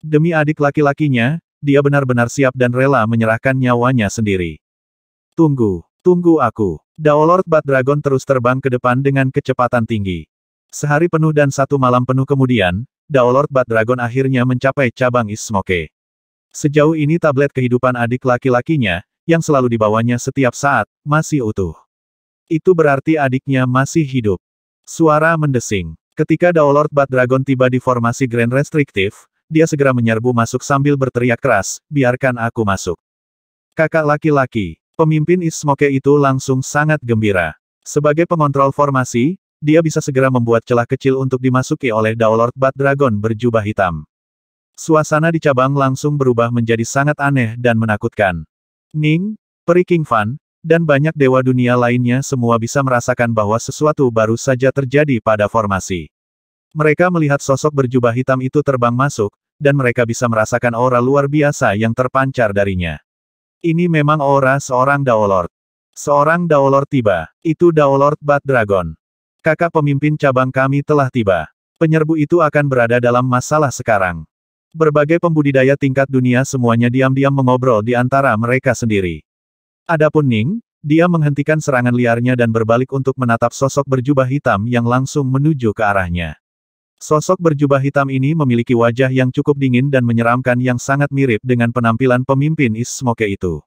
Demi adik laki-lakinya, dia benar-benar siap dan rela menyerahkan nyawanya sendiri. Tunggu aku. Daolord Bat Dragon terus terbang ke depan dengan kecepatan tinggi. Sehari penuh dan satu malam penuh kemudian, Daolord Bat Dragon akhirnya mencapai cabang East Smoke. Sejauh ini tablet kehidupan adik laki-lakinya, yang selalu dibawanya setiap saat, masih utuh. Itu berarti adiknya masih hidup. Suara mendesing. Ketika Daolord Bat Dragon tiba di formasi Grand Restrictive, dia segera menyerbu masuk sambil berteriak keras, biarkan aku masuk. Kakak laki-laki, pemimpin East Smoke itu langsung sangat gembira. Sebagai pengontrol formasi, dia bisa segera membuat celah kecil untuk dimasuki oleh Daolord Bat Dragon berjubah hitam. Suasana di cabang langsung berubah menjadi sangat aneh dan menakutkan. Ning, Peri King Fan, dan banyak dewa dunia lainnya semua bisa merasakan bahwa sesuatu baru saja terjadi pada formasi. Mereka melihat sosok berjubah hitam itu terbang masuk, dan mereka bisa merasakan aura luar biasa yang terpancar darinya. Ini memang aura seorang Daolord. Seorang Daolord tiba. Itu Daolord Bat Dragon. Kakak pemimpin cabang kami telah tiba. Penyerbu itu akan berada dalam masalah sekarang. Berbagai pembudidaya tingkat dunia semuanya diam-diam mengobrol di antara mereka sendiri. Adapun Ning, dia menghentikan serangan liarnya dan berbalik untuk menatap sosok berjubah hitam yang langsung menuju ke arahnya. Sosok berjubah hitam ini memiliki wajah yang cukup dingin dan menyeramkan yang sangat mirip dengan penampilan pemimpin East Smoke itu.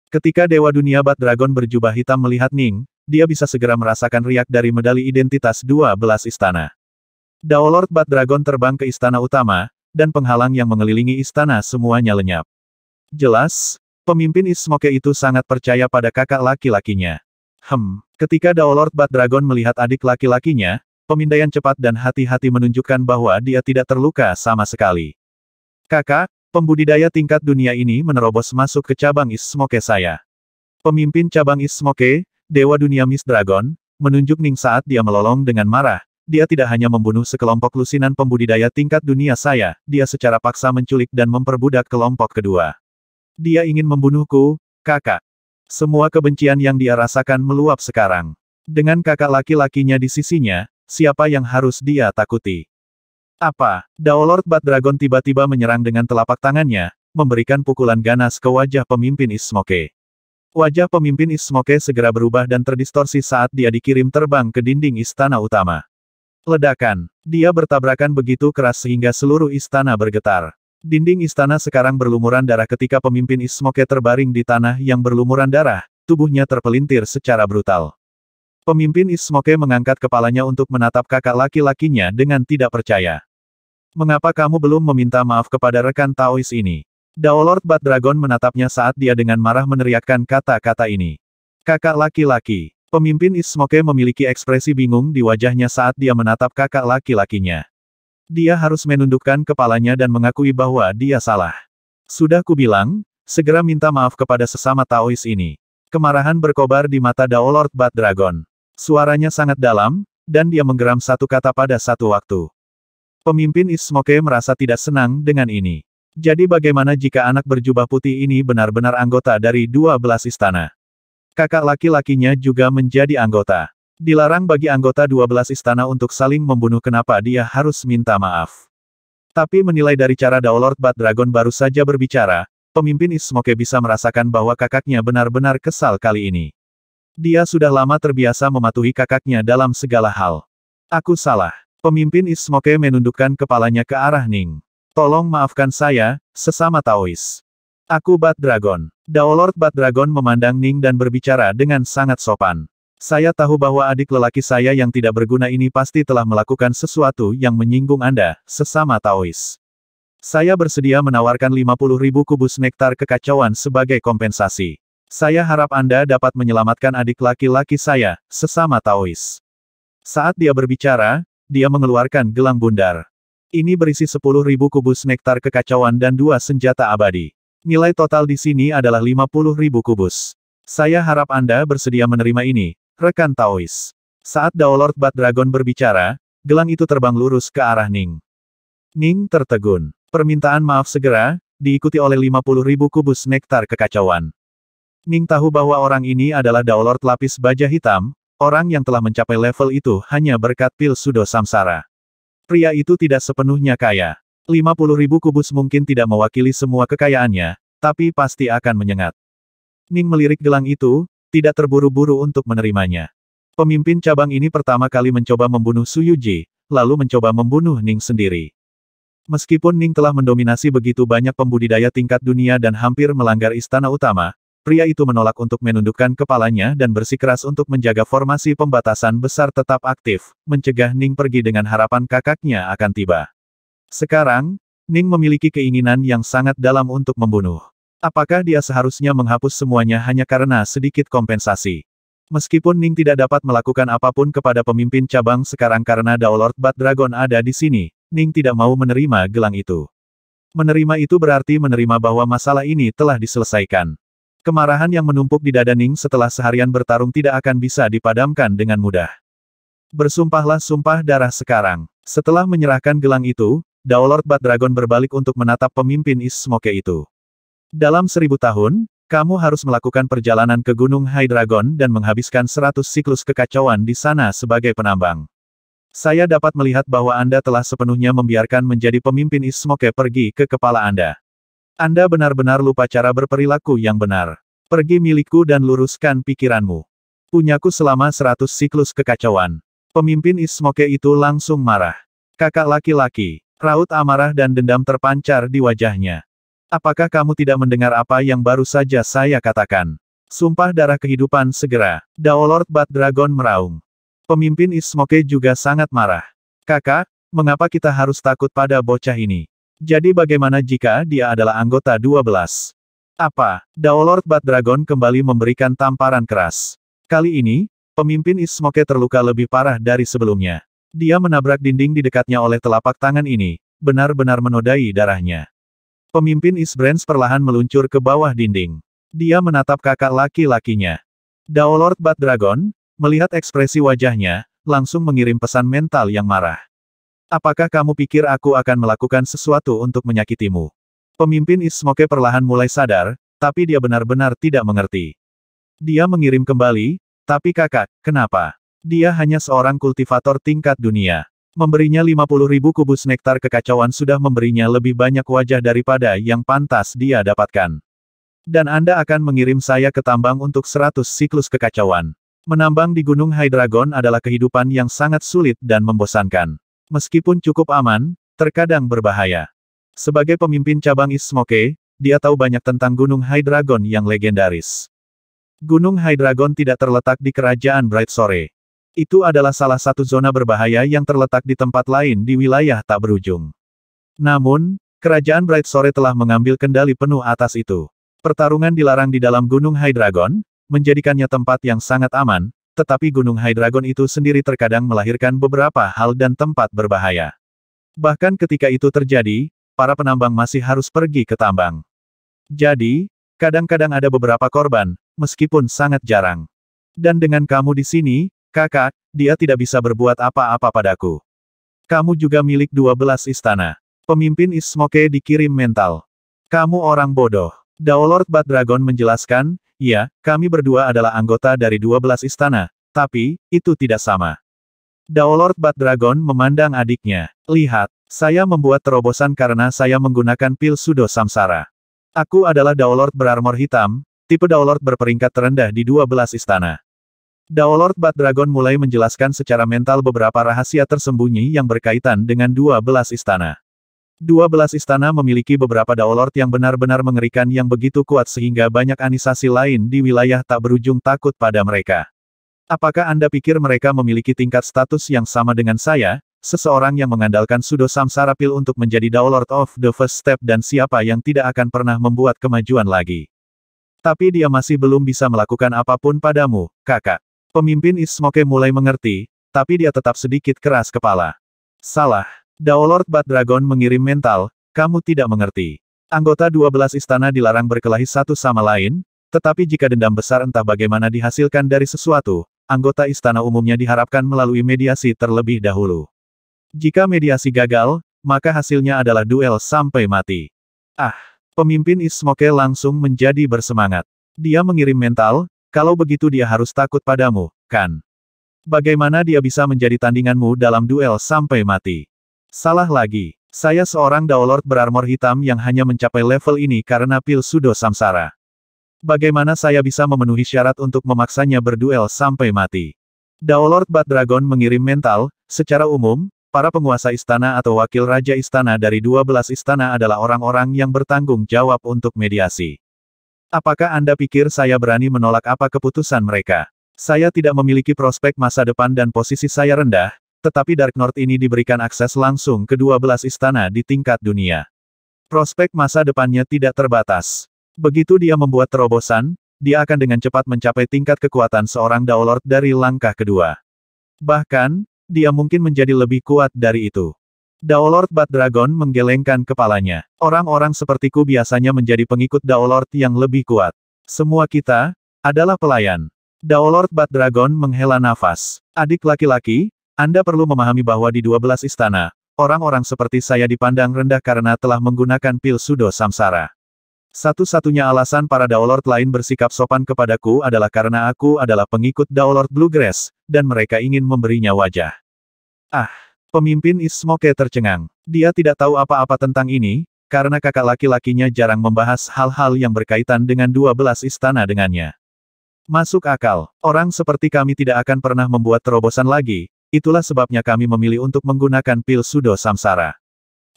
Ketika Dewa Dunia Bat Dragon berjubah hitam melihat Ning, dia bisa segera merasakan riak dari medali identitas 12 istana. Daolord Bat Dragon terbang ke istana utama, dan penghalang yang mengelilingi istana semuanya lenyap. Jelas, pemimpin East Smoke itu sangat percaya pada kakak laki-lakinya. Ketika Daolord Bat Dragon melihat adik laki-lakinya, pemindaian cepat dan hati-hati menunjukkan bahwa dia tidak terluka sama sekali. Kakak, pembudidaya tingkat dunia ini menerobos masuk ke cabang East Smoke saya. Pemimpin cabang East Smoke, Dewa Dunia Miss Dragon, menunjuk Ning saat dia melolong dengan marah. Dia tidak hanya membunuh sekelompok lusinan pembudidaya tingkat dunia saya, dia secara paksa menculik dan memperbudak kelompok kedua. Dia ingin membunuhku, kakak. Semua kebencian yang dia rasakan meluap sekarang. Dengan kakak laki-lakinya di sisinya, siapa yang harus dia takuti? Apa? Daolord Bat Dragon tiba-tiba menyerang dengan telapak tangannya, memberikan pukulan ganas ke wajah pemimpin East Smoke. Wajah pemimpin East Smoke segera berubah dan terdistorsi saat dia dikirim terbang ke dinding istana utama. Ledakan. Dia bertabrakan begitu keras sehingga seluruh istana bergetar. Dinding istana sekarang berlumuran darah ketika pemimpin East Smoke terbaring di tanah yang berlumuran darah, tubuhnya terpelintir secara brutal. Pemimpin East Smoke mengangkat kepalanya untuk menatap kakak laki-lakinya dengan tidak percaya. Mengapa kamu belum meminta maaf kepada rekan Taois ini? Daolord Bat Dragon menatapnya saat dia dengan marah meneriakkan kata-kata ini. Kakak laki-laki. Pemimpin East Smoke memiliki ekspresi bingung di wajahnya saat dia menatap kakak laki-lakinya. Dia harus menundukkan kepalanya dan mengakui bahwa dia salah. Sudah kubilang, segera minta maaf kepada sesama Taois ini. Kemarahan berkobar di mata Daolord Bat Dragon. Suaranya sangat dalam, dan dia menggeram satu kata pada satu waktu. Pemimpin East Smoke merasa tidak senang dengan ini. Jadi bagaimana jika anak berjubah putih ini benar-benar anggota dari 12 istana? Kakak laki-lakinya juga menjadi anggota. Dilarang bagi anggota 12 istana untuk saling membunuh, kenapa dia harus minta maaf? Tapi menilai dari cara Daolord Bat Dragon baru saja berbicara, pemimpin East Smoke bisa merasakan bahwa kakaknya benar-benar kesal kali ini. Dia sudah lama terbiasa mematuhi kakaknya dalam segala hal. Aku salah. Pemimpin East Smoke menundukkan kepalanya ke arah Ning. Tolong maafkan saya, sesama Taois. Aku Bat Dragon. Daolord Bat Dragon memandang Ning dan berbicara dengan sangat sopan. Saya tahu bahwa adik lelaki saya yang tidak berguna ini pasti telah melakukan sesuatu yang menyinggung Anda, sesama Taois. Saya bersedia menawarkan 50.000 kubus nektar kekacauan sebagai kompensasi. Saya harap Anda dapat menyelamatkan adik laki-laki saya, sesama Taois. Saat dia berbicara, dia mengeluarkan gelang bundar. Ini berisi 10.000 kubus nektar kekacauan dan 2 senjata abadi. Nilai total di sini adalah 50.000 kubus. Saya harap Anda bersedia menerima ini, rekan Taois. Saat Daolord Bat Dragon berbicara, gelang itu terbang lurus ke arah Ning. Ning tertegun. Permintaan maaf segera, diikuti oleh 50.000 kubus nektar kekacauan. Ning tahu bahwa orang ini adalah Daolord lapis baja hitam, orang yang telah mencapai level itu hanya berkat pil Sudo Samsara. Pria itu tidak sepenuhnya kaya. 50.000 kubus mungkin tidak mewakili semua kekayaannya, tapi pasti akan menyengat. Ning melirik gelang itu, tidak terburu-buru untuk menerimanya. Pemimpin cabang ini pertama kali mencoba membunuh Su Yuji, lalu mencoba membunuh Ning sendiri. Meskipun Ning telah mendominasi begitu banyak pembudidaya tingkat dunia dan hampir melanggar istana utama, pria itu menolak untuk menundukkan kepalanya dan bersikeras untuk menjaga formasi pembatasan besar tetap aktif, mencegah Ning pergi dengan harapan kakaknya akan tiba. Sekarang, Ning memiliki keinginan yang sangat dalam untuk membunuh. Apakah dia seharusnya menghapus semuanya hanya karena sedikit kompensasi? Meskipun Ning tidak dapat melakukan apapun kepada pemimpin cabang sekarang karena Daolord Bat Dragon ada di sini, Ning tidak mau menerima gelang itu. Menerima itu berarti menerima bahwa masalah ini telah diselesaikan. Kemarahan yang menumpuk di dada Ning setelah seharian bertarung tidak akan bisa dipadamkan dengan mudah. Bersumpahlah sumpah darah sekarang. Setelah menyerahkan gelang itu, Daolord Bat Dragon berbalik untuk menatap pemimpin East Smoke itu. Dalam 1000 tahun, kamu harus melakukan perjalanan ke Gunung High Dragon dan menghabiskan 100 siklus kekacauan di sana sebagai penambang. Saya dapat melihat bahwa Anda telah sepenuhnya membiarkan menjadi pemimpin East Smoke pergi ke kepala Anda. Anda benar-benar lupa cara berperilaku yang benar. Pergi milikku dan luruskan pikiranmu. Punyaku selama 100 siklus kekacauan. Pemimpin East Smoke itu langsung marah. Kakak laki-laki. Raut amarah dan dendam terpancar di wajahnya. Apakah kamu tidak mendengar apa yang baru saja saya katakan? Sumpah darah kehidupan segera. Daolord Bat Dragon meraung. Pemimpin East Smoke juga sangat marah. Kakak, mengapa kita harus takut pada bocah ini? Jadi bagaimana jika dia adalah anggota 12? Apa? Daolord Bat Dragon kembali memberikan tamparan keras. Kali ini, pemimpin East Smoke terluka lebih parah dari sebelumnya. Dia menabrak dinding di dekatnya oleh telapak tangan ini, benar-benar menodai darahnya. Pemimpin East Branch perlahan meluncur ke bawah dinding. Dia menatap kakak laki-lakinya. Daolord Bat Dragon, melihat ekspresi wajahnya, langsung mengirim pesan mental yang marah. Apakah kamu pikir aku akan melakukan sesuatu untuk menyakitimu? Pemimpin East Smoke perlahan mulai sadar, tapi dia benar-benar tidak mengerti. Dia mengirim kembali, tapi kakak, kenapa? Dia hanya seorang kultivator tingkat dunia. Memberinya 50.000 kubus nektar kekacauan sudah memberinya lebih banyak wajah daripada yang pantas dia dapatkan. Dan Anda akan mengirim saya ke tambang untuk 100 siklus kekacauan. Menambang di Gunung High Dragon adalah kehidupan yang sangat sulit dan membosankan. Meskipun cukup aman, terkadang berbahaya. Sebagai pemimpin cabang East Smoke, dia tahu banyak tentang Gunung High Dragon yang legendaris. Gunung High Dragon tidak terletak di kerajaan Bright Sore. Itu adalah salah satu zona berbahaya yang terletak di tempat lain di wilayah tak berujung. Namun, kerajaan Bright Sore telah mengambil kendali penuh atas itu. Pertarungan dilarang di dalam Gunung High Dragon, menjadikannya tempat yang sangat aman, tetapi Gunung High Dragon itu sendiri terkadang melahirkan beberapa hal dan tempat berbahaya. Bahkan ketika itu terjadi, para penambang masih harus pergi ke tambang. Jadi, kadang-kadang ada beberapa korban, meskipun sangat jarang. Dan dengan kamu di sini, kakak, dia tidak bisa berbuat apa-apa padaku. Kamu juga milik 12 istana. Pemimpin East Smoke dikirim mental. Kamu orang bodoh. Daolord Bat Dragon menjelaskan, ya, kami berdua adalah anggota dari 12 istana, tapi, itu tidak sama. Daolord Bat Dragon memandang adiknya. Lihat, saya membuat terobosan karena saya menggunakan pil Sudo Samsara. Aku adalah Daolord berarmor hitam, tipe Daolord berperingkat terendah di 12 istana. Daolord Bat Dragon mulai menjelaskan secara mental beberapa rahasia tersembunyi yang berkaitan dengan 12 istana. 12 istana memiliki beberapa Daolord yang benar-benar mengerikan yang begitu kuat sehingga banyak anisasi lain di wilayah tak berujung takut pada mereka. Apakah Anda pikir mereka memiliki tingkat status yang sama dengan saya, seseorang yang mengandalkan Sudo Samsara Pil untuk menjadi Daolord of the First Step dan siapa yang tidak akan pernah membuat kemajuan lagi? Tapi dia masih belum bisa melakukan apapun padamu, kakak. Pemimpin East Smoke mulai mengerti, tapi dia tetap sedikit keras kepala. Salah. Daolord Bat Dragon mengirim mental, kamu tidak mengerti. Anggota 12 istana dilarang berkelahi satu sama lain, tetapi jika dendam besar entah bagaimana dihasilkan dari sesuatu, anggota istana umumnya diharapkan melalui mediasi terlebih dahulu. Jika mediasi gagal, maka hasilnya adalah duel sampai mati. Ah, pemimpin Ismoke langsung menjadi bersemangat. Dia mengirim mental, kalau begitu dia harus takut padamu, kan? Bagaimana dia bisa menjadi tandinganmu dalam duel sampai mati? Salah lagi. Saya seorang Daolord berarmor hitam yang hanya mencapai level ini karena pil Sudo Samsara. Bagaimana saya bisa memenuhi syarat untuk memaksanya berduel sampai mati? Daolord Bat Dragon mengirim mental, secara umum, para penguasa istana atau wakil raja istana dari 12 istana adalah orang-orang yang bertanggung jawab untuk mediasi. Apakah Anda pikir saya berani menolak apa keputusan mereka? Saya tidak memiliki prospek masa depan dan posisi saya rendah, tetapi Dark North ini diberikan akses langsung ke 12 istana di tingkat dunia. Prospek masa depannya tidak terbatas. Begitu dia membuat terobosan, dia akan dengan cepat mencapai tingkat kekuatan seorang Daolord dari langkah kedua. Bahkan, dia mungkin menjadi lebih kuat dari itu. Daolord Bat Dragon menggelengkan kepalanya. Orang-orang sepertiku biasanya menjadi pengikut Daolord yang lebih kuat. Semua kita adalah pelayan. Daolord Bat Dragon menghela nafas. Adik laki-laki, Anda perlu memahami bahwa di 12 istana, orang-orang seperti saya dipandang rendah karena telah menggunakan pil Sudo Samsara. Satu-satunya alasan para Daolord lain bersikap sopan kepadaku adalah karena aku adalah pengikut Daolord Bluegrass, dan mereka ingin memberinya wajah. Ah, pemimpin Ismoke tercengang. Dia tidak tahu apa-apa tentang ini, karena kakak laki-lakinya jarang membahas hal-hal yang berkaitan dengan 12 istana dengannya. Masuk akal, orang seperti kami tidak akan pernah membuat terobosan lagi. Itulah sebabnya kami memilih untuk menggunakan pil Sudo Samsara.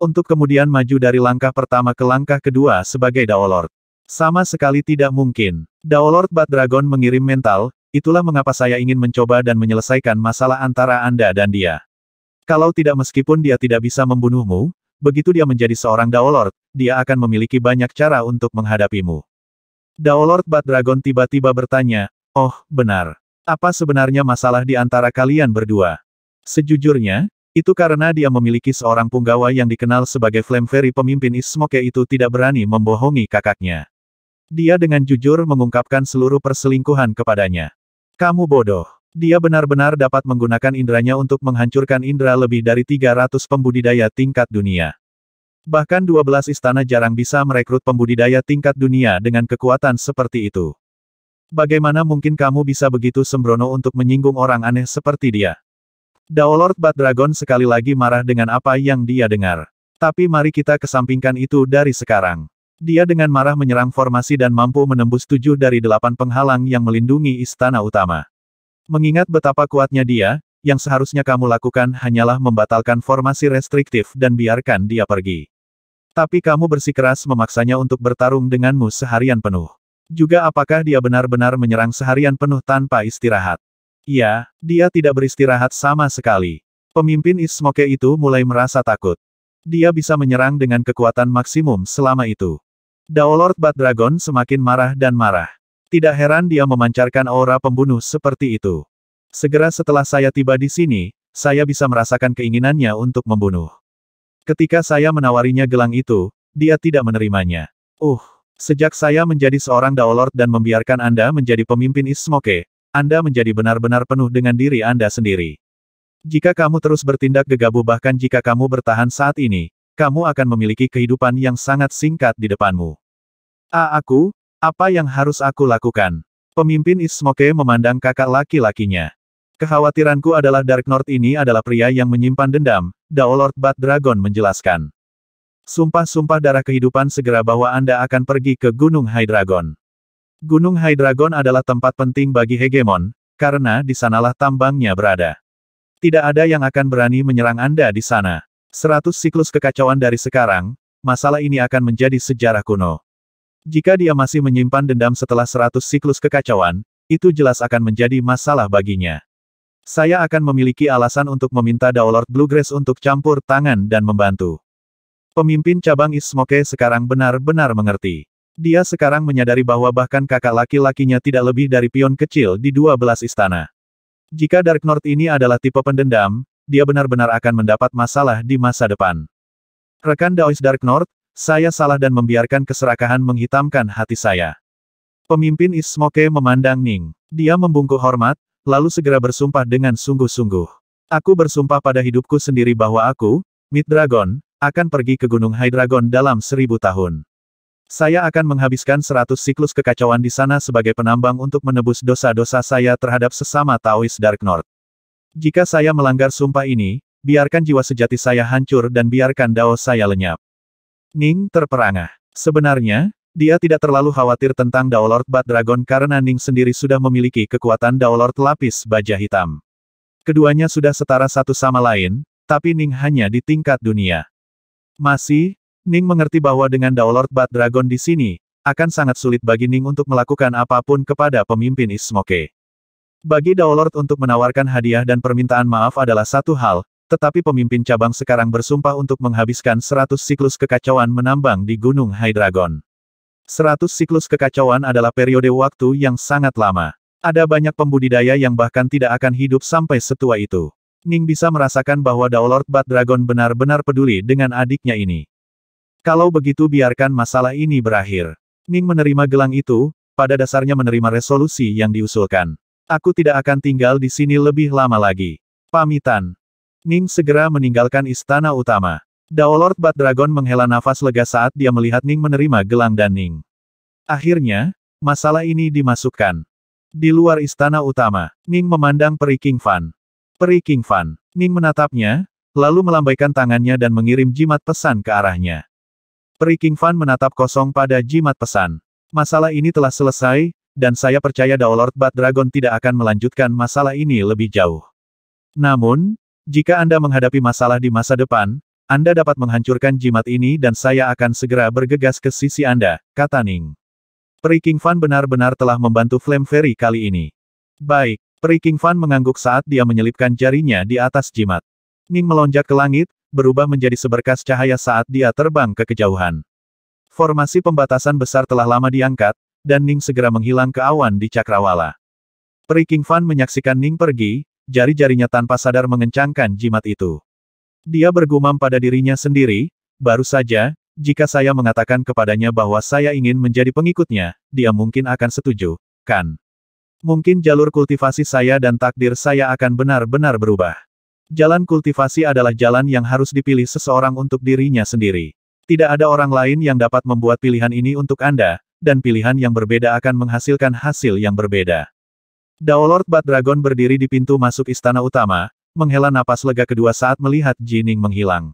Untuk kemudian maju dari langkah pertama ke langkah kedua sebagai Daolord. Sama sekali tidak mungkin. Daolord Bat Dragon mengirim mental, itulah mengapa saya ingin mencoba dan menyelesaikan masalah antara Anda dan dia. Kalau tidak meskipun dia tidak bisa membunuhmu, begitu dia menjadi seorang Daolord, dia akan memiliki banyak cara untuk menghadapimu. Daolord Bat Dragon tiba-tiba bertanya, oh, benar. Apa sebenarnya masalah di antara kalian berdua? Sejujurnya, itu karena dia memiliki seorang punggawa yang dikenal sebagai Flame Fairy. Pemimpin Ismoke itu tidak berani membohongi kakaknya. Dia dengan jujur mengungkapkan seluruh perselingkuhan kepadanya. Kamu bodoh. Dia benar-benar dapat menggunakan indranya untuk menghancurkan indra lebih dari 300 pembudidaya tingkat dunia. Bahkan 12 istana jarang bisa merekrut pembudidaya tingkat dunia dengan kekuatan seperti itu. Bagaimana mungkin kamu bisa begitu sembrono untuk menyinggung orang aneh seperti dia? Daolord Bat Dragon sekali lagi marah dengan apa yang dia dengar. Tapi mari kita kesampingkan itu dari sekarang. Dia dengan marah menyerang formasi dan mampu menembus 7 dari 8 penghalang yang melindungi istana utama. Mengingat betapa kuatnya dia, yang seharusnya kamu lakukan hanyalah membatalkan formasi restriktif dan biarkan dia pergi. Tapi kamu bersikeras memaksanya untuk bertarung denganmu seharian penuh. Juga apakah dia benar-benar menyerang seharian penuh tanpa istirahat? Ya, dia tidak beristirahat sama sekali. Pemimpin Ismoke itu mulai merasa takut. Dia bisa menyerang dengan kekuatan maksimum selama itu. Daolord Bat Dragon semakin marah dan marah. Tidak heran dia memancarkan aura pembunuh seperti itu. Segera setelah saya tiba di sini, saya bisa merasakan keinginannya untuk membunuh. Ketika saya menawarinya gelang itu, dia tidak menerimanya. Sejak saya menjadi seorang Daolord dan membiarkan Anda menjadi pemimpin Ismoke, Anda menjadi benar-benar penuh dengan diri Anda sendiri. Jika kamu terus bertindak gegabah bahkan jika kamu bertahan saat ini, kamu akan memiliki kehidupan yang sangat singkat di depanmu. Apa yang harus aku lakukan? Pemimpin Ismoke memandang kakak laki-lakinya. Kekhawatiranku adalah Dark North ini adalah pria yang menyimpan dendam, Daolord Bat Dragon menjelaskan. Sumpah-sumpah darah kehidupan segera bahwa Anda akan pergi ke Gunung Hydreigon. Gunung Hydreigon adalah tempat penting bagi Hegemon, karena di sanalah tambangnya berada. Tidak ada yang akan berani menyerang Anda di sana. 100 siklus kekacauan dari sekarang, masalah ini akan menjadi sejarah kuno. Jika dia masih menyimpan dendam setelah 100 siklus kekacauan, itu jelas akan menjadi masalah baginya. Saya akan memiliki alasan untuk meminta Daolord Bluegrass untuk campur tangan dan membantu. Pemimpin cabang Ismoke sekarang benar-benar mengerti. Dia sekarang menyadari bahwa bahkan kakak laki-lakinya tidak lebih dari pion kecil di 12 istana. Jika Dark North ini adalah tipe pendendam, dia benar-benar akan mendapat masalah di masa depan. Rekan Daoist Dark North, Saya salah dan membiarkan keserakahan menghitamkan hati saya. Pemimpin East Smoke memandang Ning. Dia membungkuk hormat, lalu segera bersumpah dengan sungguh-sungguh. Aku bersumpah pada hidupku sendiri bahwa aku, Mid Dragon, akan pergi ke Gunung High Dragon dalam 1000 tahun. Saya akan menghabiskan 100 siklus kekacauan di sana sebagai penambang untuk menebus dosa-dosa saya terhadap sesama Taoist Dark North. Jika saya melanggar sumpah ini, biarkan jiwa sejati saya hancur dan biarkan dao saya lenyap. Ning terperangah. Sebenarnya, dia tidak terlalu khawatir tentang Dao Lord Bat Dragon karena Ning sendiri sudah memiliki kekuatan Dao Lord lapis baja hitam. Keduanya sudah setara satu sama lain, tapi Ning hanya di tingkat dunia. Ning mengerti bahwa dengan Dao Lord Bat Dragon di sini, akan sangat sulit bagi Ning untuk melakukan apapun kepada pemimpin East Smoke. Bagi Dao Lord untuk menawarkan hadiah dan permintaan maaf adalah satu hal, tetapi pemimpin cabang sekarang bersumpah untuk menghabiskan 100 siklus kekacauan menambang di Gunung High Dragon. 100 siklus kekacauan adalah periode waktu yang sangat lama. Ada banyak pembudidaya yang bahkan tidak akan hidup sampai setua itu. Ning bisa merasakan bahwa Dao Lord Bat Dragon benar-benar peduli dengan adiknya ini. Kalau begitu biarkan masalah ini berakhir. Ning menerima gelang itu, pada dasarnya menerima resolusi yang diusulkan. Aku tidak akan tinggal di sini lebih lama lagi. Pamitan. Ning segera meninggalkan istana utama. Dao Lord Bat Dragon menghela nafas lega saat dia melihat Ning menerima gelang dan Ning. Akhirnya, masalah ini dimasukkan. Di luar istana utama, Ning memandang Peri King Fan. Peri King Fan. Ning menatapnya, lalu melambaikan tangannya dan mengirim jimat pesan ke arahnya. Peri King Fan menatap kosong pada jimat pesan. Masalah ini telah selesai, dan saya percaya Dao Lord Bat Dragon tidak akan melanjutkan masalah ini lebih jauh. Namun, jika Anda menghadapi masalah di masa depan, Anda dapat menghancurkan jimat ini dan saya akan segera bergegas ke sisi Anda, kata Ning. Peri King Fan benar-benar telah membantu Flame Fairy kali ini. Baik, Peri King Fan mengangguk saat dia menyelipkan jarinya di atas jimat. Ning melonjak ke langit, berubah menjadi seberkas cahaya saat dia terbang ke kejauhan. Formasi pembatasan besar telah lama diangkat, dan Ning segera menghilang ke awan di cakrawala. Peri King Fan menyaksikan Ning pergi, jari-jarinya tanpa sadar mengencangkan jimat itu. Dia bergumam pada dirinya sendiri, baru saja, jika saya mengatakan kepadanya bahwa saya ingin menjadi pengikutnya, dia mungkin akan setuju, kan? Mungkin jalur kultivasi saya dan takdir saya akan benar-benar berubah. Jalan kultivasi adalah jalan yang harus dipilih seseorang untuk dirinya sendiri. Tidak ada orang lain yang dapat membuat pilihan ini untuk Anda, dan pilihan yang berbeda akan menghasilkan hasil yang berbeda. Dao Lord Bat Dragon berdiri di pintu masuk istana utama, menghela napas lega kedua saat melihat Jining menghilang.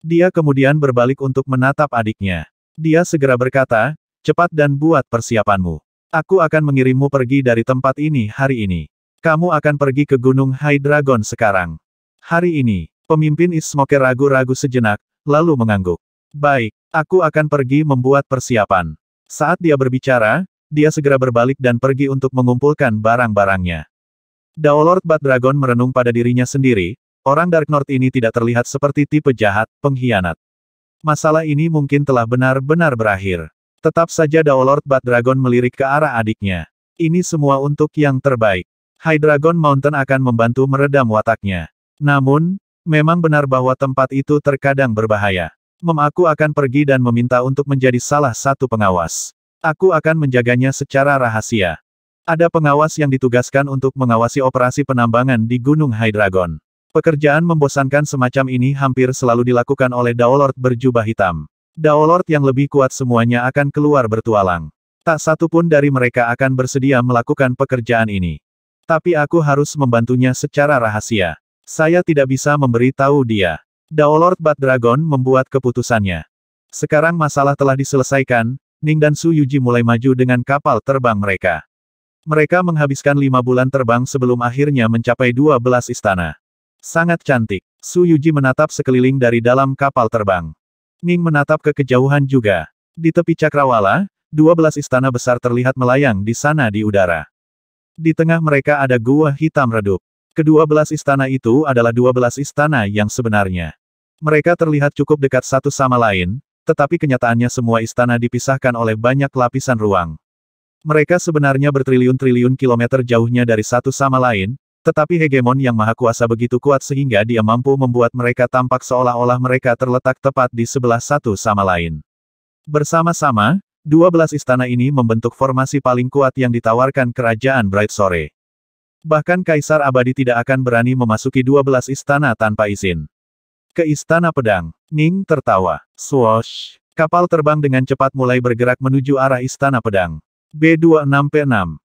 Dia kemudian berbalik untuk menatap adiknya. Dia segera berkata, cepat dan buat persiapanmu. Aku akan mengirimmu pergi dari tempat ini hari ini. Kamu akan pergi ke Gunung High Dragon sekarang. Hari ini, pemimpin East Smoke ragu-ragu sejenak, lalu mengangguk. Baik, aku akan pergi membuat persiapan. Saat dia berbicara, dia segera berbalik dan pergi untuk mengumpulkan barang-barangnya. Dao Lord Bat Dragon merenung pada dirinya sendiri, orang Dark North ini tidak terlihat seperti tipe jahat, pengkhianat. Masalah ini mungkin telah benar-benar berakhir. Tetap saja Dao Lord Bat Dragon melirik ke arah adiknya. Ini semua untuk yang terbaik. High Dragon Mountain akan membantu meredam wataknya. Namun, memang benar bahwa tempat itu terkadang berbahaya. Aku akan pergi dan meminta untuk menjadi salah satu pengawas. Aku akan menjaganya secara rahasia. Ada pengawas yang ditugaskan untuk mengawasi operasi penambangan di Gunung High Dragon. Pekerjaan membosankan semacam ini hampir selalu dilakukan oleh Dao Lord berjubah hitam. Dao Lord yang lebih kuat semuanya akan keluar bertualang. Tak satu pun dari mereka akan bersedia melakukan pekerjaan ini. Tapi aku harus membantunya secara rahasia. Saya tidak bisa memberi tahu dia. Dao Lord Bat Dragon membuat keputusannya. Sekarang masalah telah diselesaikan, Ning dan Su Yuji mulai maju dengan kapal terbang mereka. Mereka menghabiskan 5 bulan terbang sebelum akhirnya mencapai 12 istana. Sangat cantik. Su Yuji menatap sekeliling dari dalam kapal terbang. Ning menatap ke kejauhan juga. Di tepi cakrawala, 12 istana besar terlihat melayang di sana di udara. Di tengah mereka ada gua hitam redup. Kedua-belas istana itu adalah 12 istana yang sebenarnya. Mereka terlihat cukup dekat satu sama lain, tetapi kenyataannya semua istana dipisahkan oleh banyak lapisan ruang. Mereka sebenarnya bertriliun-triliun kilometer jauhnya dari satu sama lain, tetapi hegemon yang maha kuasa begitu kuat sehingga dia mampu membuat mereka tampak seolah-olah mereka terletak tepat di sebelah satu sama lain. Bersama-sama, 12 istana ini membentuk formasi paling kuat yang ditawarkan Kerajaan Bright Sore. Bahkan Kaisar Abadi tidak akan berani memasuki 12 istana tanpa izin. Ke Istana Pedang, Ning tertawa. Swoosh! Kapal terbang dengan cepat mulai bergerak menuju arah Istana Pedang. B26P6.